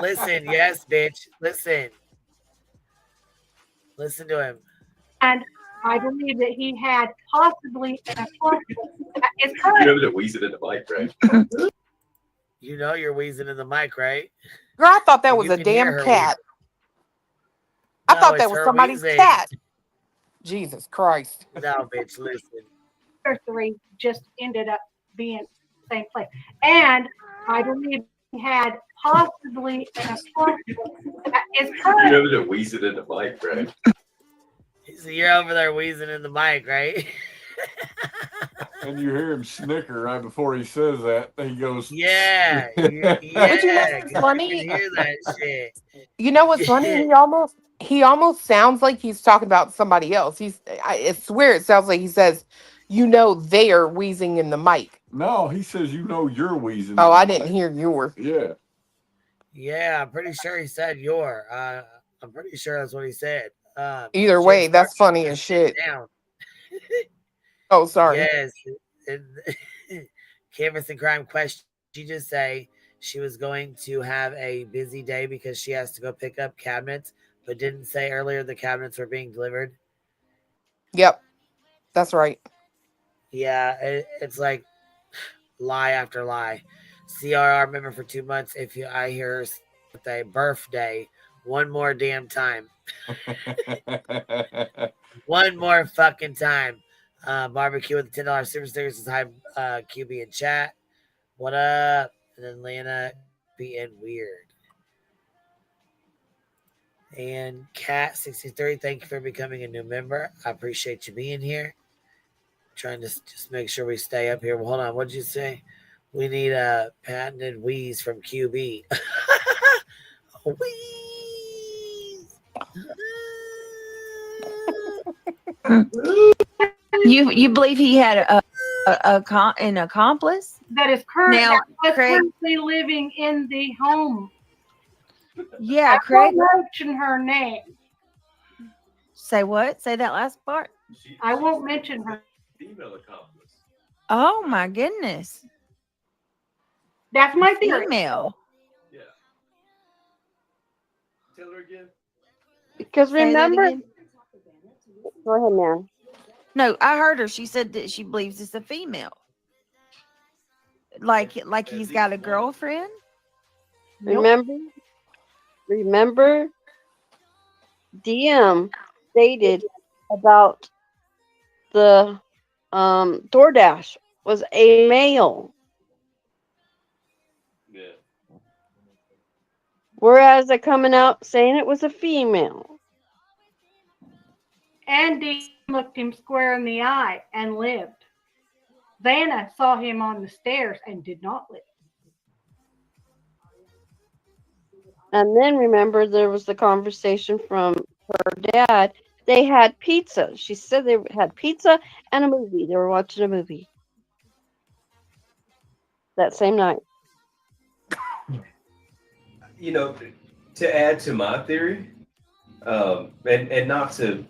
Listen, yes, bitch. Listen. Listen to him. And I believe that he had possibly an accomplice. His You current. know that wheezing in the mic, right? You know you're wheezing in the mic, right? Girl, I thought that And was you a can hear damn her cat. No, I thought that it's was her somebody's wheezing. cat. Jesus Christ. No, bitch, listen. Three just ended up being the same place. And I believe he had possibly an accomplice. His You current. know that wheezing in the mic, right? So you're over there wheezing in the mic, right? And you hear him snicker right before he says that. He goes, Yeah, But you know yeah. what's 'Cause funny? you can hear that shit. You know what's funny? He almost sounds like he's talking about somebody else. I swear it sounds like he says, "You know, they're wheezing in the mic." No, he says, "You know you're wheezing." Oh, I didn't hear your. Yeah. Yeah, I'm pretty sure he said your. I'm pretty sure that's what he said. Either Shit, way, that's start funny this as shit. down. Oh, sorry. Yes. Canvas and crime question. She just say she was going to have a busy day because she has to go pick up cabinets, but didn't say earlier the cabinets were being delivered. Yep, that's right. Yeah, it's like lie after lie. CRR member for 2 months. I hear her birthday one more damn time. One more fucking time. Barbecue with the $10 super stickers is hi QB in chat. What up? And then Lana being weird. And Cat63, thank you for becoming a new member. I appreciate you being here. Trying to just make sure we stay up here. Well, hold on. What did you say? We need a patented wheeze from QB. Wheeze. you believe he had an accomplice? That is currently Craig, living in the home. Yeah, I Craig. won't mention her name. Say what? Say that last part. I won't mention her. Female accomplice. Oh my goodness. That's my theory. Female. Yeah. Tell her again. Because Say that remember, again. go ahead, man. No, I heard her. She said that she believes it's a female. Like he's got a girlfriend. Remember, DM stated about the DoorDash was a male. Yeah. Whereas they're coming out saying it was a female. Andy looked him square in the eye and lived. Vanna saw him on the stairs and did not live. And then remember, there was the conversation from her dad. They had pizza. She said they had pizza and a movie. They were watching a movie that same night. You know, to add to my theory, and not to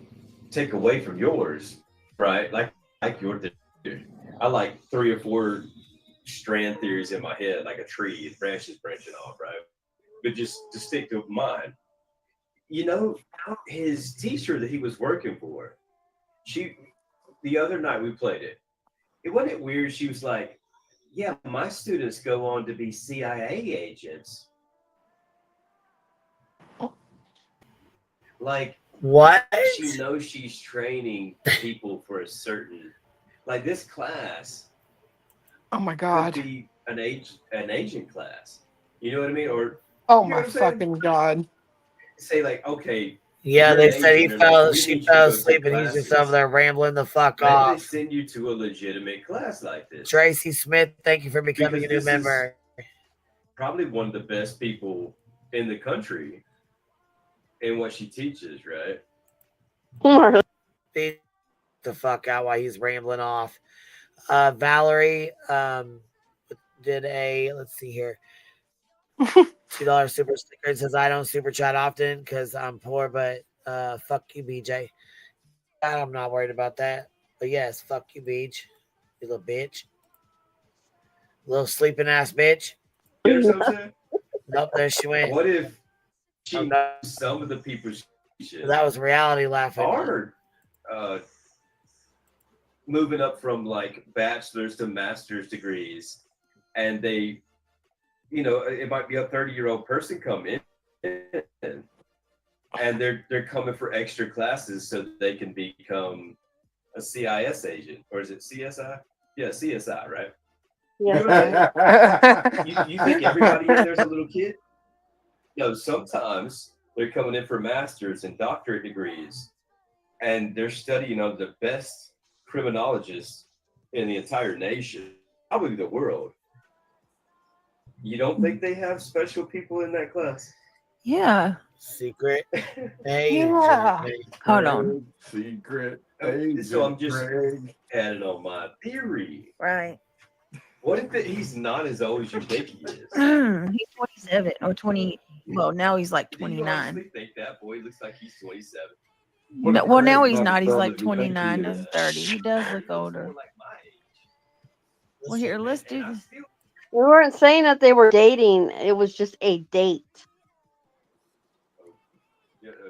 take away from yours, right? Like your theory. I like 3 or 4 strand theories in my head, like a tree, branches branching off, right? But just to stick to mine, you know, his teacher that he was working for, the other night we played it. It wasn't weird. She was like, Yeah, my students go on to be CIA agents. Like, what? She knows she's training people for a certain, like this class. Oh my God. Could be an agent class. You know what I mean? Or Oh you know my what I'm saying? fucking God. Say like, okay. Yeah, you're they an said agent. They're like, we she need you to fell go asleep take and he's just classes. over there rambling the fuck Maybe they off. send you to a legitimate class like this. Tracy Smith, thank you for becoming Because a new this is member. probably one of the best people in the country in what she teaches, right? Beat the fuck out while he's rambling off. Valerie did a, let's see here, $2 super sticker. It says I don't super chat often because I'm poor, but fuck you, BJ. I'm not worried about that. But yes, fuck you, Beach. You little bitch. Little sleeping ass bitch. You know what I'm saying? Nope, there she went. What if she Oh, no. knows some of the people she teaches That was reality laughing. are moving up from like bachelor's to master's degrees, and they, you know, it might be a 30-year-old person come in, and they're coming for extra classes so that they can become a CIS agent, or is it CSI? Yeah, CSI, right? Yeah. You think everybody in there's a little kid? No, sometimes they're coming in for master's and doctorate degrees, and they're studying under the best criminologists in the entire nation, probably the world. You don't think they have special people in that class? Yeah. Secret agent. Yeah. Hold on. Secret agent. So I'm just Greg. adding on my theory. Right. What if he's not as old as you think he is? He's 27 or 20. Well, now he's like Do you 29. honestly think that boy looks like he's 27? No, well, now he's not. He's like 29 or 30. He does look older. Well, here, let's do this. We weren't saying that they were dating. It was just a date,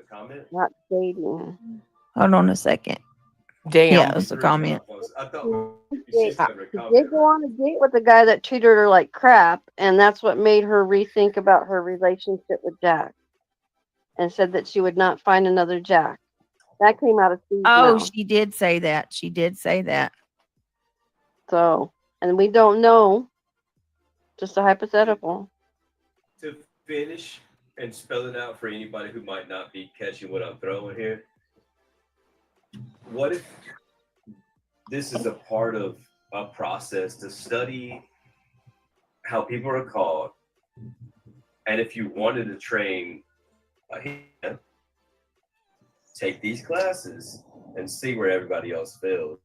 Comment? not dating. Hold on a second. Damn. Yeah, it was a comment. I thought She did go on a date with a guy that treated her like crap, and that's what made her rethink about her relationship with Jack, and said that she would not find another Jack. That came out of Steve's Oh, mouth. she did say that. She did say that. So, and we don't know. Just a hypothetical. To finish and spell it out for anybody who might not be catching what I'm throwing here. What if this is a part of a process to study how people are called, and if you wanted to train a hand, take these classes and see where everybody else failed.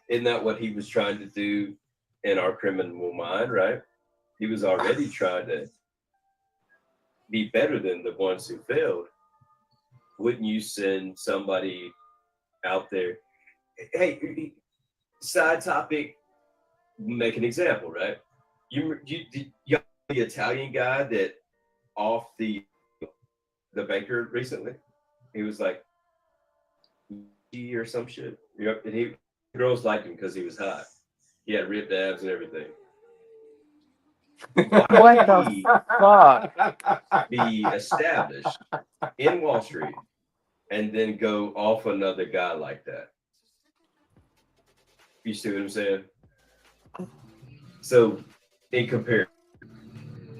Isn't that what he was trying to do in our criminal mind, right? He was already trying to be better than the ones who failed. Wouldn't you send somebody out there? Hey, side topic, make an example, right? You the Italian guy that off the banker recently, he was like, or some shit. And girls liked him because he was hot. He had ripped abs and everything. What the fuck? Be established in Wall Street and then go off another guy like that. You see what I'm saying? So, in comparison,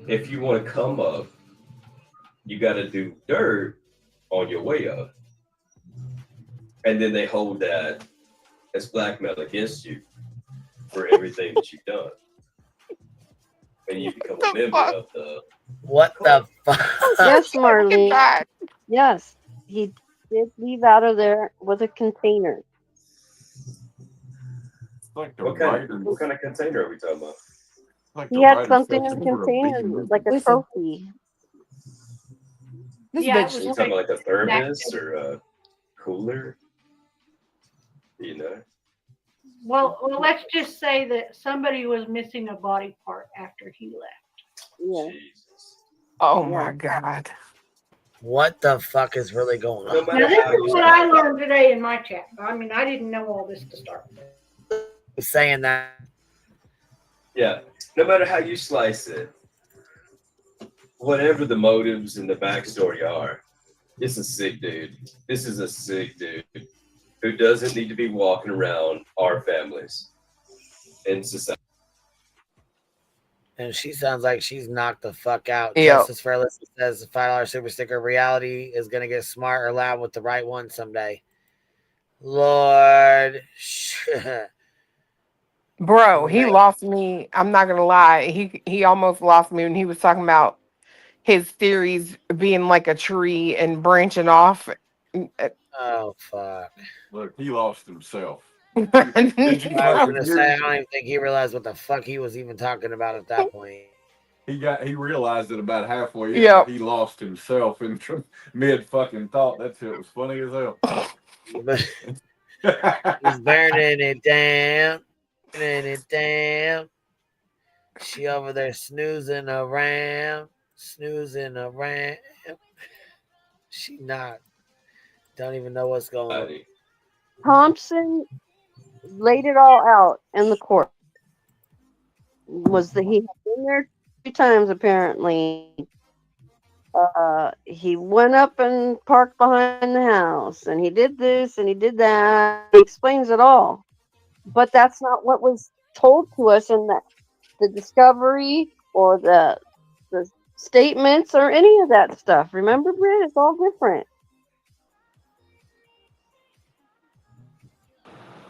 if you want to come up, you got to do dirt on your way up. And then they hold that as blackmail against you for everything that you've done. And you become a member of the... What the fuck? Yes, Marlene. Yes, he did leave out of there with a container. What kind of container are we talking about? He had something in the container, like a trophy. This Yeah, bitch, you talking about like a thermos or a cooler? You know? Well, let's just say that somebody was missing a body part after he left. Yeah. Oh my God. What the fuck is really going on? Now, this is what I learned today in my chat. I mean, I didn't know all this to start with. Saying that. Yeah, no matter how you slice it, whatever the motives and the backstory are, it's a sick dude. This is a sick dude who doesn't need to be walking around our families in society. And she sounds like she's knocked the fuck out. Yep. Justice Fairless says the $5 super sticker reality is going to get smart or loud with the right one someday. Lord. Bro, he lost me. I'm not gonna lie. He almost lost me when he was talking about his theories being like a tree and branching off. Oh, fuck. Look, he lost himself. I was going to say, I don't even think he realized what the fuck he was even talking about at that point. He realized it about halfway in. Yep. He lost himself in mid fucking thought. That shit was funny as hell. He's burning it down. Burning it down. She over there snoozing around. Snoozing around. She not. Don't even know what's going on. Thompson laid it all out in the court. He had been there 2 times apparently. He went up and parked behind the house, and he did this and he did that. He explains it all, but that's not what was told to us in the discovery or the statements or any of that stuff. Remember, Britt? It's all different.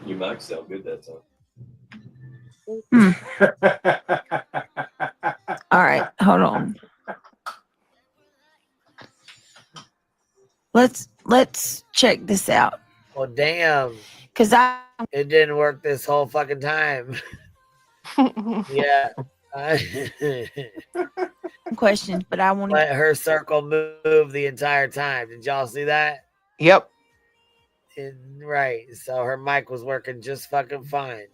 You might sound good that time. All right, hold on. Let's check this out. Well, damn. Because it didn't work this whole fucking time. Yeah. Questions, but I want to let her circle move the entire time. Did y'all see that? Yep. Right. So her mic was working just fucking fine.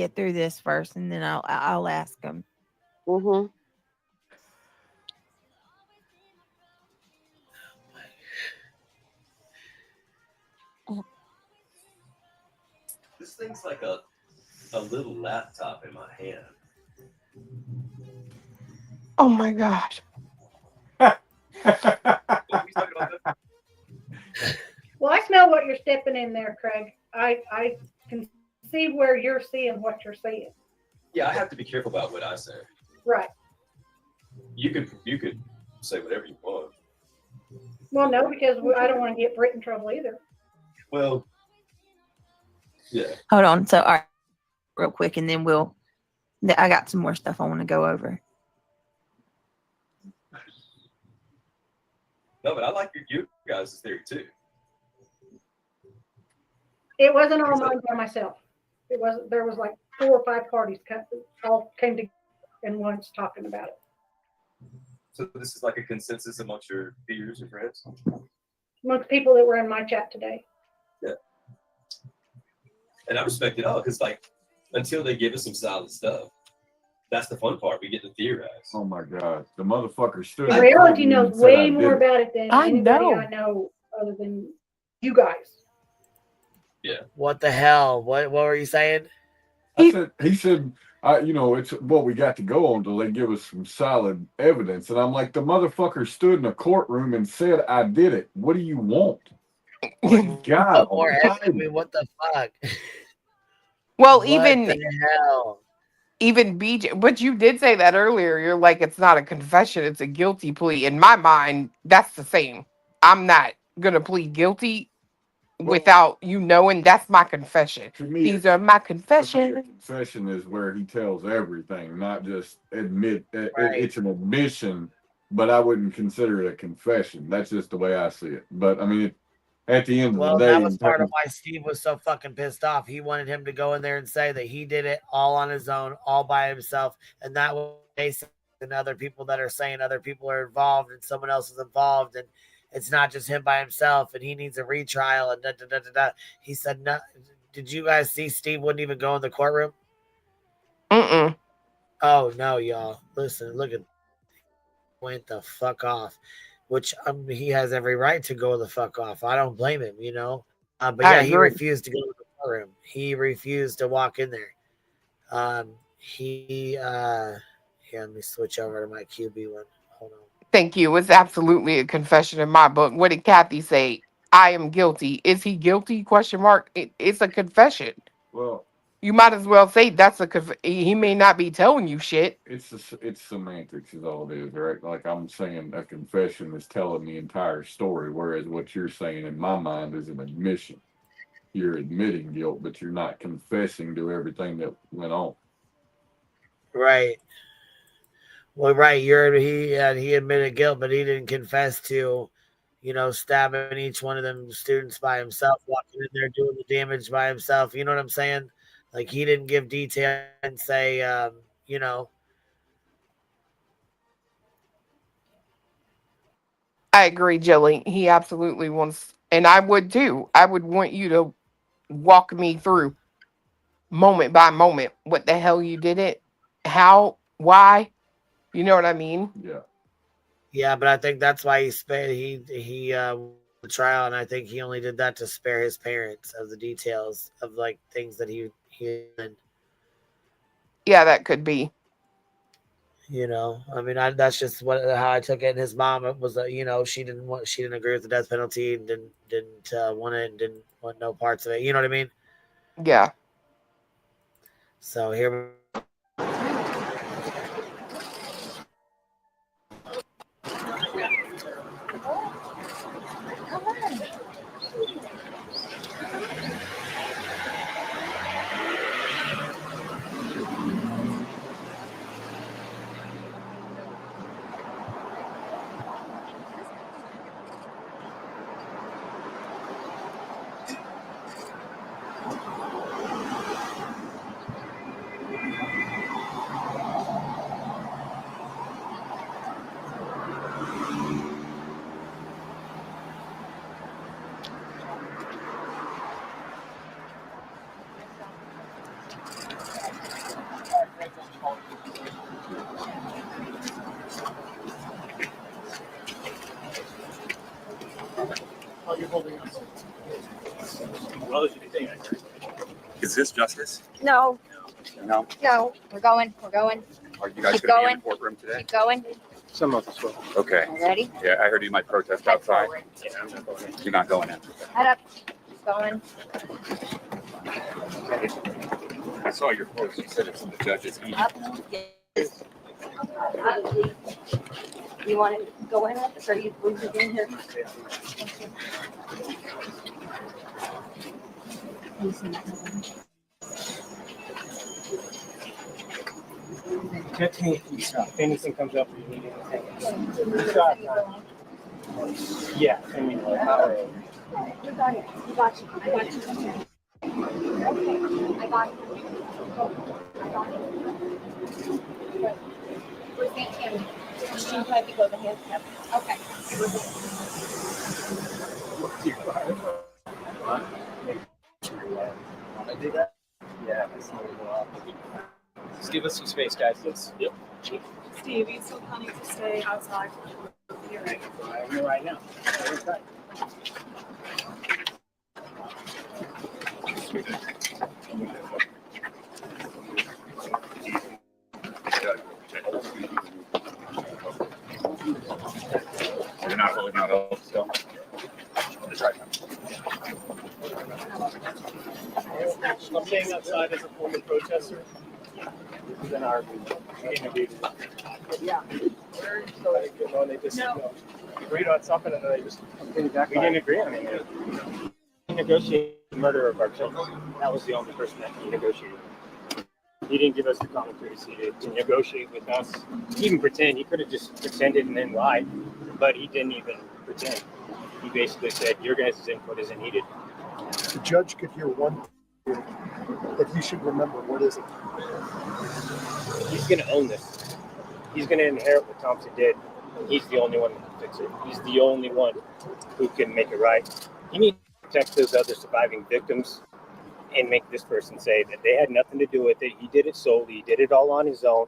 get through this first, and then I'll ask him. Mm-hmm. This thing's like a little laptop in my hand. Oh my gosh. Well, I smell what you're stepping in there, Craig. I can see where you're seeing what you're seeing. Yeah, I have to be careful about what I say. Right. You could say whatever you want. Well, no, because I don't want to get Britt in trouble either. Well, yeah. Hold on. So, all right, real quick, and then I got some more stuff I want to go over. No, but I like you guys' theory too. It wasn't all mine by myself. There was like 4 or 5 parties all came together and once talking about it. So this is like a consensus amongst your peers or friends? Amongst people that were in my chat today. Yeah. And I respect it all because, like, until they give us some solid stuff, that's the fun part. We get to theorize. Oh my God, the motherfucker stood. Reality knows way more about it than I anybody know. I know other than you guys. Yeah. What the hell? What were you saying? He said, it's what we got to go on till they give us some solid evidence. And I'm like, the motherfucker stood in a courtroom and said, I did it. What do you want? God, More evidence. I mean, what the fuck? Well, what even the hell? Even BJ, but you did say that earlier. You're like, it's not a confession, it's a guilty plea. In my mind, that's the same. I'm not gonna plead guilty without you knowing that's my confession. These are my confessions. Confession is where he tells everything, not just admit. Right. It's an admission, but I wouldn't consider it a confession. That's just the way I see it. But I mean, at the end of the day, that was part of why Steve was so fucking pissed off. He wanted him to go in there and say that he did it all on his own, all by himself, and that way and other people that are saying other people are involved and someone else is involved, and it's not just him by himself, and he needs a retrial and da da da da da. He said, "No." Did you guys see Steve wouldn't even go in the courtroom? Mm-mm. Oh no, y'all! Listen, look at went the fuck off. Which he has every right to go the fuck off. I don't blame him, But yeah, he refused to go to the courtroom. He refused to walk in there. Here, let me switch over to my QB one. Hold on. Thank you. It's absolutely a confession in my book. What did Kathy say? I am guilty. Is he guilty? Question mark. It's a confession. Well, you might as well say that's he may not be telling you shit. It's semantics is all it is, right? Like I'm saying a confession is telling the entire story, whereas what you're saying in my mind is an admission. You're admitting guilt, but you're not confessing to everything that went on. Right. Well, right. He admitted guilt, but he didn't confess to, stabbing each one of them students by himself, walking in there doing the damage by himself. You know what I'm saying? Like he didn't give detail and say, I agree, Jilly. He absolutely wants, and I would too. I would want you to walk me through moment by moment what the hell you did it, how, why. You know what I mean? Yeah. Yeah, but I think that's why he spared the trial, and I think he only did that to spare his parents of the details of like things that he did. Yeah, that could be. I mean, that's just how I took it. And his mom was, she didn't agree with the death penalty, and didn't want it, and didn't want no parts of it. You know what I mean? Yeah. So here. Is this justice? No, No. no, we're going. Are you guys Keep going to be in going. the courtroom today? Keep going. Some of us will. Okay. Ready? Yeah, I heard you might protest outside. Yeah, I'm not going in. You're not going in. Head up. Keep going. I saw your post. You said it's in the judge's email. Up. Yes. You want to go in with us, or you move it in here? Just hang it yourself. If anything comes up, you need anything. Yeah, I mean, like, You got it. You got you. I got you. Okay. I got you. Where's Aunt Tammy? She might be going to handicap. Okay. Want to do that? Yeah, just give us some space, guys. Yep. Steve, it's so funny to stay outside. You're right. I'm here right now. You're not holding out hope still. I'm staying outside as a former protester. Then our interview. Yeah. They just agreed on something, and then they just we didn't agree on anything. He negotiated the murder of our children. That was the only person that he negotiated. He didn't give us the common courtesy to negotiate with us. He even pretend. He could have just pretended and then lied, but he didn't even pretend. He basically said, your guys' input isn't needed. The judge could hear one thing that he should remember. What is it? He's going to own this. He's going to inherit what Thompson did. He's the only one that can fix it. He's the only one who can make it right. You need to protect those other surviving victims and make this person say that they had nothing to do with it. He did it solely. He did it all on his own,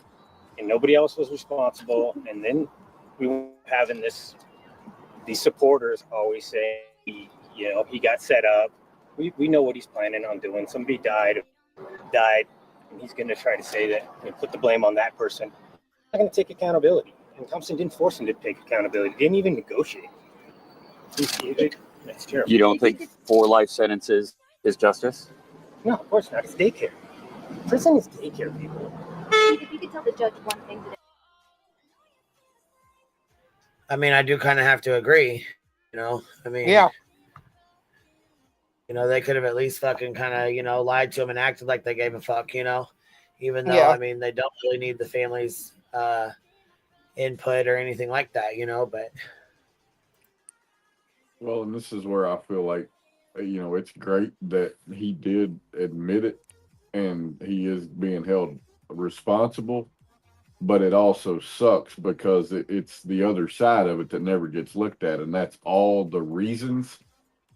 and nobody else was responsible. And then we were having these supporters always say, he got set up. We know what he's planning on doing. Somebody died, and he's going to try to say that, put the blame on that person. Not going to take accountability. And Thompson didn't force him to take accountability. Didn't even negotiate. That's terrible. You don't think 4 life sentences is justice? No, of course not. It's daycare. Prison is daycare, people. If you could tell the judge one thing today. I mean, I do kind of have to agree. I mean, Yeah. They could have at least fucking kind of, lied to him and acted like they gave a fuck, even though, Yeah. I mean, they don't really need the family's input or anything like that, but. Well, and this is where I feel like, it's great that he did admit it and he is being held responsible, but it also sucks because it's the other side of it that never gets looked at. And that's all the reasons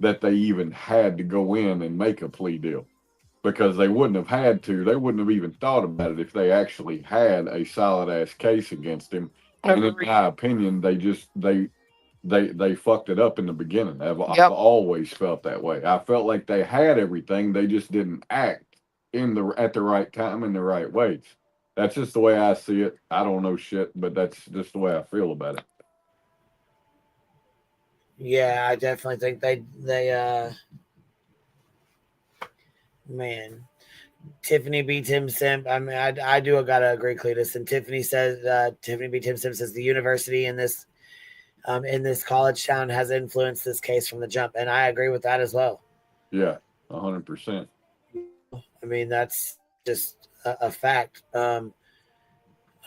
that they even had to go in and make a plea deal, because they wouldn't have had to. They wouldn't have even thought about it if they actually had a solid ass case against him. And in my opinion, they fucked it up in the beginning. I've always felt that way. I felt like they had everything. They just didn't act at the right time in the right ways. That's just the way I see it. I don't know shit, but that's just the way I feel about it. Yeah, I definitely think they man, Tiffany B. Tim Simp. I mean, I do gotta agree, Cletus. And Tiffany B. Tim Simp says the university in this college town has influenced this case from the jump, and I agree with that as well. Yeah, 100%. I mean, that's just a fact.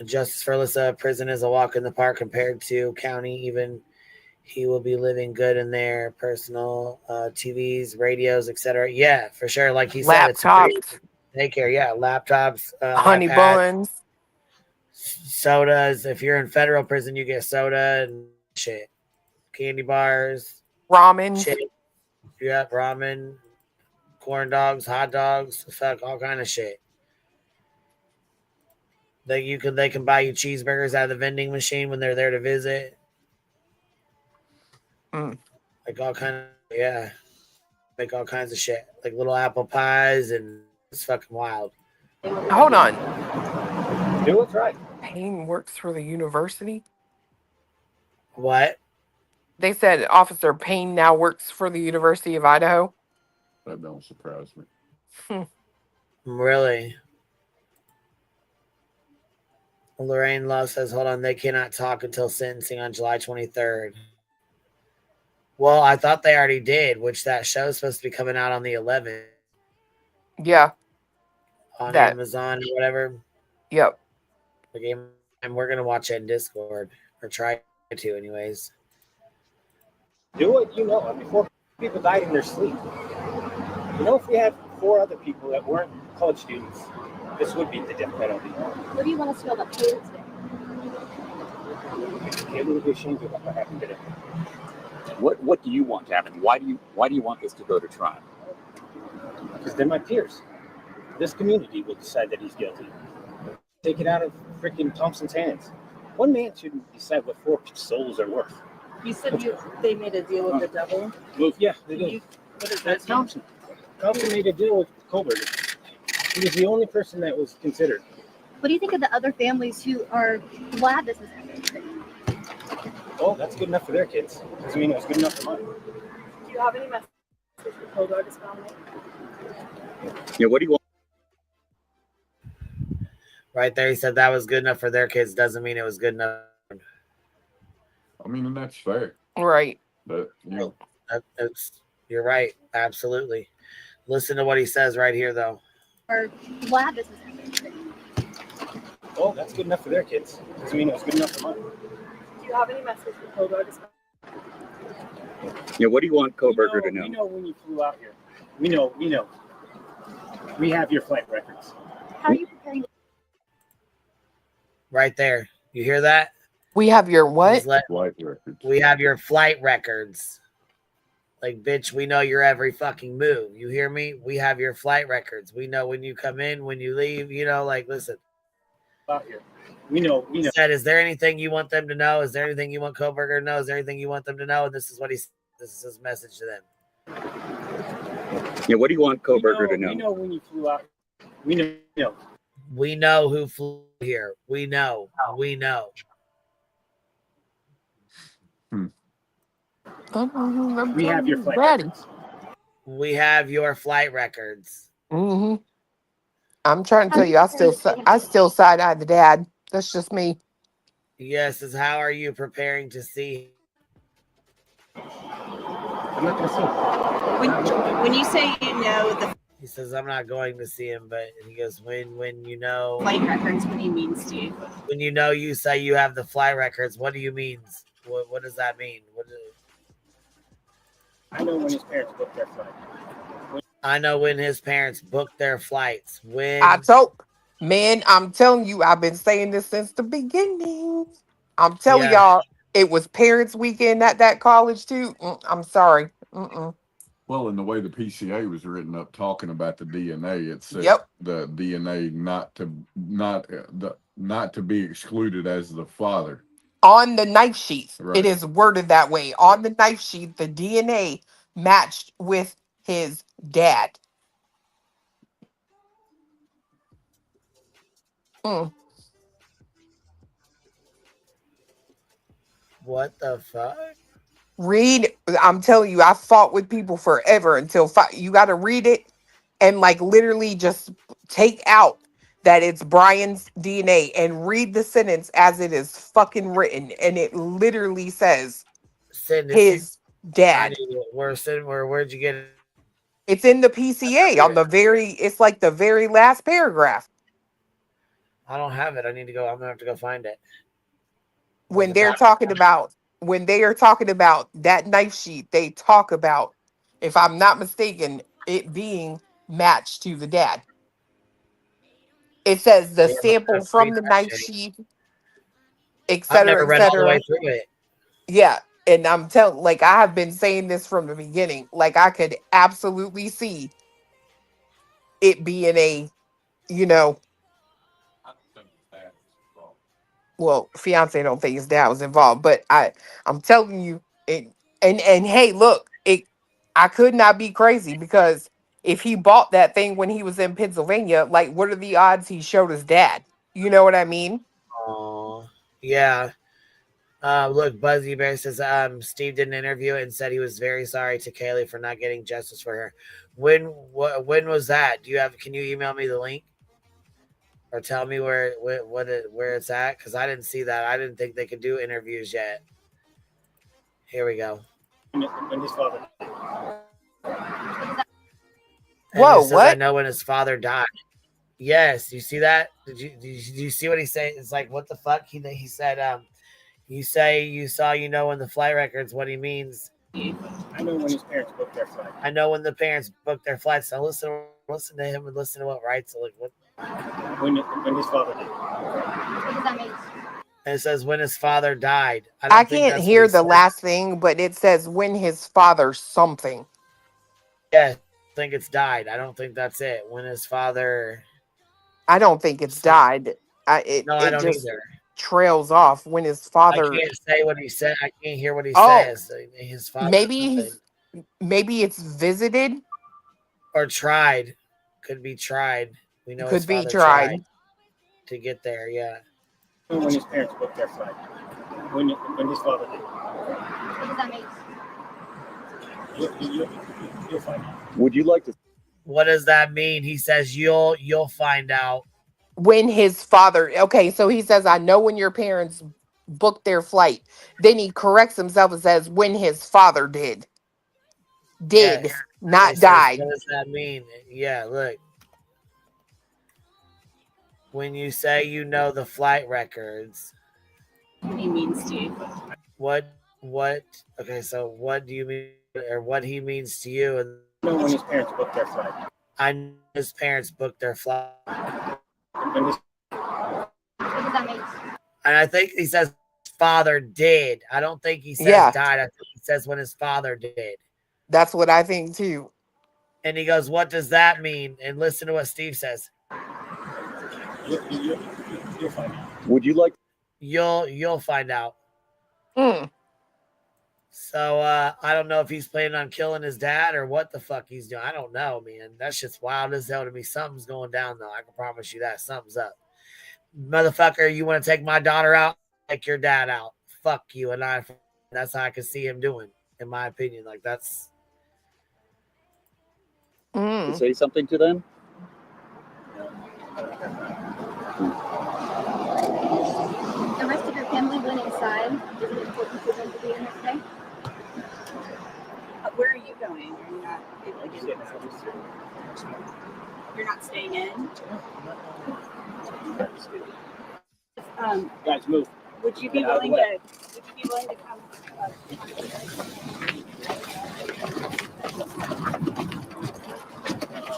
Justice for Alyssa, prison is a walk in the park compared to county. Even he will be living good in their personal TVs, radios, etc. Yeah, for sure. Like he said, it's daycare. Yeah, laptops, honey iPads, buns, sodas. If you're in federal prison, you get soda and shit, candy bars, ramen. Shit. Yeah, ramen, corn dogs, hot dogs, fuck, all kind of shit. They can buy you cheeseburgers out of the vending machine when they're there to visit. Like all kind of make all kinds of shit, like little apple pies, and it's fucking wild. Hold on. Do what's right. Payne works for the university. What? They said Officer Payne now works for the University of Idaho. That don't surprise me. Really? Lorraine Love says, hold on, they cannot talk until sentencing on July 23rd. Well, I thought they already did, which that show's supposed to be coming out on the 11th. Yeah. On Amazon or whatever. Yep. The game, and we're going to watch it in Discord, or try to anyways. Do what you know. Before people died in their sleep. If we had 4 other people that weren't college students, this would be the death penalty. What do you want us to feel about Taylor today? Can't really be ashamed of what happened today. What do you want to happen? Why do you want this to go to trial? Because they're my peers. This community will decide that he's guilty. Take it out of freaking Thompson's hands. One man shouldn't decide what 4 souls are worth. You said they made a deal with the devil? Yeah, they did. What is That's that? Thompson. Thompson made a deal with Kohlberger. He was the only person that was considered. What do you think of the other families who are glad this is happening? Oh, that's good enough for their kids. Doesn't mean it was good enough for mine. Do you have any messages for Kohlberger's family? Yeah, what do you want? Right there, he said that was good enough for their kids. Doesn't mean it was good enough. I mean, and that's fair. Right. But, you're right. Absolutely. Listen to what he says right here, though. Are glad this is happening. Oh, that's good enough for their kids. Doesn't mean it was good enough for mine. Do you have any messages for Kohlberger's family? Yeah, what do you want Kohlberger to know? We know when you flew out here. We know. We have your flight records. How are you preparing? Right there. You hear that? We have your what? Flight records. We have your flight records. Like, bitch, we know your every fucking move. You hear me? We have your flight records. We know when you come in, when you leave. Listen. Out here. We know. He said, is there anything you want them to know? Is there anything you want Kohlberger to know? Is there anything you want them to know? And this is what this is his message to them. Yeah, what do you want Kohlberger to know? We know when you flew out. We know. We know who flew here. We know. We know. We have your flight ready. We have your flight records. Mm-hmm. I'm trying to tell you, I still side eye the dad. That's just me. Yes, is how are you preparing to see? I'm not going to see him. When you say you know the He says, I'm not going to see him, but he goes, when you know flight records, what he means to you. when you know you say you have the flight records, what do you mean? What does that mean? I know when his parents booked their flight. I know when his parents booked their flights. Man, I'm telling you, I've been saying this since the beginning. I'm telling Yeah. y'all, it was parents' weekend at that college too. I'm sorry. Mm-mm. Well, in the way the PCA was written up, talking about the DNA, it said the DNA not to be excluded as the father. On the knife sheet, Right. it is worded that way. On the knife sheet, the DNA matched with his dad. What the fuck? Read. I'm telling you, I fought with people forever until you got to read it and like literally just take out that it's Brian's DNA and read the sentence as it is fucking written, and it literally says Send it. his dad. Where'd you get it? It's in the PCA on the it's like the very last paragraph. I don't have it. I need to go. I'm gonna have to go find it. When they are talking about that knife sheet, they talk about, if I'm not mistaken, it being matched to the dad. It says the sample from the knife sheet, et I've cetera, never et read all the way cetera. through it. Yeah. And I'm telling, like, I have been saying this from the beginning. Like, I could absolutely see it being a, you know, well, fiance don't think his dad was involved, but I'm telling you, and hey, look, I could not be crazy, because if he bought that thing when he was in Pennsylvania, like, what are the odds he showed his dad? You know what I mean? Oh, yeah. Look, Buzzy Bear says Steve did an interview and said he was very sorry to Kaylee for not getting justice for her. When was that? Can you email me the link? Or tell me where it's at? Because I didn't see that. I didn't think they could do interviews yet. Here we go. When his father. Whoa, says, what? I know when his father died. Yes, you see that? Did you see what he said? It's like, what the fuck? He said, you say you saw, in the flight records, what he means. I know when his parents booked their flight. I know when the parents booked their flights. So listen to him and listen to what writes. Like what? When his father died. What does that mean? And it says when his father died. I can't hear the last thing, but it says when his father something. Yeah, I think it's died. I don't think that's it. When his father. I don't think it's died. I don't just either. Trails off when his father. I can't say what he said. I can't hear what he Oh, says. His father. Maybe it's visited or tried. Could be tried. We know his could be father tried to get there. Yeah. When his parents booked their flight. When his father died. What does that mean? You'll find out. Would you like to? What does that mean? He says you'll find out. When his father. Okay, so he says, I know when your parents booked their flight. Then he corrects himself and says when his father did. Yes. Not Says, died. what does that mean? Yeah, look. When you say the flight records. What he means to you. What? Okay, so what do you mean, or what he means to you? And I know when his parents booked their flight. I know his parents booked their flight. What does that mean? And I think he says father did. I don't think he says died. I think he says when his father did. That's what I think too. And he goes, what does that mean? And listen to what Steve says. You'll find out. Would you like? You'll find out. So I don't know if he's planning on killing his dad or what the fuck he's doing. I don't know, man. That shit's wild as hell to me. Something's going down though. I can promise you that. Something's up. Motherfucker, you want to take my daughter out? Take your dad out. Fuck you. And that's how I can see him doing, in my opinion. Like that's To say something to them? The rest of your family went inside. Is it important for them to be in this day? Where are you going? Are you not able to get in? You're not staying in? Guys, move. Would you be Get out of the willing way. to come?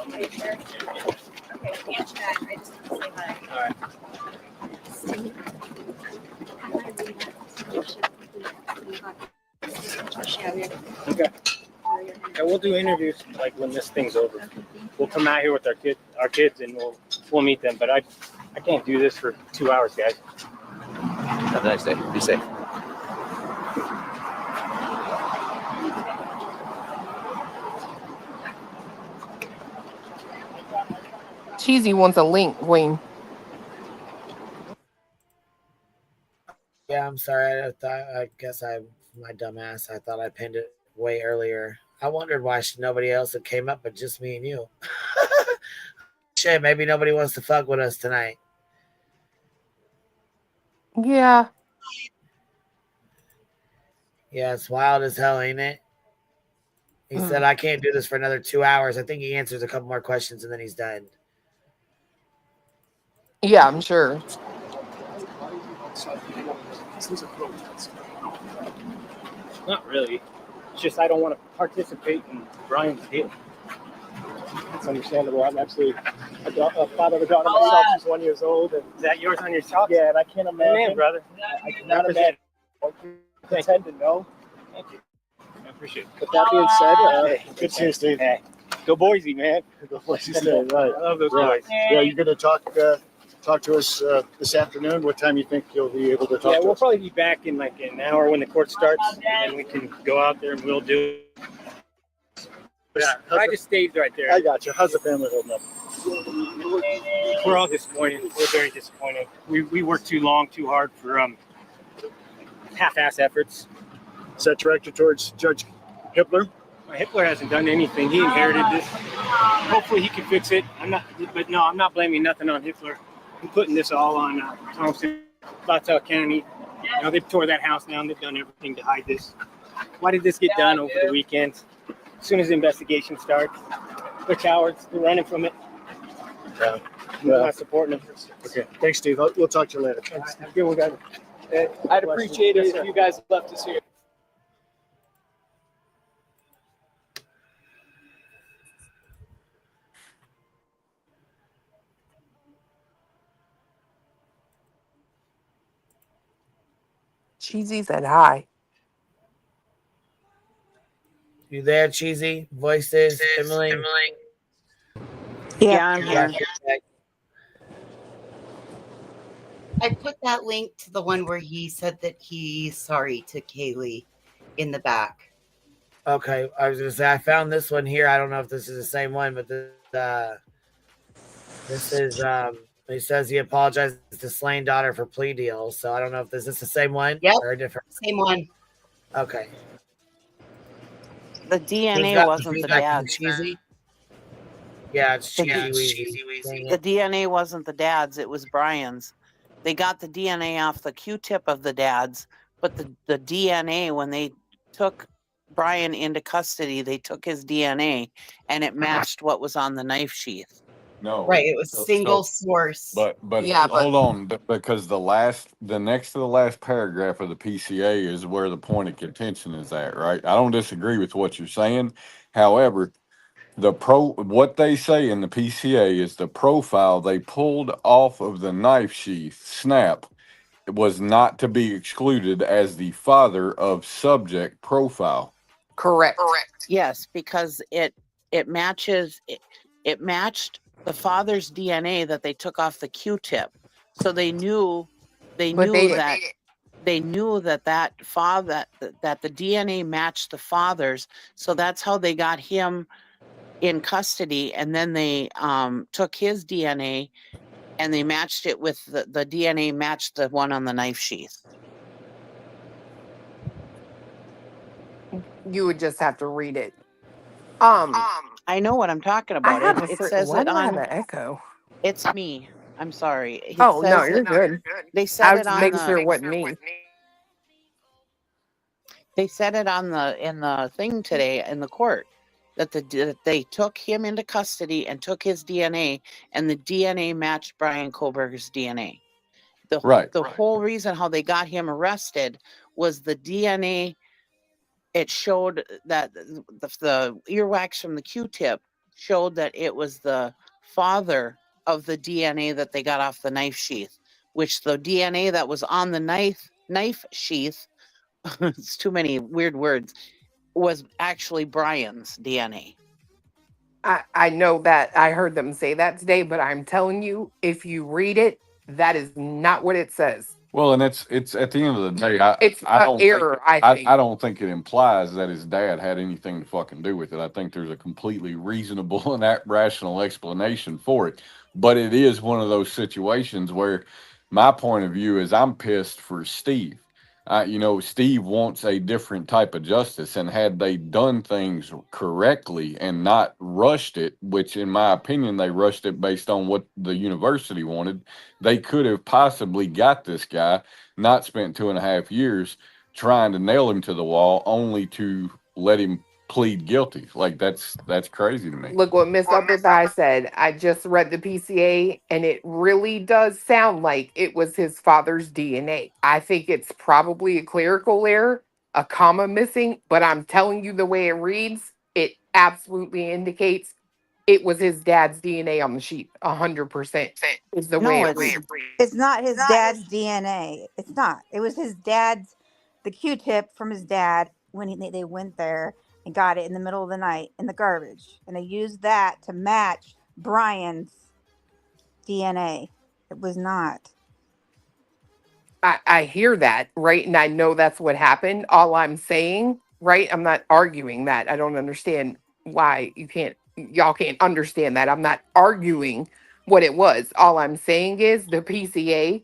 Okay, sure. Okay, answer that. I just want to say hi. All right. Okay. Yeah, we'll do interviews like when this thing's over. We'll come out here with our kids, and we'll meet them. But I can't do this for 2 hours, guys. Have a nice day. Be safe. Cheesy wants a link, Queen. yeah. I'm sorry. I guess my dumb ass. I thought I pinned it way earlier. I wondered why nobody else had came up, but just me and you. Shit, maybe nobody wants to fuck with us tonight. Yeah. Yeah, it's wild as hell, ain't it? He said, I can't do this for another 2 hours. I think he answers a couple more questions and then he's done. Yeah, I'm sure. Not really. It's just I don't want to participate in Brian's deal. It's understandable. I'm actually a father of a daughter myself. She's 1 year old. And is that yours on your socks? Yeah, and I can't imagine. Man, brother. I cannot imagine. Pretend to know. Thank you. I appreciate it. With that being said, good seeing you, Steve. Hey, go Boise, man. Go Boise State, right. I love those boys. Yeah, you're going to talk to us this afternoon. What time you think you'll be able to talk to us? We'll probably be back in like an hour when the court starts, and then we can go out there and we'll do it. Yeah, I just stayed right there. I got you. How's the family holding up? We're all disappointed. We're very disappointed. We worked too long, too hard for half-ass efforts. Is that directed towards Judge Hippler? Hippler hasn't done anything. He inherited this. Hopefully he can fix it. I'm not blaming nothing on Hippler. I'm putting this all on Thompson, Flatow County. You know, they tore that house down. They've done everything to hide this. Why did this get done over the weekend? As soon as the investigation starts, they're cowards. They're running from it. Yeah. I'm not supporting them. Okay. Thanks, Steve. We'll talk to you later. Thanks. Have a good one, guys. I'd appreciate it if you guys left us here. Cheesy said hi. You there, Cheesy? Voices, Emily? Yeah, I'm here. I put that link to the one where he said that he's sorry to Kaylee in the back. Okay, I was gonna say I found this one here. I don't know if this is the same one, but this is he says he apologizes to slain daughter for plea deal. So I don't know if this is the same one or a different. Same one. Okay. The DNA wasn't the dad's. Cheesy. Yeah, it's cheesy. The DNA wasn't the dad's. It was Brian's. They got the DNA off the Q-tip of the dad's, but the DNA, when they took Brian into custody, they took his DNA and it matched what was on the knife sheath. No, Right, it was single source. But hold on, because the next to the last paragraph of the PCA is where the point of contention is at, right? I don't disagree with what you're saying. However, what they say in the PCA is the profile they pulled off of the knife sheath snap was not to be excluded as the father of subject profile. Correct. Yes, because it matches it matched the father's DNA that they took off the Q-tip. So they knew that they knew that that the DNA matched the father's, so that's how they got him in custody. And then they took his DNA and they matched it with the DNA matched the one on the knife sheath. You would just have to read it. I know what I'm talking I about. have It a says why it do I have on. an echo? It's me. I'm sorry. It Oh no, says you're it. good. They I said was it just on making sure the. it wasn't me. They said it on in the thing today in the court that that they took him into custody and took his DNA, and the DNA matched Brian Kohlberger's DNA. Right. The whole reason how they got him arrested was the DNA. It showed that the earwax from the Q-tip showed that it was the father of the DNA that they got off the knife sheath, which the DNA that was on the knife sheath, it's too many weird words, was actually Brian's DNA. I know that I heard them say that today, but I'm telling you, if you read it, that is not what it says. Well, and it's at the end of the day, It's I an don't error, I think. I don't think it implies that his dad had anything to fucking do with it. I think there's a completely reasonable and rational explanation for it. But it is one of those situations where my point of view is I'm pissed for Steve. You know, Steve wants a different type of justice, and had they done things correctly and not rushed it, which in my opinion they rushed it based on what the university wanted, they could have possibly got this guy, not spent 2.5 years trying to nail him to the wall, only to let him plead guilty. Like that's crazy to me. Look what Miss Upper Thigh said. I just read the PCA and it really does sound like it was his father's DNA. I think it's probably a clerical error, a comma missing, but I'm telling you the way it reads, it absolutely indicates it was his dad's DNA on the sheet. 100% is the way No, it it's reads. It's not his dad's DNA. It's not. It was his dad's, the Q-tip from his dad when they went there and got it in the middle of the night in the garbage. And they used that to match Brian's DNA. It was not. I hear that, right? And I know that's what happened. All I'm saying, right? I'm not arguing that. I don't understand why y'all can't understand that. I'm not arguing what it was. All I'm saying is the PCA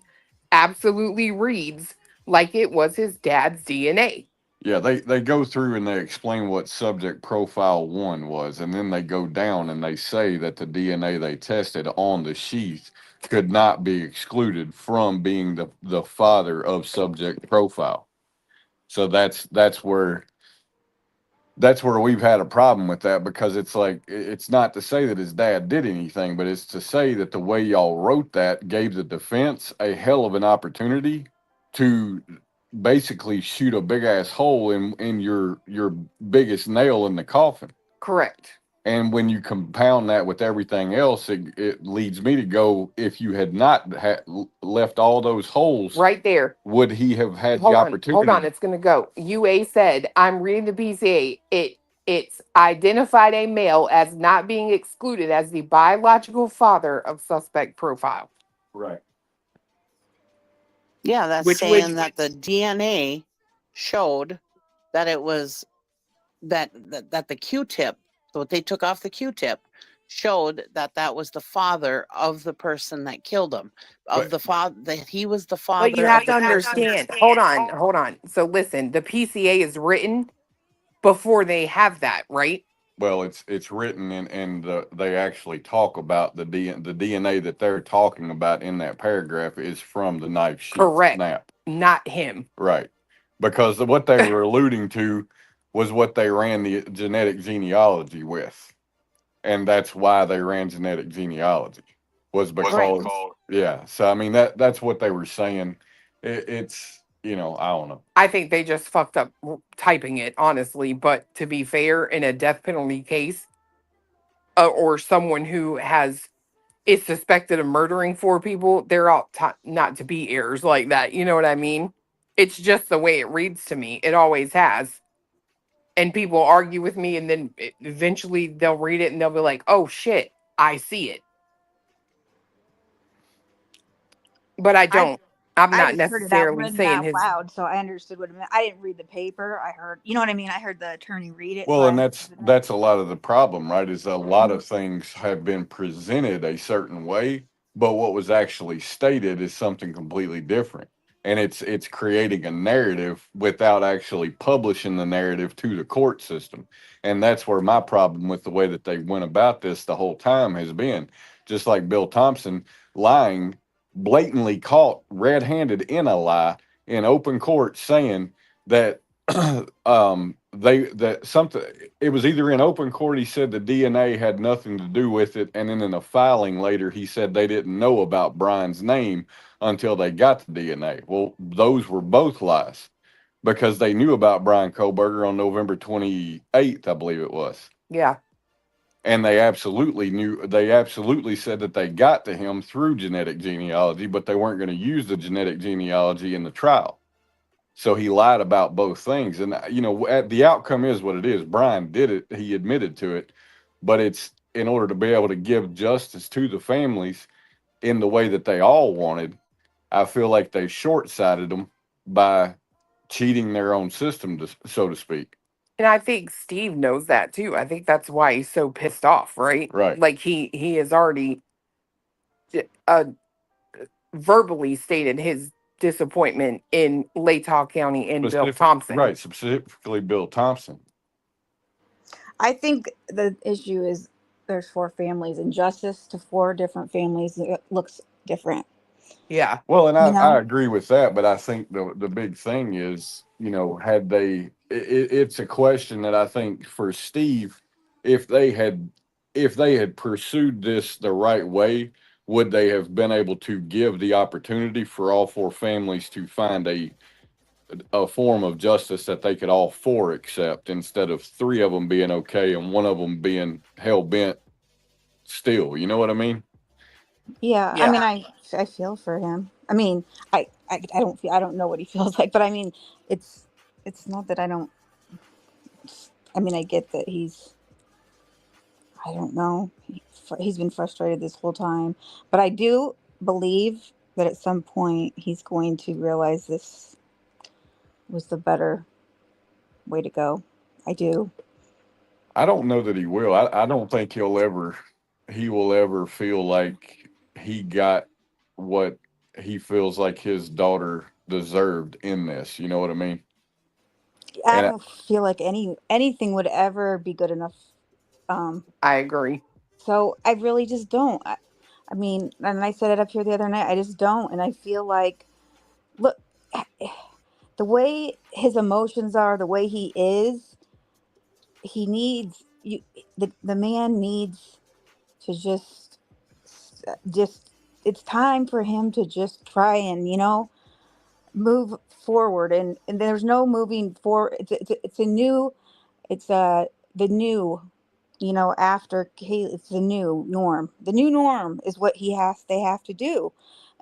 absolutely reads like it was his dad's DNA. Yeah, they go through and they explain what subject profile 1 was, and then they go down and they say that the DNA they tested on the sheath could not be excluded from being the father of subject profile. So that's where we've had a problem with that, because it's like, it's not to say that his dad did anything, but it's to say that the way y'all wrote that gave the defense a hell of an opportunity to basically shoot a big ass hole in your biggest nail in the coffin. Correct. And when you compound that with everything else, it leads me to go, if you had not left all those holes Right there. would he have had Hold the on, opportunity? hold on. It's gonna go. UA said, I'm reading the PCA. It's identified a male as not being excluded as the biological father of suspect profile. Right. Yeah, that's Which saying that the DNA showed that it was that the Q-tip, what they took off the Q-tip, showed that that was the father of the person that killed him, of the father, that he was the father. But you have to understand. Hold on. So listen, the PCA is written before they have that, right? Well, it's written and they actually talk about the DNA that they're talking about in that paragraph is from the knife sheath Correct. snap. Not him. Right. Because what they were alluding to was what they ran the genetic genealogy with. And that's why they ran genetic genealogy, was because, yeah. So, I mean, that's what they were saying. It's, I don't know. I think they just fucked up typing it, honestly. But to be fair, in a death penalty case, or someone who is suspected of murdering 4 people, they're all not to be errors like that. You know what I mean? It's just the way it reads to me. It always has. And people argue with me, and then eventually they'll read it and they'll be like, "Oh shit, I see it." But I don't. I'm I not just heard it out necessarily written saying out his. loud, so I understood what it meant. I didn't read the paper. I heard, you know what I mean? I heard the attorney read it. So Well, I and understood that's a lot of the problem, right? Is a lot of things have been presented a certain way, but what was actually stated is something completely different. And it's creating a narrative without actually publishing the narrative to the court system. And that's where my problem with the way that they went about this the whole time has been. Just like Bill Thompson lying, blatantly caught red-handed in a lie in open court, saying that that something, it was either in open court he said the DNA had nothing to do with it, and then in a filing later he said they didn't know about Brian's name until they got the DNA. Well, those were both lies, because they knew about Brian Koberger on November 28th, I believe it was. Yeah. And they absolutely said that they got to him through genetic genealogy, but they weren't going to use the genetic genealogy in the trial. So he lied about both things. And, the outcome is what it is. Brian did it. He admitted to it. But it's in order to be able to give justice to the families in the way that they all wanted. I feel like they short-sighted them by cheating their own system, so to speak. And I think Steve knows that too. I think that's why he's so pissed off, right? Right. Like he has already verbally stated his disappointment in Latah County and Bill Thompson. Right, specifically Bill Thompson. I think the issue is there's 4 families, and justice to 4 different families, it looks different. Yeah. Well, and You know? I agree with that, but I think the big thing is, had they, it's a question that I think for Steve, if they had pursued this the right way, would they have been able to give the opportunity for all 4 families to find a form of justice that they could all 4 accept, instead of 3 of them being okay and 1 of them being hell bent still? You know what I mean? Yeah, I Yeah. mean, I feel for him. I mean, I don't know what he feels like, but I mean, it's not that I don't. I mean, I get that I don't know. He's been frustrated this whole time, but I do believe that at some point he's going to realize this was the better way to go. I do. I don't know that he will. I don't think he will ever feel like he got what he feels like his daughter deserved in this. You know what I mean? I And don't feel like anything would ever be good enough. I agree. So I really just don't. I mean, and I said it up here the other night. I just don't, and I feel like, look, the way his emotions are, the way he is, he needs you. The man needs to just. It's time for him to just try and move forward, and there's no moving forward. It's a new. It's the new. After Kaylee, it's the new norm. The new norm is what they have to do.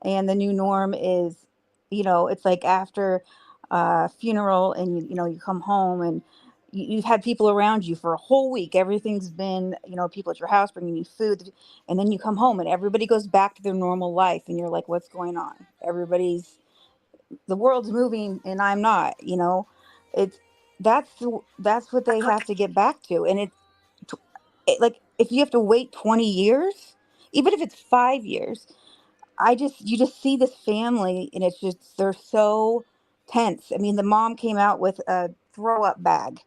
And the new norm is, it's like after a funeral, and you come home, and you've had people around you for a whole week. Everything's been, people at your house bringing you food, and then you come home and everybody goes back to their normal life, and you're like, what's going on? The world's moving and I'm not. It's that's what they have to get back to. And like, if you have to wait 20 years, even if it's 5 years, you just see this family, and it's just, they're so tense. I mean, the mom came out with a throw up bag,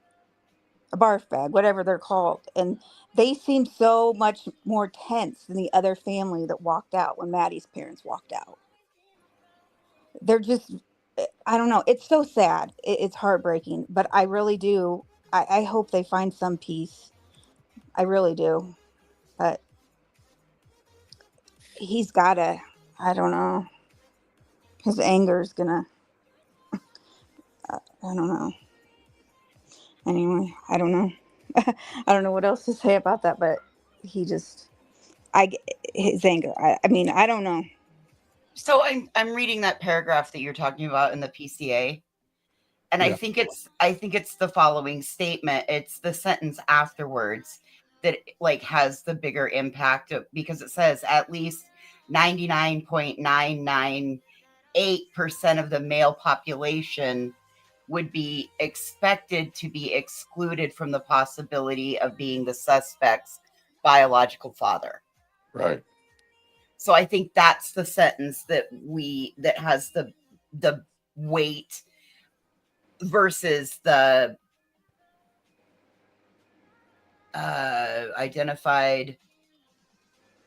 a barf bag, whatever they're called, and they seem so much more tense than the other family that walked out when Maddie's parents walked out. They're just, I don't know, it's so sad. It's heartbreaking, but I really do, I hope they find some peace. I really do. But he's gotta, I don't know, his anger's gonna, I don't know. Anyway, I don't know. I don't know what else to say about that, but he just, his anger. I mean, I don't know. So I'm reading that paragraph that you're talking about in the PCA, and Yeah. I think it's the following statement. It's the sentence afterwards that like has the bigger impact because it says at least 99.99 of the male population would be expected to be excluded from the possibility of being the suspect's biological father. Right. So I think that's the sentence that has the weight versus the identified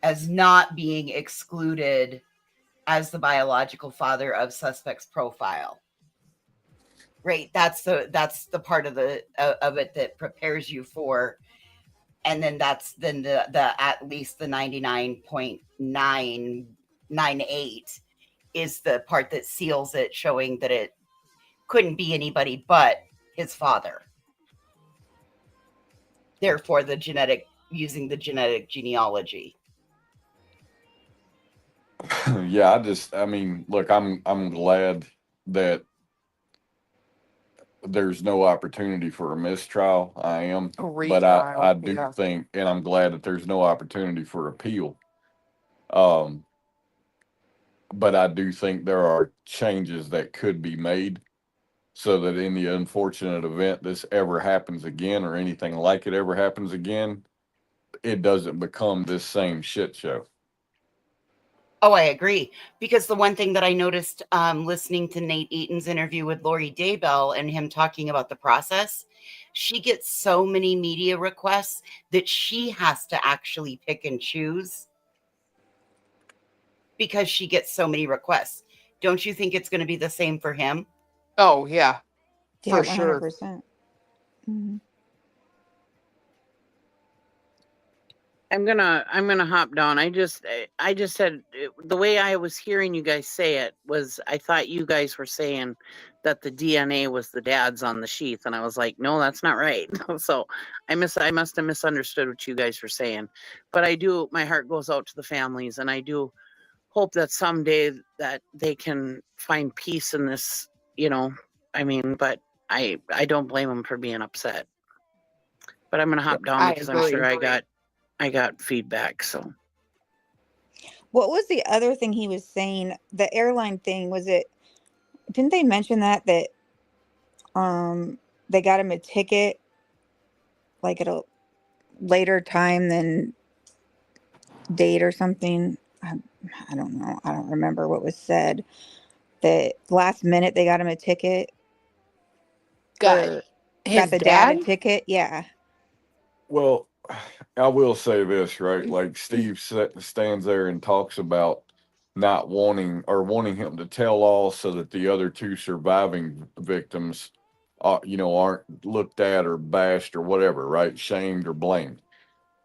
as not being excluded as the biological father of suspect's profile. Right, that's the part of it that prepares you for, and then that's the at least the 99.998 is the part that seals it, showing that it couldn't be anybody but his father. Therefore, using the genetic genealogy. Yeah, I mean, look, I'm glad that there's no opportunity for a mistrial. I am, but I do think, and I'm glad that there's no opportunity for appeal. But I do think there are changes that could be made so that in the unfortunate event this ever happens again, or anything like it ever happens again, it doesn't become this same shit show. Oh, I agree. Because the one thing that I noticed listening to Nate Eaton's interview with Lori Daybell and him talking about the process, she gets so many media requests that she has to actually pick and choose because she gets so many requests. Don't you think it's going to be the same for him? Oh, yeah. Yeah, For sure. 100%. Mm-hmm. I'm gonna hop down. I just said the way I was hearing you guys say it was I thought you guys were saying that the DNA was the dad's on the sheath, and I was like, no, that's not right. So I must have misunderstood what you guys were saying. But my heart goes out to the families, and I do hope that someday that they can find peace in this. I mean, but I don't blame them for being upset. But I'm gonna hop down because I'm sure I got feedback. So What was the other thing he was saying? The airline thing, didn't they mention that they got him a ticket like at a later time than date or something? I don't know. I don't remember what was said. That last minute they got him a ticket. Got his the dad a ticket. Yeah. Well, I will say this, right? Like Steve stands there and talks about not wanting him to tell all so that the other two surviving victims, aren't looked at or bashed or whatever, right? Shamed or blamed.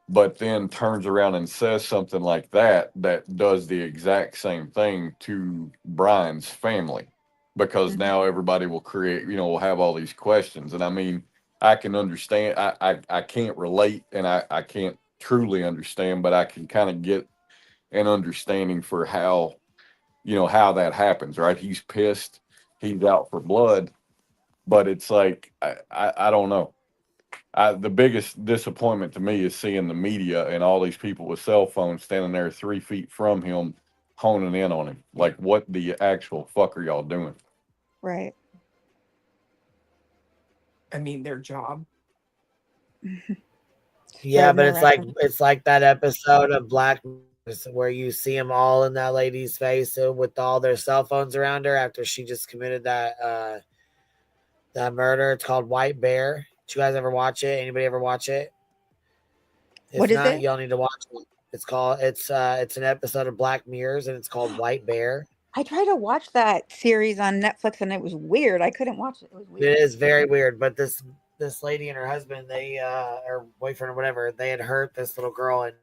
But then turns around and says something like that does the exact same thing to Brian's family, because now everybody will will have all these questions. And I mean, I can understand. I can't relate, and I can't truly understand, but I can kind of get an understanding for how that happens, right? He's pissed, he's out for blood, but it's like I don't know. The biggest disappointment to me is seeing the media and all these people with cell phones standing there 3 feet from him, honing in on him. Like, what the actual fuck are y'all doing? Right. I mean, their job. Yeah, but it's like that episode of Black Mirror where you see them all in that lady's face with all their cell phones around her after she just committed that murder. It's called White Bear. Did you guys ever watch it? Anybody ever watch it? If not, y'all need to watch it. It's an episode of Black Mirrors, and it's called White Bear. I tried to watch that series on Netflix and it was weird. I couldn't watch it. It was weird. It is very weird, but this lady and her husband, or boyfriend or whatever, they had hurt this little girl and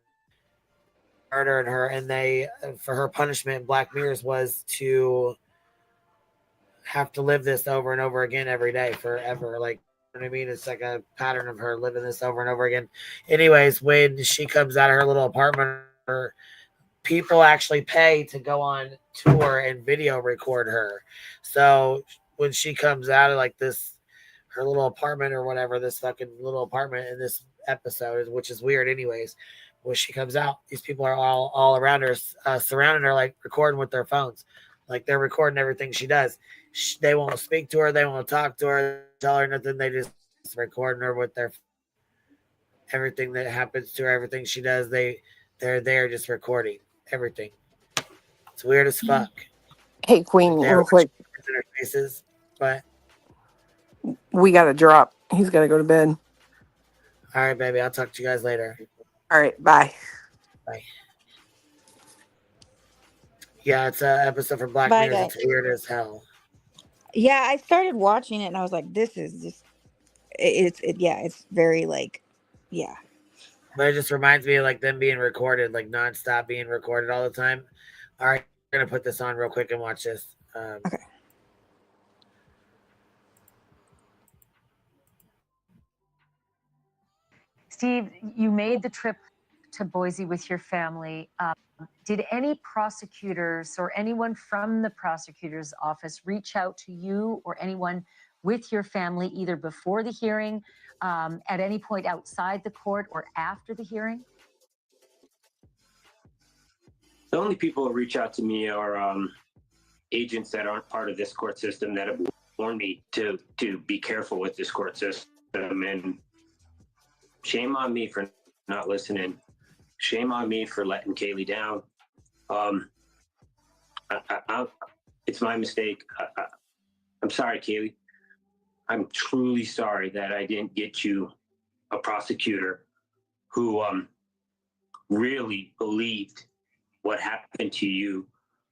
murdered her, and they, for her punishment in Black Mirrors, was to have to live this over and over again every day forever. Like, you know what I mean? It's like a pattern of her living this over and over again. Anyways, when she comes out of her little apartment, people actually pay to go on tour and video record her. So when she comes out of like her little apartment or whatever, this fucking little apartment in this episode, which is weird anyways, when she comes out, these people are all around her, surrounding her, like recording with their phones. Like they're recording everything she does. They won't speak to her. They won't talk to her. Tell her nothing. They just recording her with their everything that happens to her, everything she does. They're there just recording everything. It's weird as fuck. Hey, Queen, They have real quick. in their faces, but We got to drop. He's got to go to bed. all right, baby. I'll talk to you guys later. All right. Bye. Bye. Yeah, it's an episode from Black Bye, Mirror. guys. It's weird as hell. Yeah, I started watching it and I was like, this is just it's very like, yeah. But it just reminds me of like them being recorded, like nonstop being recorded all the time. All right, I'm gonna put this on real quick and watch this. Okay. Steve, you made the trip to Boise with your family. Did any prosecutors or anyone from the prosecutor's office reach out to you or anyone with your family either before the hearing, at any point outside the court, or after the hearing? The only people who reach out to me are agents that aren't part of this court system that have warned me to be careful with this court system. And shame on me for not listening. Shame on me for letting Kaylee down. It's my mistake. I'm sorry, Kaylee. I'm truly sorry that I didn't get you a prosecutor who really believed what happened to you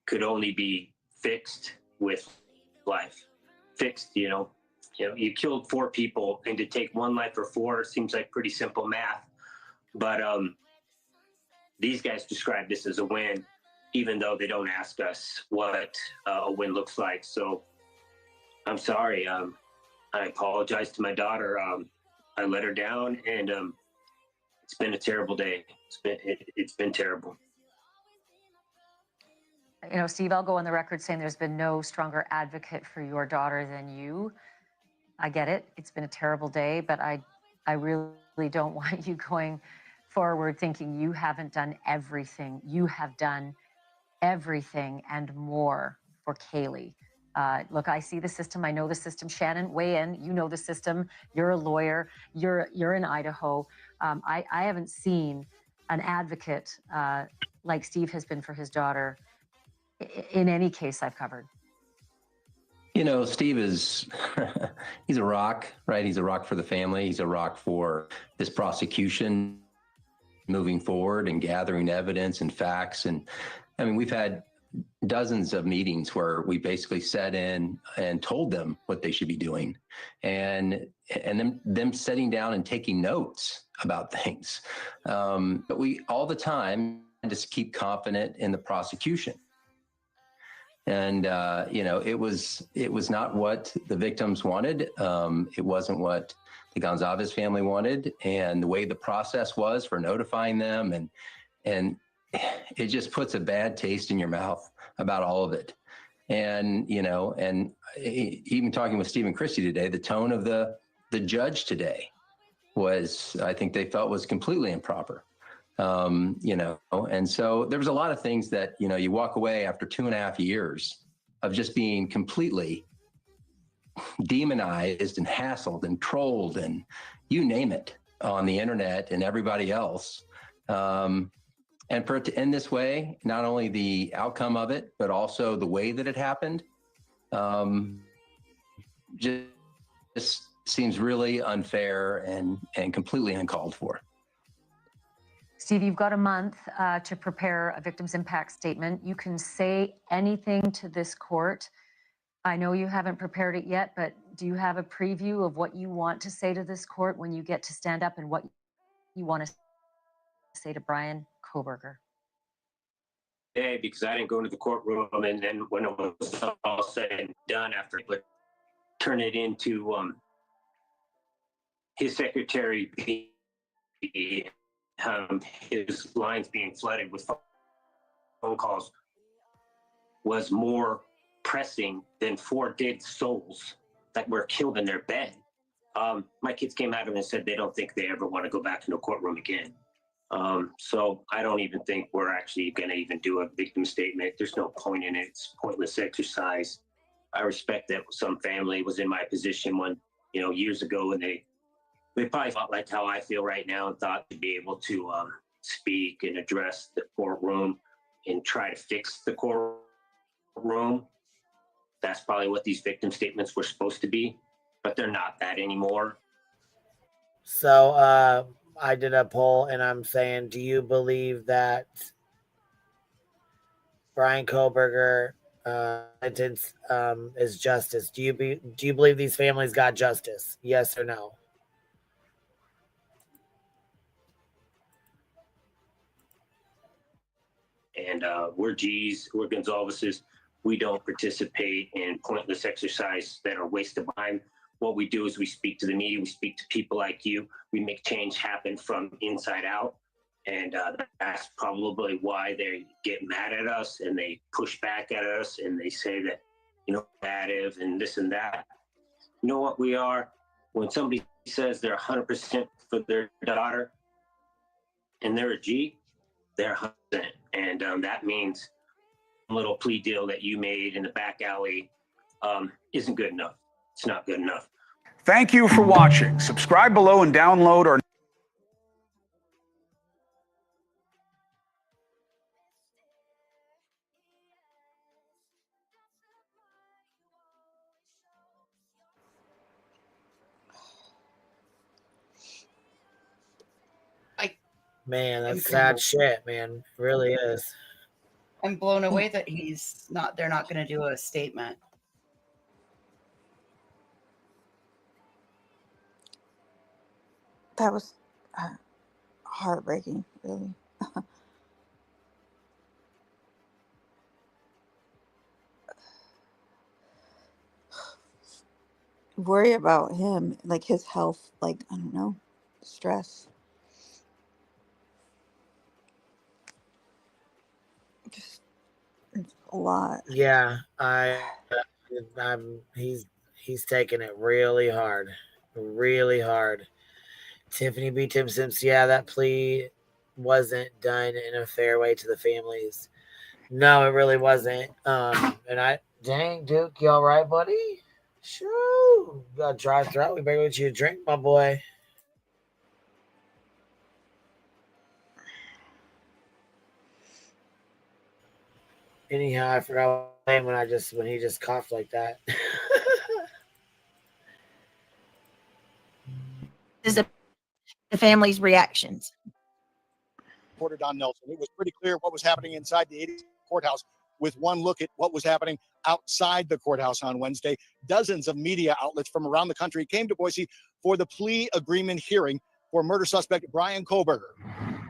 could only be fixed with life. Fixed, you killed 4 people, and to take 1 life for 4 seems like pretty simple math. But these guys describe this as a win, even though they don't ask us what a win looks like. So I'm sorry. I apologize to my daughter. I let her down, and it's been a terrible day. It's been terrible. Steve, I'll go on the record saying there's been no stronger advocate for your daughter than you. I get it. It's been a terrible day, but I really don't want you going forward thinking you haven't done everything. You have done everything and more for Kaylee. Look, I see the system. I know the system. Shannon, weigh in. You know the system. You're a lawyer. You're in Idaho. I haven't seen an advocate like Steve has been for his daughter in any case I've covered. Steve is, he's a rock, right? He's a rock for the family. He's a rock for this prosecution moving forward and gathering evidence and facts. And I mean, we've had dozens of meetings where we basically sat in and told them what they should be doing, and them sitting down and taking notes about things. But we all the time just keep confident in the prosecution. And it was not what the victims wanted. It wasn't what the Gonzalez family wanted, and the way the process was for notifying them, and it just puts a bad taste in your mouth about all of it. And and even talking with Steve and Christy today, the tone of the judge today was, I think they felt, was completely improper. And so there was a lot of things that, you walk away after 2.5 years of just being completely demonized and hassled and trolled and you name it on the internet and everybody else. And for it to end this way, not only the outcome of it, but also the way that it happened, just seems really unfair and completely uncalled for. Steve, you've got a month to prepare a victim's impact statement. You can say anything to this court. I know you haven't prepared it yet, but do you have a preview of what you want to say to this court when you get to stand up, and what you want to say to Brian Kohberger? Hey, because I didn't go into the courtroom, and then when it was all said and done, after I turn it into his secretary, his lines being flooded with phone calls was more pressing than 4 dead souls that were killed in their bed. My kids came out of it and said they don't think they ever want to go back into a courtroom again. So I don't even think we're actually going to even do a victim statement. There's no point in it. It's pointless exercise. I respect that some family was in my position when, years ago, and they probably felt like how I feel right now and thought to be able to speak and address the courtroom and try to fix the courtroom. That's probably what these victim statements were supposed to be, but they're not that anymore. So I did a poll and I'm saying, do you believe that Brian Koberger sentence is justice? Do you believe these families got justice? Yes or no? And we're G's, we're Gonzalez's. We don't participate in pointless exercise that are waste of time. What we do is we speak to the media, we speak to people like you. We make change happen from inside out. And that's probably why they get mad at us and they push back at us and they say that, combative and this and that. You know what we are? When somebody says they're 100% for their daughter and they're a G, they're 100%. And that means a little plea deal that you made in the back alley isn't good enough. It's not good enough. Thank you for watching. Subscribe below and download our Man, that's sad shit, man. It really is. I'm blown away that they're not going to do a statement. That was heartbreaking, really. Worry about him, like his health, like, I don't know, stress. Just it's a lot. Yeah, he's taking it really hard. Really hard. Tiffany B. Tim Sims, yeah, that plea wasn't done in a fair way to the families. No, it really wasn't. Dang, Duke, you all right, buddy? Sure. You got a dry throat. We better get you a drink, my boy. Anyhow, I forgot when he just coughed like that. This is the family's reactions. Reporter Don Nelson. It was pretty clear what was happening inside the 80 courthouse with one look at what was happening outside the courthouse on Wednesday. Dozens of media outlets from around the country came to Boise for the plea agreement hearing for murder suspect Brian Koberger.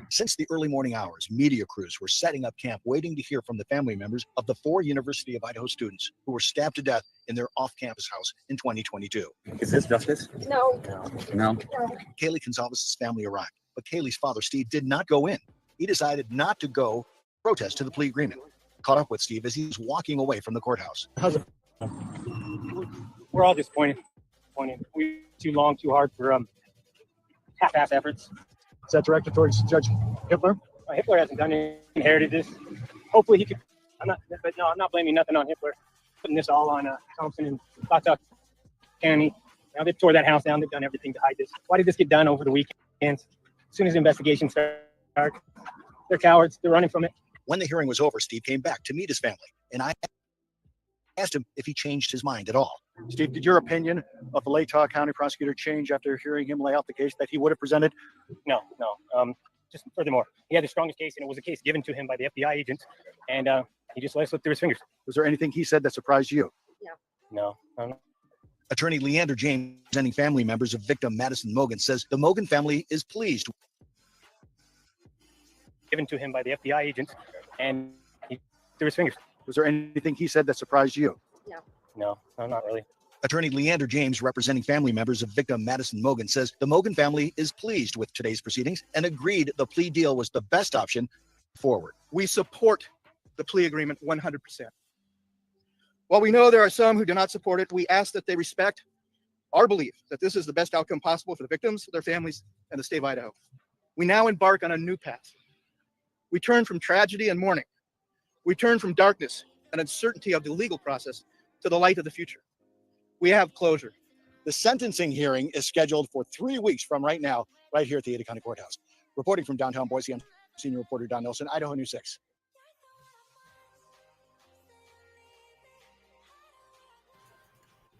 Since the early morning hours, media crews were setting up camp waiting to hear from the family members of the 4 University of Idaho students who were stabbed to death in their off-campus house in 2022. Is this justice? No. No. Kaylee Gonzalez's family arrived, but Kaylee's father, Steve, did not go in. He decided not to go protest to the plea agreement. Caught up with Steve as he was walking away from the courthouse. We're all disappointed. We too long, too hard for half-ass efforts. Is that directed towards Judge Hitler? Hitler hasn't done it. Inherited this. Hopefully he could. I'm not blaming nothing on Hitler. Putting this all on Thompson and Clackamas County. Now they tore that house down. They've done everything to hide this. Why did this get done over the weekend? As soon as the investigation started, they're cowards. They're running from it. When the hearing was over, Steve came back to meet his family, and I asked him if he changed his mind at all. Steve, did your opinion of the Latah County prosecutor change after hearing him lay out the case that he would have presented? No. Just furthermore, he had the strongest case, and it was a case given to him by the FBI agents, and he just let it slip through his fingers. Was there anything he said that surprised you? No. Attorney Leander James, representing family members of victim Madison Mogan, says the Mogan family is pleased. Given to him by the FBI agents, and he through his fingers. Was there anything he said that surprised you? No, not really. Attorney Leander James, representing family members of victim Madison Mogan, says the Mogan family is pleased with today's proceedings and agreed the plea deal was the best option forward. We support the plea agreement 100%. While we know there are some who do not support it, we ask that they respect our belief that this is the best outcome possible for the victims, their families, and the state of Idaho. we now embark on a new path. We turn from tragedy and mourning. We turn from darkness and uncertainty of the legal process to the light of the future. We have closure. The sentencing hearing is scheduled for 3 weeks from right now, right here at the Ada County Courthouse. Reporting from downtown Boise, I'm senior reporter Don Nelson, Idaho News 6.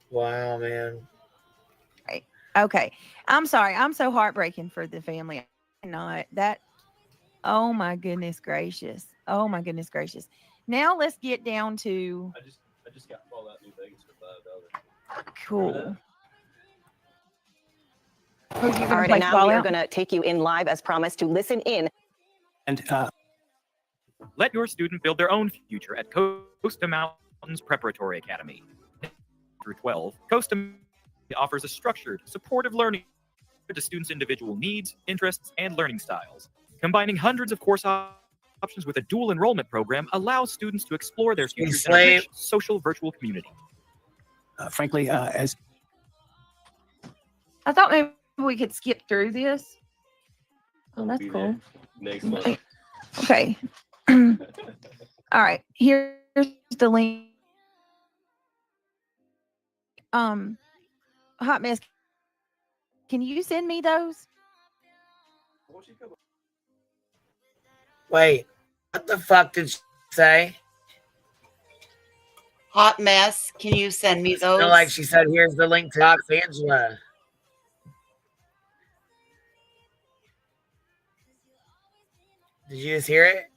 Wow, man. Right. Okay. I'm sorry. I'm so heartbreaking for the family. I cannot that. Oh my goodness gracious. Oh my goodness gracious. Now let's get down to. I just got Fallout New Vegas for $5. Cool. All right, and now we are going to take you in live as promised to listen in. And let your student build their own future at Costa Mountains Preparatory Academy. Through 12, Costa offers a structured, supportive learning to students' individual needs, interests, and learning styles. Combining hundreds of course options with a dual enrollment program allows students to explore their futures in a rich social virtual community. Frankly, as I thought maybe we could skip through this. Oh, that's cool. Next month. Okay. All right. Here's the link. Hot Mess. Can you send me those? Wait, what the fuck did she say? Hot Mess, can you send me those? No, like she said, here's the link to Docs Angela. Did you just hear it?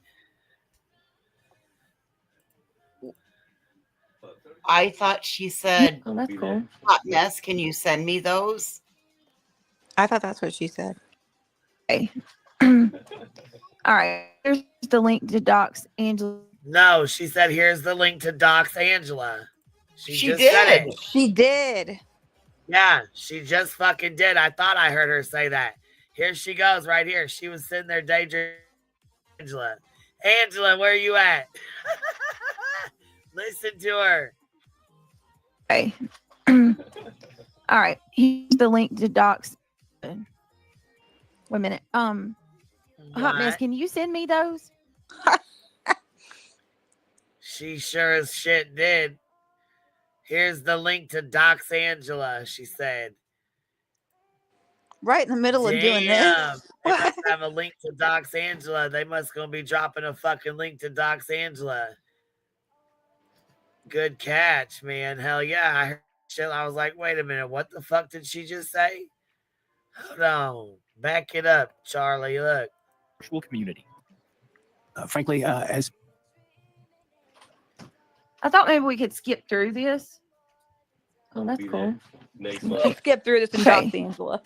I thought she said, oh, that's cool. Hot Mess, can you send me those? I thought that's what she said. Okay. All right. Here's the link to Docs Angela. No, she said, here's the link to Docs Angela. She just did. said it. She did. Yeah, she just fucking did. I thought I heard her say that. Here she goes right here. She was sitting there daydreaming. Angela, where are you at? Listen to her. Okay. All right. Here's the link to Docs. Wait a minute. Hot Mess, can you send me those? She sure as shit did. Here's the link to Docs Angela, she said. Right in the middle of doing this. They must have a link to Docs Angela. They must gonna be dropping a fucking link to Docs Angela. Good catch, man. Hell yeah. I heard shit. I was like, wait a minute. What the fuck did she just say? Hold on. Back it up, Charlie. Look. Virtual community. Frankly, as I thought maybe we could skip through this. Oh, that's cool. Next Let's skip through this and Docs Angela.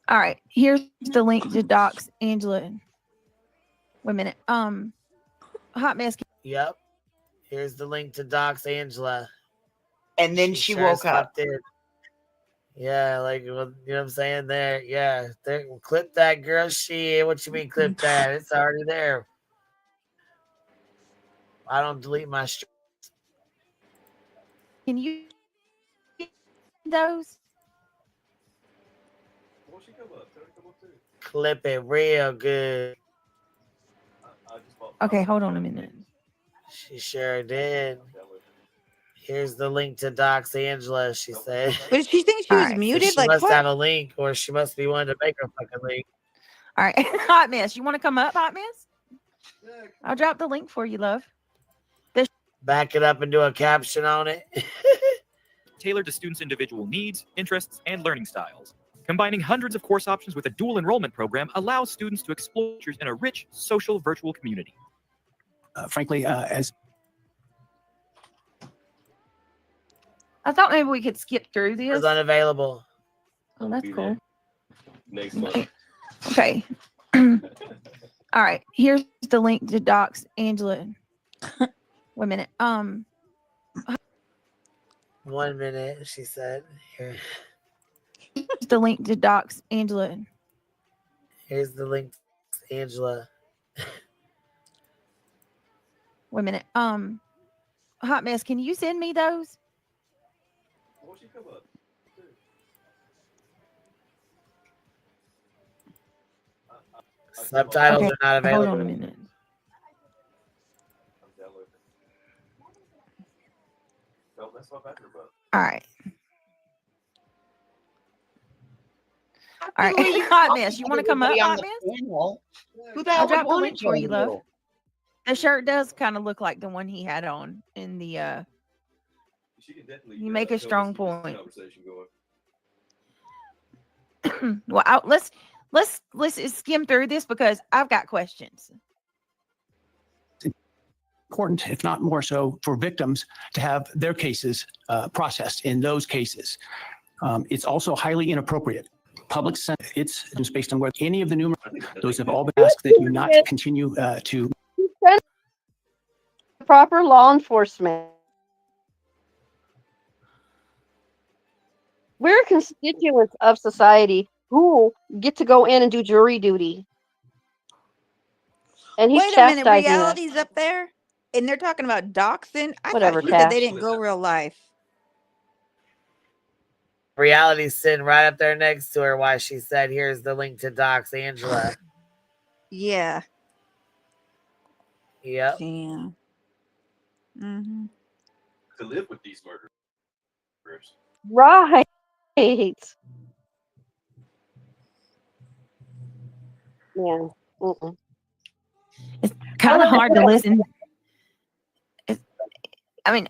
All right. Here's the link to Docs Angela. Wait a minute. Hot Mess. Yep. Here's the link to Docs Angela. And then she woke up. Did. Yeah, like, well, you know what I'm saying? There, yeah. There, clip that, girl. Shit. What you mean clip that? It's already there. I don't delete my streams. Can you those? Clip it real good. Okay, hold on a minute. She sure did. Here's the link to Docs Angela, she said. But did she think she was muted? She Like, must what? have a link, or she must be wanting to make her fucking link. All right. Hot Mess, you want to come up, Hot Mess? I'll drop the link for you, love. Back it up and do a caption on it. Tailored to students' individual needs, interests, and learning styles. Combining hundreds of course options with a dual enrollment program allows students to explore in a rich social virtual community. Frankly, as I thought maybe we could skip through this. It's unavailable. Oh, that's cool. Next month. Okay. All right. Here's the link to Docs Angela. Wait a minute. 1 minute, she said. Here. Here's the link to Docs Angela. Here's the link to Angela. Wait a minute. Hot Mess, can you send me those? Subtitles are not available. Hold on a minute. All right. All right. Hot mess. You want to come up, Hot mess? Who the hell I'll would drop the want link to for join you, love. The shirt does kind of look like the one he had on in the you make a strong point. Well, let's skim through this because I've got questions. Important, if not more so, for victims to have their cases processed in those cases. It's also highly inappropriate. Public sentence, it's based on where any of the numerous, those have all been asked that you not continue to. Proper law enforcement. We're constituents of society who get to go in and do jury duty. And he's Wait a minute, chastising us. reality's up there, and they're talking about doxing. I Whatever, thought she said they Cash. didn't go real life. Reality's sitting right up there next to her. Why she said, "Here's the link to dox Angela." Yeah. Yep. Damn. Mm-hmm. To live with these murderers. Right. Yeah. Mm-mm. It's kind of hard to listen. I mean,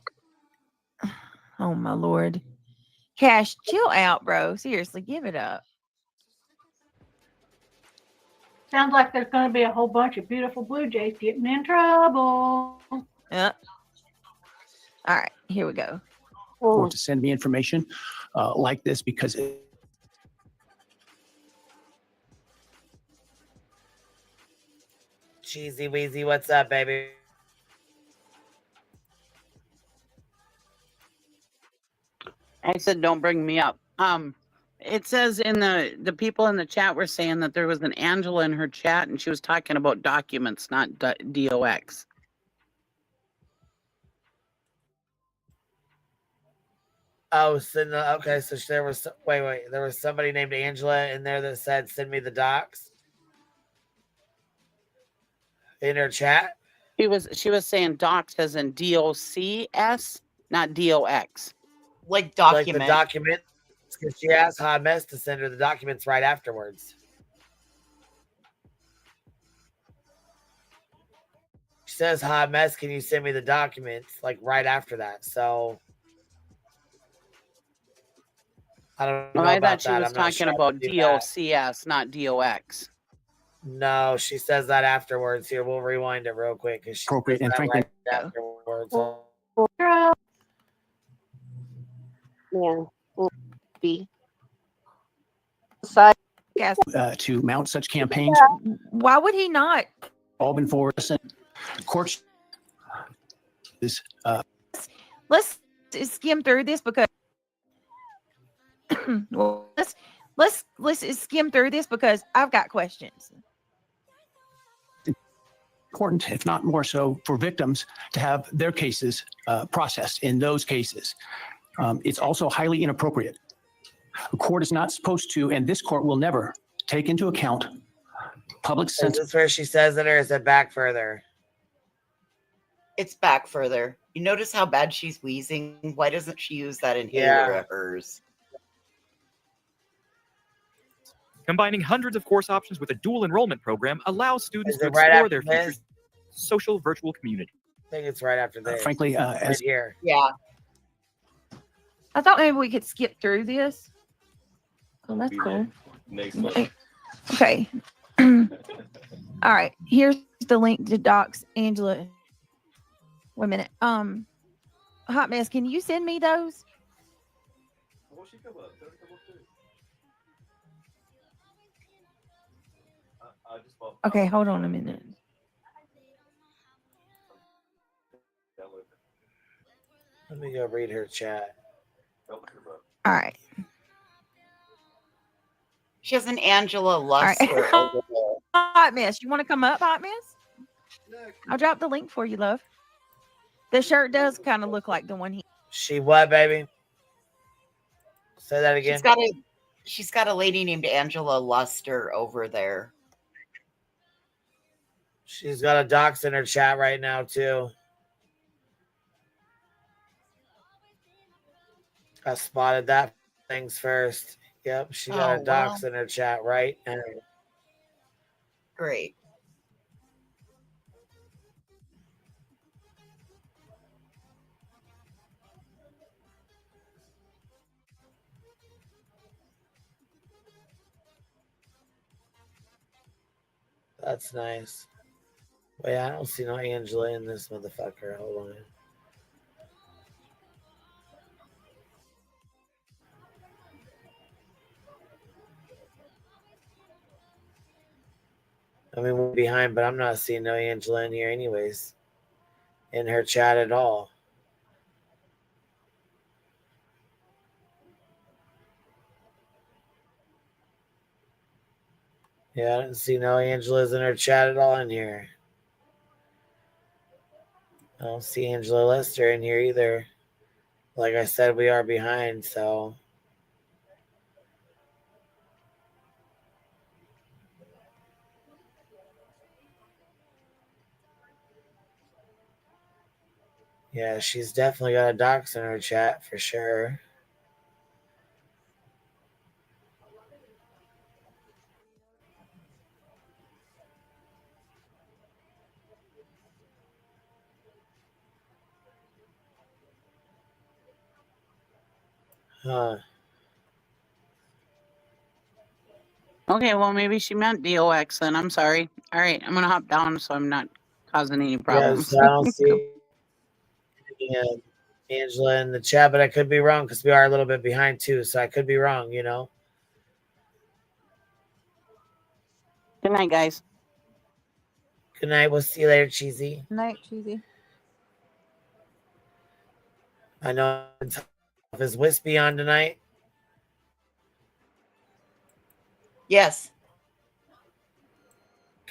oh my Lord. Cash, chill out, bro. Seriously, give it up. Sounds like there's going to be a whole bunch of beautiful Blue Jays getting in trouble. Yep. All right, here we go. Or to send me information like this because Cheesy Weezy, what's up, baby? I said, don't bring me up. It says in the people in the chat were saying that there was an Angela in her chat and she was talking about documents, not DOX. Oh, so okay. So there was there was somebody named Angela in there that said, "Send me the docs." In her chat, she was saying docs as in DOCS, not DOX. Like document. Like the document. Because she asked Hot Mess to send her the documents right afterwards. She says, "Hot Mess, can you send me the documents?" Like right after that. So I don't know I about thought she that. was I'm not talking sure about do that. DOCS, not DOX. No, she says that afterwards. Here, we'll rewind it real quick because she appropriate says and that frankly right afterwards. Yeah. Be. To mount such campaigns. Why would he not? All been forward. Courts is Let's skim through this because well, let's skim through this because I've got questions. important, if not more so, for victims to have their cases processed in those cases. It's also highly inappropriate. A court is not supposed to, and this court will never take into account public sentiment. Is this where she says it, or is it back further? It's back further. You notice how bad she's wheezing? Why doesn't she use that inhaler Yeah. of hers? Combining hundreds of course options with a dual enrollment program allows students Is to it right explore after their this? future social virtual community. I think it's right after this. Frankly, right as here. Yeah. I thought maybe we could skip through this. Oh, that's cool. Next one. Okay. All right. Here's the link to Docs Angela. Wait a minute. Hot Mess, can you send me those? Okay, hold on a minute. Let me go read her chat. All right. She has an Angela All right. Luster over there. Hot Mess, you want to come up, Hot Mess? I'll drop the link for you, love. The shirt does kind of look like the one he. She what, baby? Say that again. She's got a lady named Angela Luster over there. She's got a dox in her chat right now, too. I spotted that things first. Yep, she got a dox in her chat right now. Great. That's nice. Wait, I don't see no Angela in this motherfucker. Hold on. I mean, we're behind, but I'm not seeing no Angela in here anyways. In her chat at all. Yeah, I didn't see no Angela's in her chat at all in here. I don't see Angela Lester in here either. Like I said, we are behind, so. Yeah, she's definitely got a dox in her chat for sure. Huh. Okay, well, maybe she meant DOX then. I'm sorry. All right, I'm going to hop down so I'm not causing any problems. Yes, I don't see Angela in the chat, but I could be wrong because we are a little bit behind too, so I could be wrong, you know. Good night, guys. Good night. We'll see you later, Cheesy. Good night, Cheesy. I know. Is Wispy on tonight? Yes.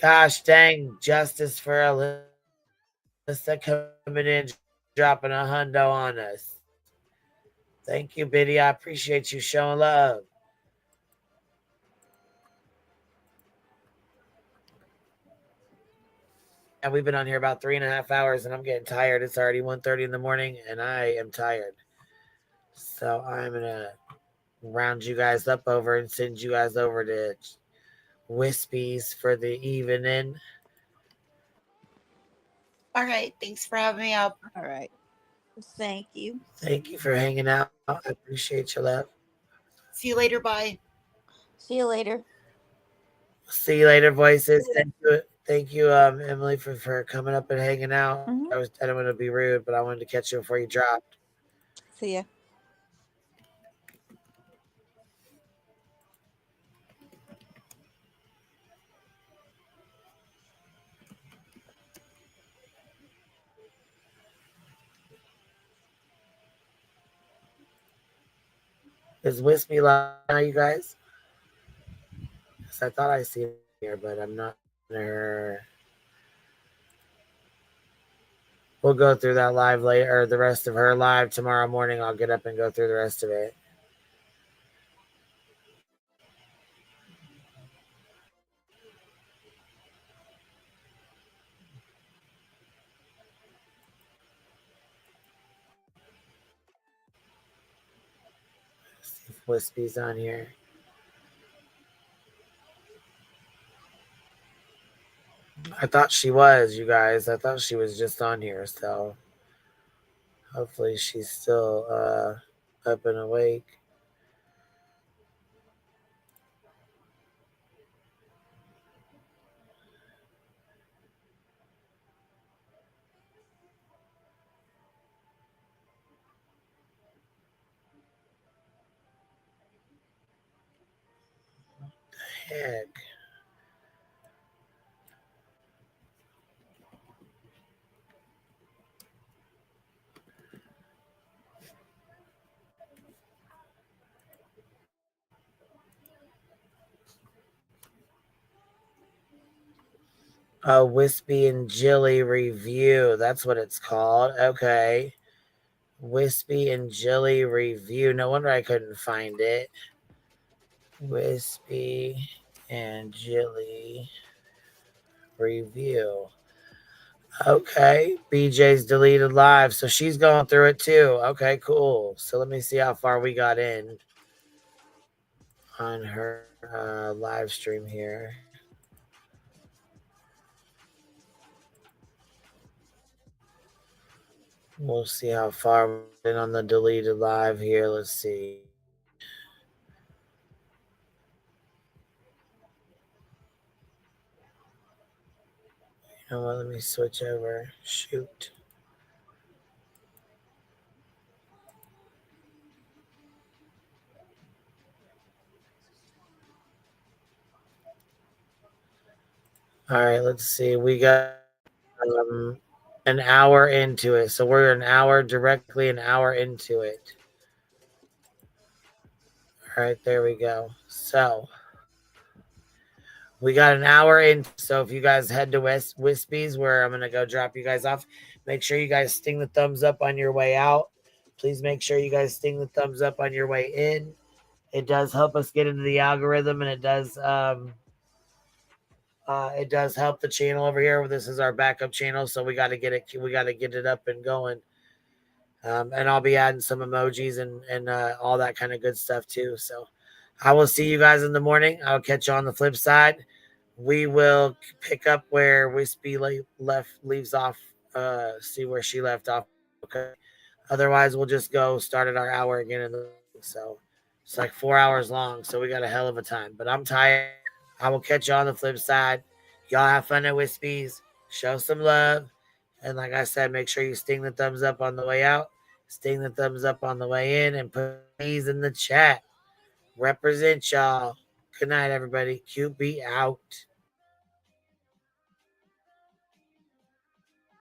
Gosh dang, justice for Alyssa coming in, dropping a hundo on us. Thank you, Biddy. I appreciate you showing love. And we've been on here about 3.5 hours, and I'm getting tired. It's already 1:30 in the morning, and I am tired. So I'm going to round you guys up over and send you guys over to Wispies for the evening. All right. Thanks for having me up. All right. Thank you. Thank you for hanging out. I appreciate your love. See you later. Bye. See you later. See you later, voices. Thank you, Emily, for coming up and hanging out. Mm-hmm. I don't want to be rude, but I wanted to catch you before you dropped. See ya. Is Wispy live now, you guys? Because I thought I seen her here, but I'm not her. We'll go through that live later, or the rest of her live tomorrow morning. I'll get up and go through the rest of it. See if Wispy's on here. I thought she was, you guys. I thought she was just on here, so hopefully she's still up and awake. Heck. Wispy and Jilly review. That's what it's called. Okay. Wispy and Jilly review. No wonder I couldn't find it. Wispy and Jilly Review. Okay, BJ's deleted live, so she's going through it too. Okay, cool. So let me see how far we got in on her live stream here. We'll see how far we're in on the deleted live here. Let's see. You know what? Let me switch over. Shoot. All right, let's see. We got an hour into it. So we're directly an hour into it. All right, there we go. So we got an hour in. So if you guys head to Wispy's, where I'm going to go drop you guys off, make sure you guys sting the thumbs up on your way out. Please make sure you guys sting the thumbs up on your way in. It does help us get into the algorithm, and it does help the channel over here. This is our backup channel, so we got to get it up and going. And I'll be adding some emojis and all that kind of good stuff too. So I will see you guys in the morning. I'll catch you on the flip side. We will pick up where Wispy leaves off. See where she left off. Okay. Otherwise, we'll just go start at our hour again. So it's like 4 hours long. So we got a hell of a time. But I'm tired. I will catch you on the flip side. Y'all have fun at Wispy's. Show some love. And like I said, make sure you sting the thumbs up on the way out. Sting the thumbs up on the way in. And put these in the chat. Represent y'all. Good night, everybody. QB out.